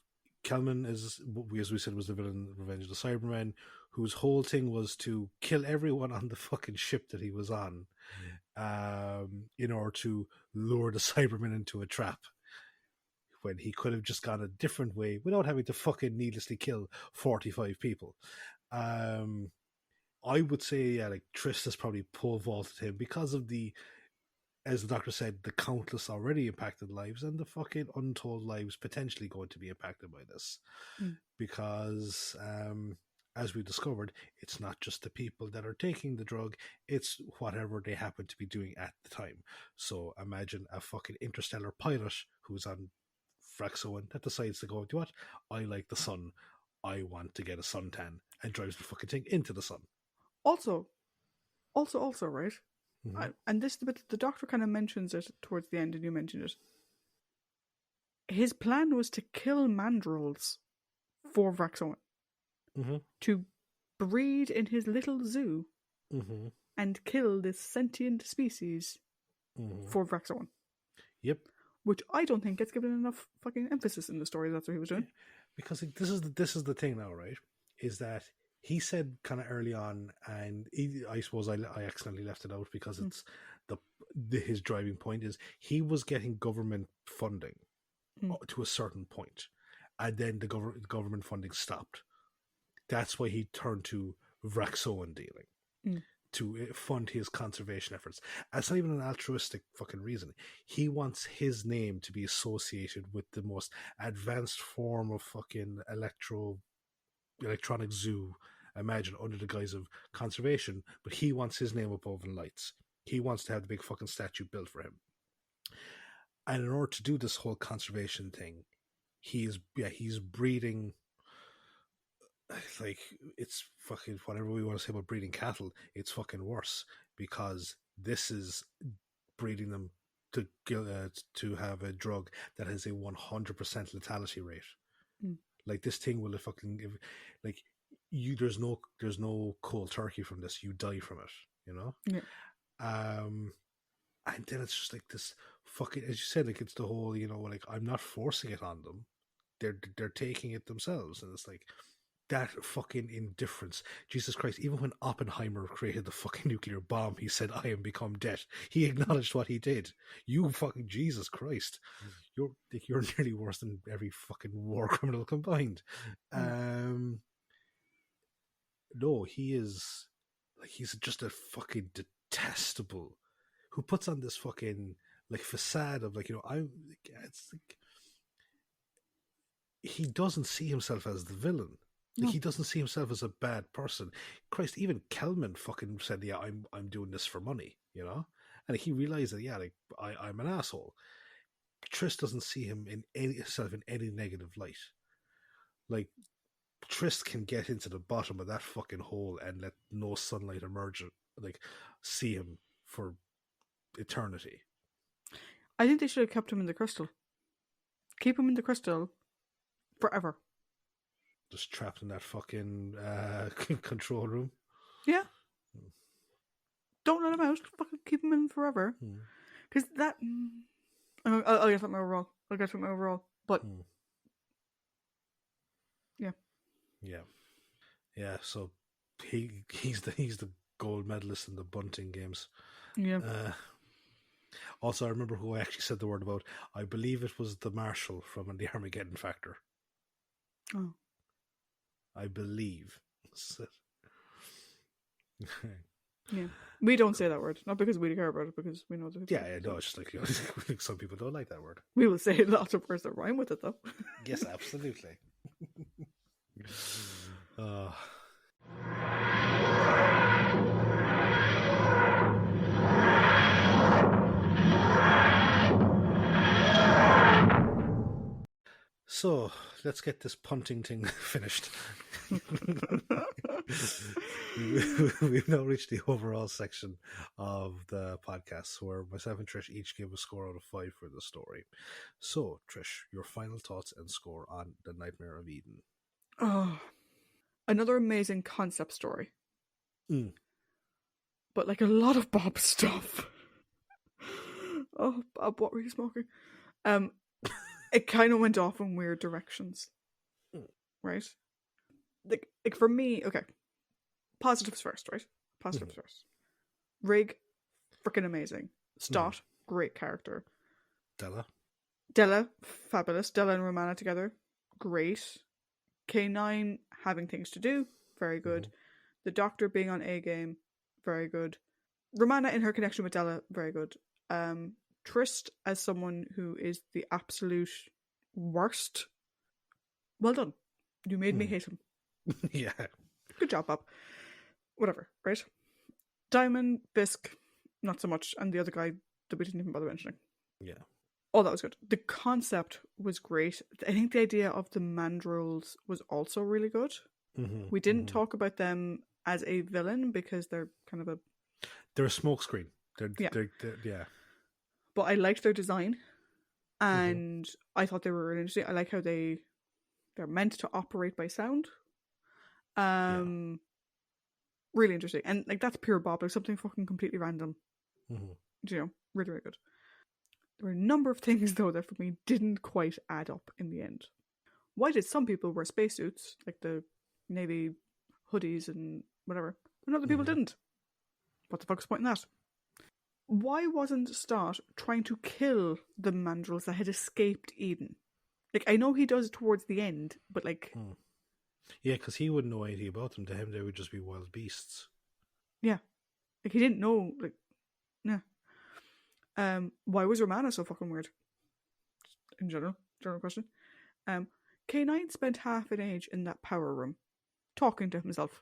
Kelman is, as we said, was the villain in Revenge of the Cybermen, whose whole thing was to kill everyone on the fucking ship that he was on, in order to lure the Cybermen into a trap, when he could have just gone a different way without having to fucking needlessly kill 45 people. I would say, yeah, like, Trish has probably pole vaulted him because of the, as the doctor said, the countless already impacted lives and the fucking untold lives potentially going to be impacted by this. Because, as we discovered, it's not just the people that are taking the drug, it's whatever they happen to be doing at the time. So imagine a fucking interstellar pilot who's on Fraxoan that decides to go, do you know what? I like the sun. I want to get a suntan, and drives the fucking thing into the sun. Also, right? And this bit, the doctor kind of mentions it towards the end, and you mentioned it. His plan was to kill mandrills for Vraxoan. To breed in his little zoo and kill this sentient species for Vraxoan. Yep. Which I don't think gets given enough fucking emphasis in the story. That's what he was doing. Because this is the thing now, right? Is that he said kind of early on, and I suppose I accidentally left it out because it's his driving point is he was getting government funding to a certain point, and then the government funding stopped. That's why he turned to Vraxoan dealing to fund his conservation efforts. It's not even an altruistic fucking reason. He wants his name to be associated with the most advanced form of fucking electronic zoo, imagine, under the guise of conservation, but he wants his name above in lights. He wants to have the big fucking statue built for him. And in order to do this whole conservation thing, he's breeding, like, it's fucking whatever we want to say about breeding cattle, it's fucking worse, because this is breeding them to have a drug that has a 100% lethality rate. Like, this thing will fucking, like, there's no cold turkey from this. You die from it, you know? Yeah. And then it's just like this fucking, as you said, like, it's the whole, like, I'm not forcing it on them. They're taking it themselves. And it's like, that fucking indifference. Jesus Christ, even when Oppenheimer created the fucking nuclear bomb, he said, I am become debt. He acknowledged what he did. You fucking Jesus Christ. You're nearly worse than every fucking war criminal combined. No, he is, like, he's just a fucking detestable, who puts on this fucking, like, facade of, like, it's like, he doesn't see himself as the villain. Like, he doesn't see himself as a bad person. Christ, even Kelman fucking said, yeah, I'm doing this for money, And he realized that, yeah, like, I'm an asshole. Trish doesn't see himself in any negative light. Like, Trish can get into the bottom of that fucking hole and let no sunlight emerge, like, see him for eternity. I think they should have kept him in the crystal. Keep him in the crystal forever. Just trapped in that fucking control room. Yeah. Don't let him out. Fucking keep him in forever. Because that... I'll get something overall. But... Yeah. Yeah. Yeah, so he's the gold medalist in the bunting games. Yeah. Also, I remember who I actually said the word about. I believe it was the Marshal from the Armageddon Factor. Oh. I believe. Yeah. We don't say that word, not because we care about it, because we know that. Yeah, no, it's just like, some people don't like that word. We will say lots of words that rhyme with it, though. Yes, absolutely. uh, So let's get this punting thing finished. We've now reached the overall section of the podcast where myself and Trish each give a score out of 5 for the story. So, Trish, your final thoughts and score on The Nightmare of Eden. Oh, another amazing concept story. But like a lot of Bob stuff. Oh, Bob, what were you smoking? It kind of went off in weird directions, right? Like for me, okay. Positives first, right? Positives first. Rig, freaking amazing. Stott, great character. Della, fabulous. Della and Romana together, great. K9 having things to do, very good. The Doctor being on A game, very good. Romana in her connection with Della, very good. Trist as someone who is the absolute worst. Well done. You made me hate him. Yeah. Good job, Bob. Whatever, right? Diamond, Bisk, not so much, and the other guy that we didn't even bother mentioning. Yeah. Oh, that was good. The concept was great. I think the idea of the mandrills was also really good. We didn't talk about them as a villain because they're kind of they're a smokescreen. They're yeah. But I liked their design, and I thought they were really interesting. I like how they're meant to operate by sound. Really interesting, and like that's pure Bob. Like something fucking completely random. You know, really, really good. There were a number of things though that for me didn't quite add up in the end. Why did some people wear spacesuits, like the Navy hoodies and whatever, and other people didn't? What the fuck's the point in that? Why wasn't Stott trying to kill the mandrills that had escaped Eden? Like, I know he does towards the end, but like... Yeah, because he wouldn't know anything about them. To him, they would just be wild beasts. Yeah. Like, he didn't know, like... Yeah. Why was Romana so fucking weird? In general question. K9 spent half an age in that power room, talking to himself.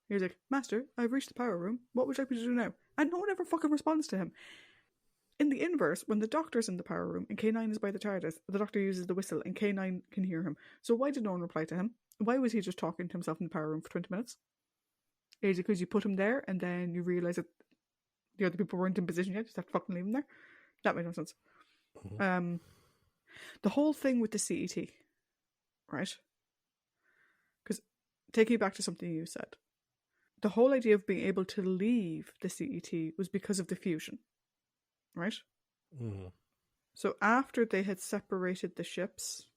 He was like, Master, I've reached the power room. What would you like me to do now? And no one ever fucking responds to him. In the inverse, when the Doctor's in the power room and K9 is by the TARDIS, the Doctor uses the whistle and K9 can hear him. So why did no one reply to him? Why was he just talking to himself in the power room for 20 minutes? Is it because you put him there and then you realise that the other people weren't in position yet? Just have to fucking leave him there? That made no sense. The whole thing with the CET, right? Because taking you back to something you said, the whole idea of being able to leave the CET was because of the fusion, right? So after they had separated the ships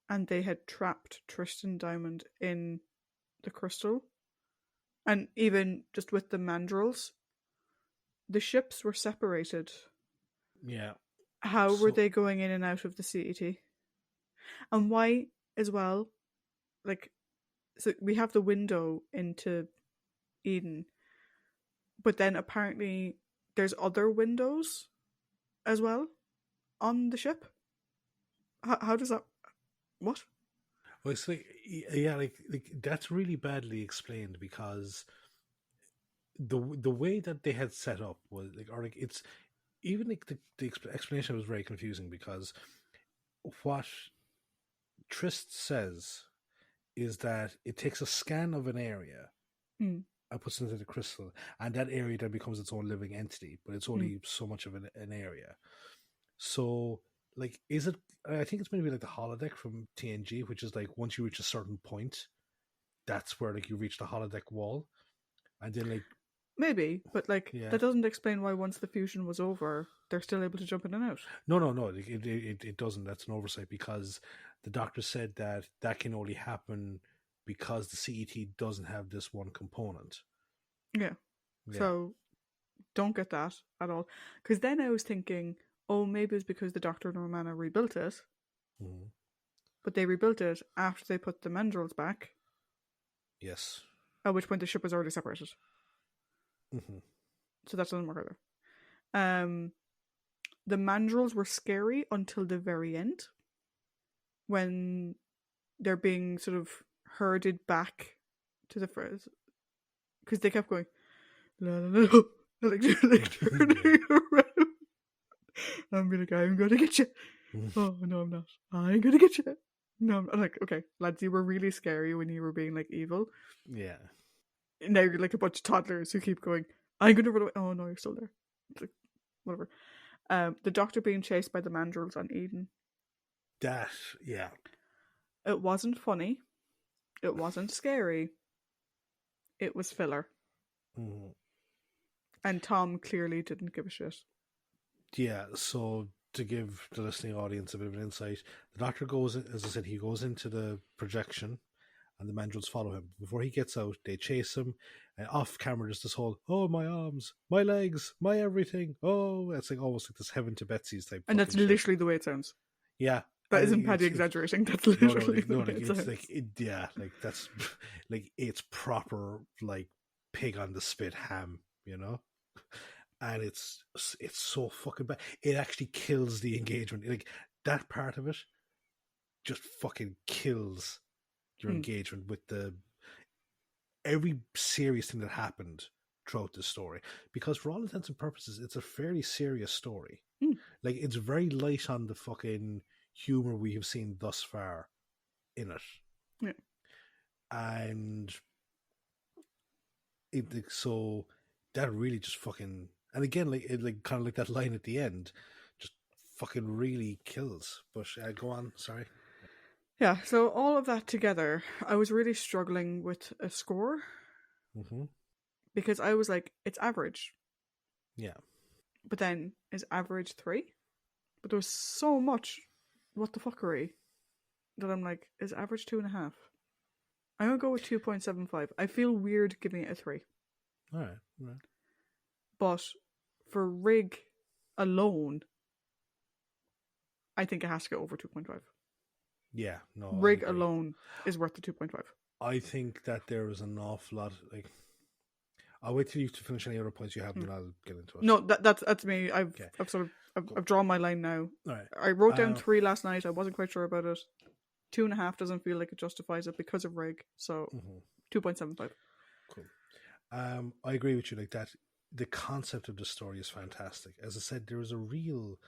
and they had trapped Tristan Diamond in the crystal, and even just with the mandrills, the ships were separated. Yeah. How were they going in and out of the CET? And why, as well, like, so we have the window into Eden, but then apparently there's other windows as well on the ship. How does that... What? Well, it's like, yeah, like that's really badly explained because the way that they had set up was like, or like it's even like the explanation was very confusing because what Trist says is that it takes a scan of an area and puts it into the crystal, and that area then becomes its own living entity, but it's only so much of an area. So, like, is it? I think it's maybe like the holodeck from TNG, which is like once you reach a certain point, that's where like you reach the holodeck wall, and then like maybe, but like that doesn't explain why once the fusion was over, they're still able to jump in and out. No, it doesn't. That's an oversight because the Doctor said that can only happen because the CET doesn't have this one component. Yeah. So don't get that at all. Because then I was thinking, oh, maybe it's because the Doctor and Romana rebuilt it. But they rebuilt it after they put the mandrills back. Yes. At which point the ship was already separated. Mm-hmm. So that doesn't work either. The mandrels were scary until the very end, when they're being sort of herded back to the first, because they kept going, la, la, la, like turning around. I'm gonna get you. Oh no, I'm not. I'm gonna get you. No, I'm like, okay, lads, you were really scary when you were being like evil. Yeah. Now you're like a bunch of toddlers who keep going, I'm gonna run away. Oh no, you're still there. It's like, whatever. The Doctor being chased by the mandrels on Eden. That, yeah. It wasn't funny. It wasn't scary. It was filler. Mm-hmm. And Tom clearly didn't give a shit. Yeah, so to give the listening audience a bit of an insight, the Doctor goes, as I said, he goes into the projection and the mandrels follow him. Before he gets out, they chase him, and off camera there's this whole, oh, my arms, my legs, my everything, oh, it's like almost like this Heaven to Betsy's type. And that's literally the way it sounds. Yeah. That isn't Paddy exaggerating. That's literally the way it sounds. Like that's like it's proper like pig on the spit ham, you know. And it's so fucking bad. It actually kills the engagement. Like that part of it just fucking kills your engagement with every serious thing that happened throughout the story. Because for all intents and purposes, it's a fairly serious story. Like it's very light on the fucking humor we have seen thus far in it. Yeah. And so that really just fucking, and again, like kind of like that line at the end, just fucking really kills. But go on, sorry. Yeah, so all of that together, I was really struggling with a score. Mm-hmm. Because I was like, it's average. Yeah. But then, is average 3? But there was so much what the fuckery that I'm like, is average 2.5? I'm going to go with 2.75. I feel weird giving it a 3. All right. But for Rig alone, I think it has to go over 2.5. Yeah, no. Rig alone is worth the 2.5. I think that there is an awful lot. Like, I'll wait till you to finish any other points you have, and then I'll get into it. No, that's me. I've drawn my line now. All right. I wrote down 3 last night. I wasn't quite sure about it. 2.5 doesn't feel like it justifies it because of Rig. So 2.75. Cool. I agree with you. Like that, the concept of the story is fantastic. As I said, there is a real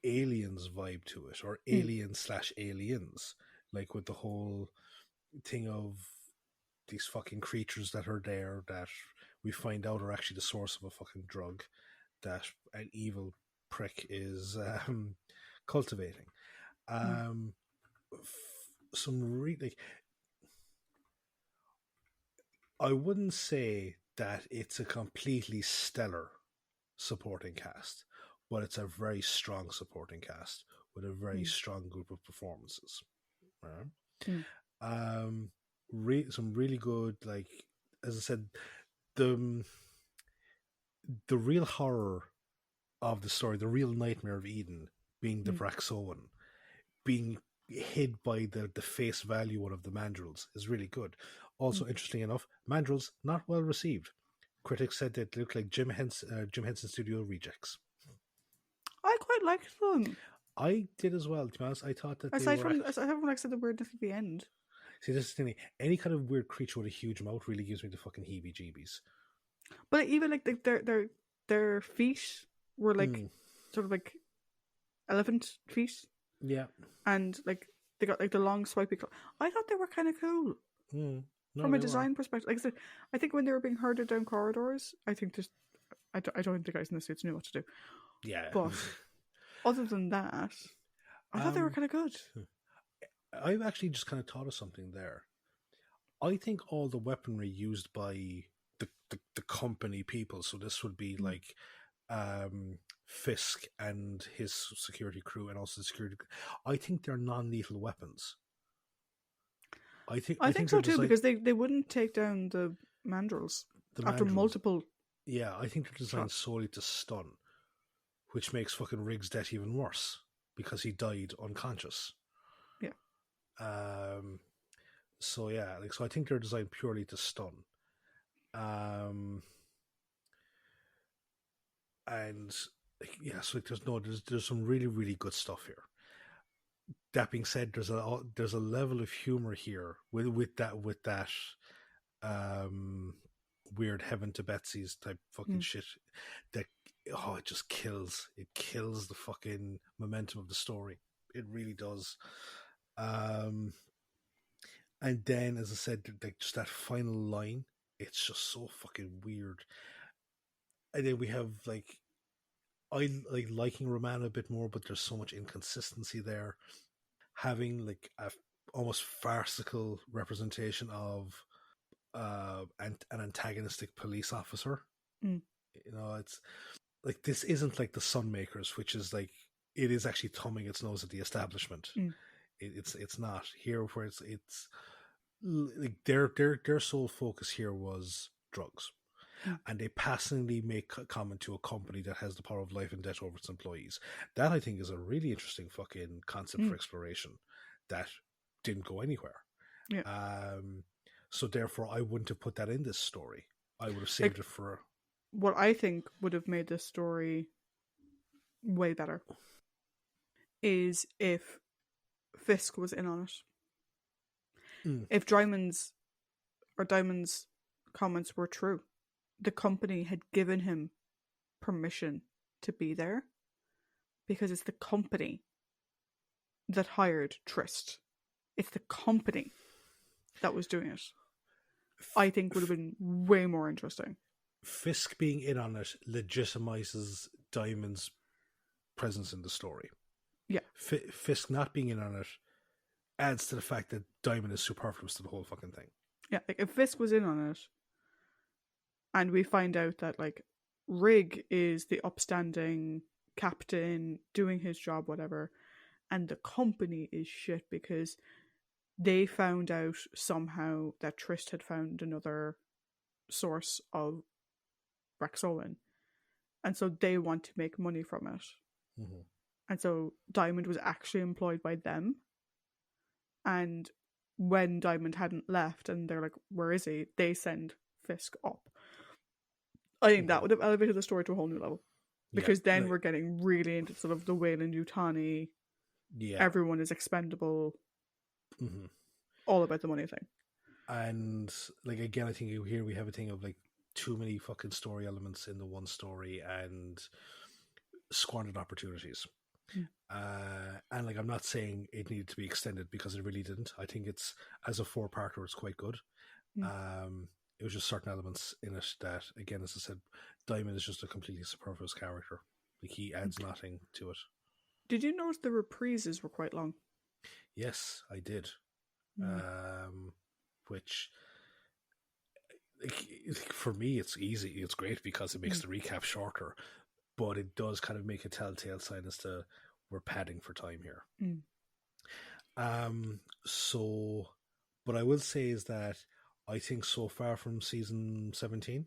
aliens vibe to it, or alien/aliens, like with the whole thing of these fucking creatures that are there that we find out are actually the source of a fucking drug that an evil prick is cultivating. Some really, I wouldn't say that it's a completely stellar supporting cast, but it's a very strong supporting cast with a very strong group of performances. Right? Some really good, like, as I said, the real horror of the story, the real nightmare of Eden being the Vraxoan, being hid by the face value one of the mandrels is really good. Also, interesting enough, mandrels not well received. Critics said they looked like Jim Henson Studio rejects. I quite liked them. I did as well, to be honest. I thought that aside from like I said, the weirdness at the end. See, this is the thing. Any kind of weird creature with a huge mouth really gives me the fucking heebie-jeebies. But even like their feet were like sort of like elephant feet. Yeah. And like they got like the long swipey claw. I thought they were kind of cool. From a design perspective. Like I said, I think when they were being herded down corridors, I think just I don't think the guys in the suits knew what to do. Yeah. But other than that, I thought they were kind of good. I've actually just kind of thought of something there. I think all the weaponry used by the company people, so this would be like Fisk and his security crew, and also the security crew, I think they're non-lethal weapons. I think so too, because they wouldn't take down the mandrels after multiple. Yeah, I think they're designed solely to stun, which makes fucking Riggs' death even worse because he died unconscious. Yeah. So yeah, like so I think they're designed purely to stun. Um and yeah, so like, there's some really, really good stuff here. That being said, there's a level of humor here with that um weird heaven to Betsy's type fucking Mm. shit that it just kills the fucking momentum of the story. It really does. um and then, as I said, like just that final line, it's just so fucking weird. And then we have like, I like liking Romana a bit more, but there's so much inconsistency there. Having like a almost farcical representation of an antagonistic police officer. Mm. It's like, this isn't like the Sunmakers, which is like, it is actually thumbing its nose at the establishment. Mm. It's not here, where it's like their sole focus here was drugs. Mm. And they passingly make a comment to a company that has the power of life and death over its employees. That, I think, is a really interesting fucking concept for exploration that didn't go anywhere. Yeah. So therefore, I wouldn't have put that in this story. I would have saved it for what I think would have made this story way better is if Fisk was in on it. If Diamond's comments were true, the company had given him permission to be there because it's the company that hired Trist. It's the company that was doing it. I think would have been way more interesting. Fisk being in on it legitimizes Diamond's presence in the story. Yeah. Fisk not being in on it adds to the fact that Diamond is superfluous to the whole fucking thing. Yeah, like if Fisk was in on it, and we find out that like Rig is the upstanding captain doing his job, whatever, and the company is shit because they found out somehow that Trist had found another source of Rexolin, and so they want to make money from it. Mm-hmm. And so Diamond was actually employed by them. And when Diamond hadn't left and they're like, where is he? They send Fisk up. I think that would have elevated the story to a whole new level. Because then we're getting really into sort of the Weyland-Yutani, everyone is expendable, all about the money thing. And like, again, I think here we have a thing of like too many fucking story elements in the one story and squandered opportunities. And like, I'm not saying it needed to be extended because it really didn't. I think it's, as a 4-parter, it's quite good. It was just certain elements in it that, again, as I said, Diamond is just a completely superfluous character. Like, he adds nothing to it. Did you notice the reprises were quite long? Yes, I did. Which, like, for me, it's easy. It's great because it makes the recap shorter, but it does kind of make a telltale sign as to we're padding for time here. So, what I will say is that I think so far from season 17,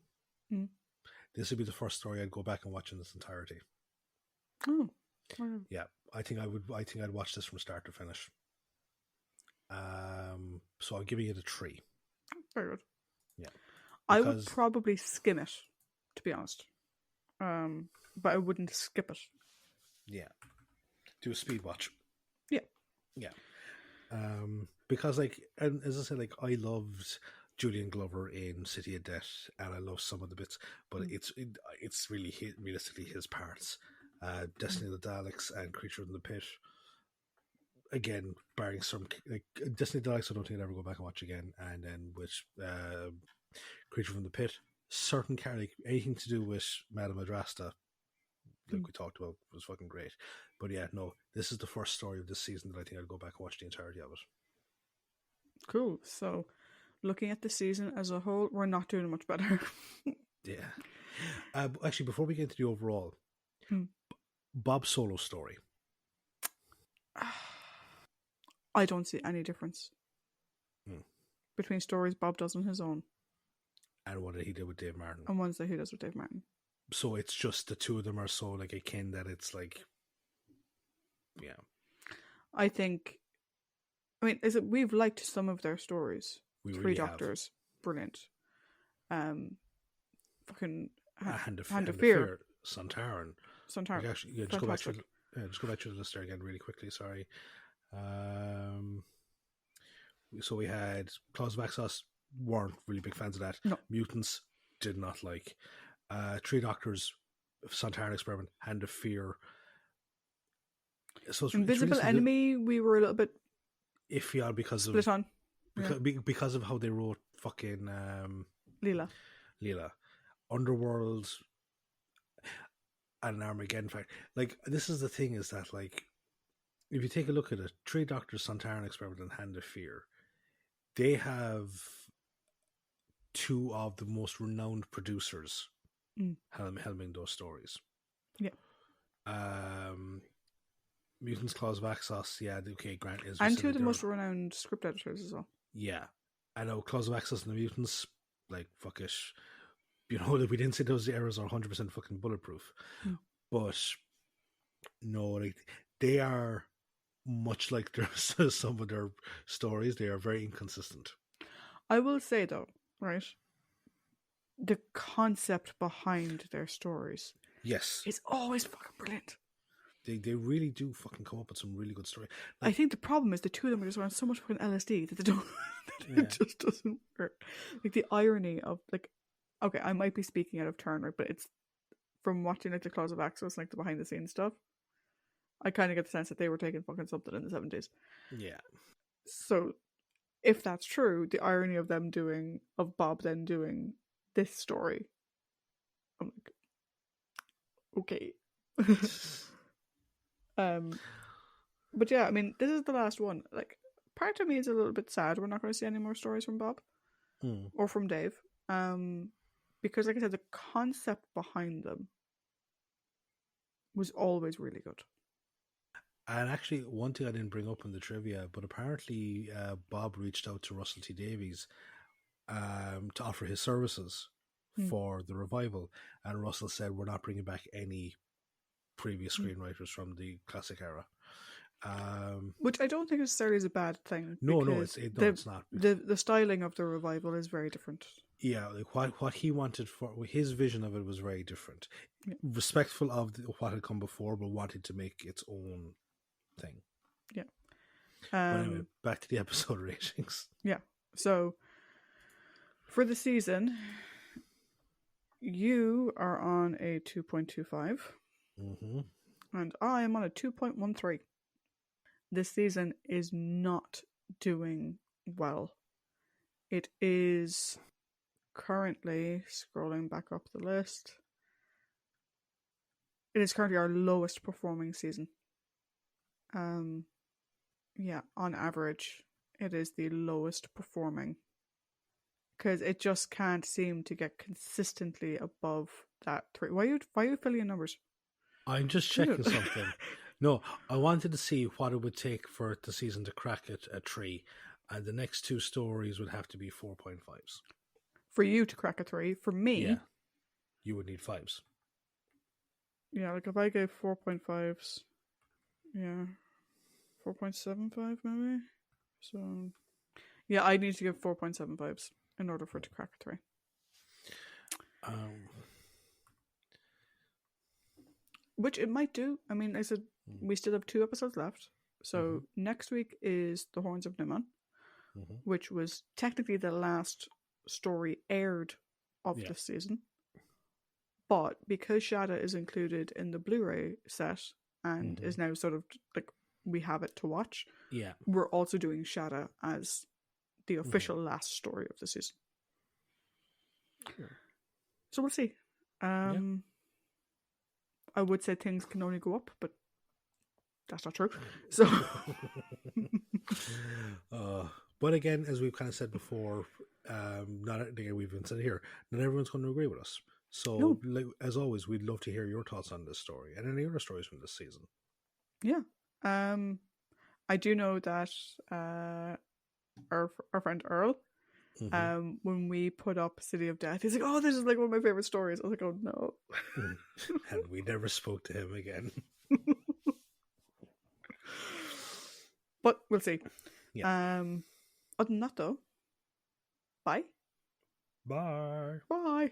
this would be the first story I'd go back and watch in its entirety. Oh, yeah, I think I'd watch this from start to finish. So I'm giving it a 3. Very good. Yeah, I would probably skim it, to be honest. But I wouldn't skip it. Yeah, do a speed watch. Yeah. Because like, and as I said, like, I loved Julian Glover in City of Death, and I love some of the bits, but it's really realistically his parts. Destiny of the Daleks and Creature in the Pit. Again, barring some like Destiny of the Daleks, I don't think I'd ever go back and watch again. And then with Creature from the Pit, certain like anything to do with Madame Adrasta, like we talked about, was fucking great. But yeah, no, this is the first story of this season that I think I'd go back and watch the entirety of it. Cool. So, looking at the season as a whole, we're not doing much better. Yeah. Actually, before we get into the overall, Bob's solo story. I don't see any difference between stories Bob does on his own and what he did with Dave Martin, and ones that he does with Dave Martin. So it's just the two of them are so like akin that it's like, yeah. I think I mean, we've liked some of their stories. We Three really have. Doctors, brilliant. Fucking Hand of Fear, Fear, Sontaran. Sontaran, Actually, just fantastic. go back to the list there again really quickly. Sorry. So we had Claws of Axos, weren't really big fans of that. No. Mutants, did not like. Three Doctors, Sontaran Experiment, Hand of Fear. So Invisible Enemy, we were a little bit iffy on because split of on. because of how they wrote fucking Leela. Underworld and Armageddon. Fact, like, this is the thing, is that, like, if you take a look at it, Three Doctors, Sontaran Experiment, and Hand of Fear, they have two of the most renowned producers helming those stories. Yeah. Mutants, Claws of Axos, yeah, okay, Grant is. And two of the most renowned script editors as well. Yeah. I know Claws of Axos and the Mutants, like, fuck it. You know, we didn't say those errors are 100% fucking bulletproof. But, no, like, they are, much like some of their stories, they are very inconsistent. I will say, though, right, the concept behind their stories, yes, is always fucking brilliant. They really do fucking come up with some really good stories. Like, I think the problem is the two of them are just around so much fucking LSD that they don't. It just doesn't work. Like, the irony of, like, okay, I might be speaking out of turn, right, but it's from watching, like, the Claws of Axos, like the behind the scenes stuff. I kind of get the sense that they were taking fucking something in the 70s. Yeah. So, if that's true, the irony of Bob then doing this story, I'm like, okay. But yeah, I mean, this is the last one. Like, part of me is a little bit sad we're not going to see any more stories from Bob or from Dave, because, like I said, the concept behind them was always really good. And actually, one thing I didn't bring up in the trivia, but apparently Bob reached out to Russell T Davies to offer his services for the revival, and Russell said, we're not bringing back any previous screenwriters from the classic era. Which I don't think necessarily is a bad thing. No, it's not. The styling of the revival is very different. Yeah, like what he wanted for his vision of it was very different. Yeah. Respectful of what had come before, but wanted to make its own thing. Yeah. But anyway, back to the episode ratings. Yeah. So for the season, you are on a 2.25. And I am on a 2.13. This season is not doing well. It is currently, scrolling back up the list, it is currently our lowest performing season. Yeah, on average, it is the lowest performing. Because it just can't seem to get consistently above that 3. Why are you filling in numbers? I'm just checking something. No, I wanted to see what it would take for the season to crack it at 3, and the next two stories would have to be 4.5s. For you to crack a 3, for me, you would need 5s. Yeah, like if I gave 4.5s, 4.75 maybe. So, yeah, I need to give 4.75s in order for it to crack a 3. Which it might do. I mean, I said we still have 2 episodes left. So next week is The Horns of Nimon, which was technically the last story aired of the season. But because Shada is included in the Blu-ray set and is now sort of like we have it to watch, we're also doing Shada as the official last story of the season. So we'll see. I would say things can only go up, but that's not true. So, but again, as we've kind of said before, not again we've been said here, not everyone's going to agree with us. So, like, as always, we'd love to hear your thoughts on this story and any other stories from this season. Yeah, I do know that our friend Earl, when we put up City of Death, he's like, "Oh, this is like one of my favorite stories." I was like, "Oh no!" And we never spoke to him again. But we'll see. Other than that, though, bye. Bye. Bye.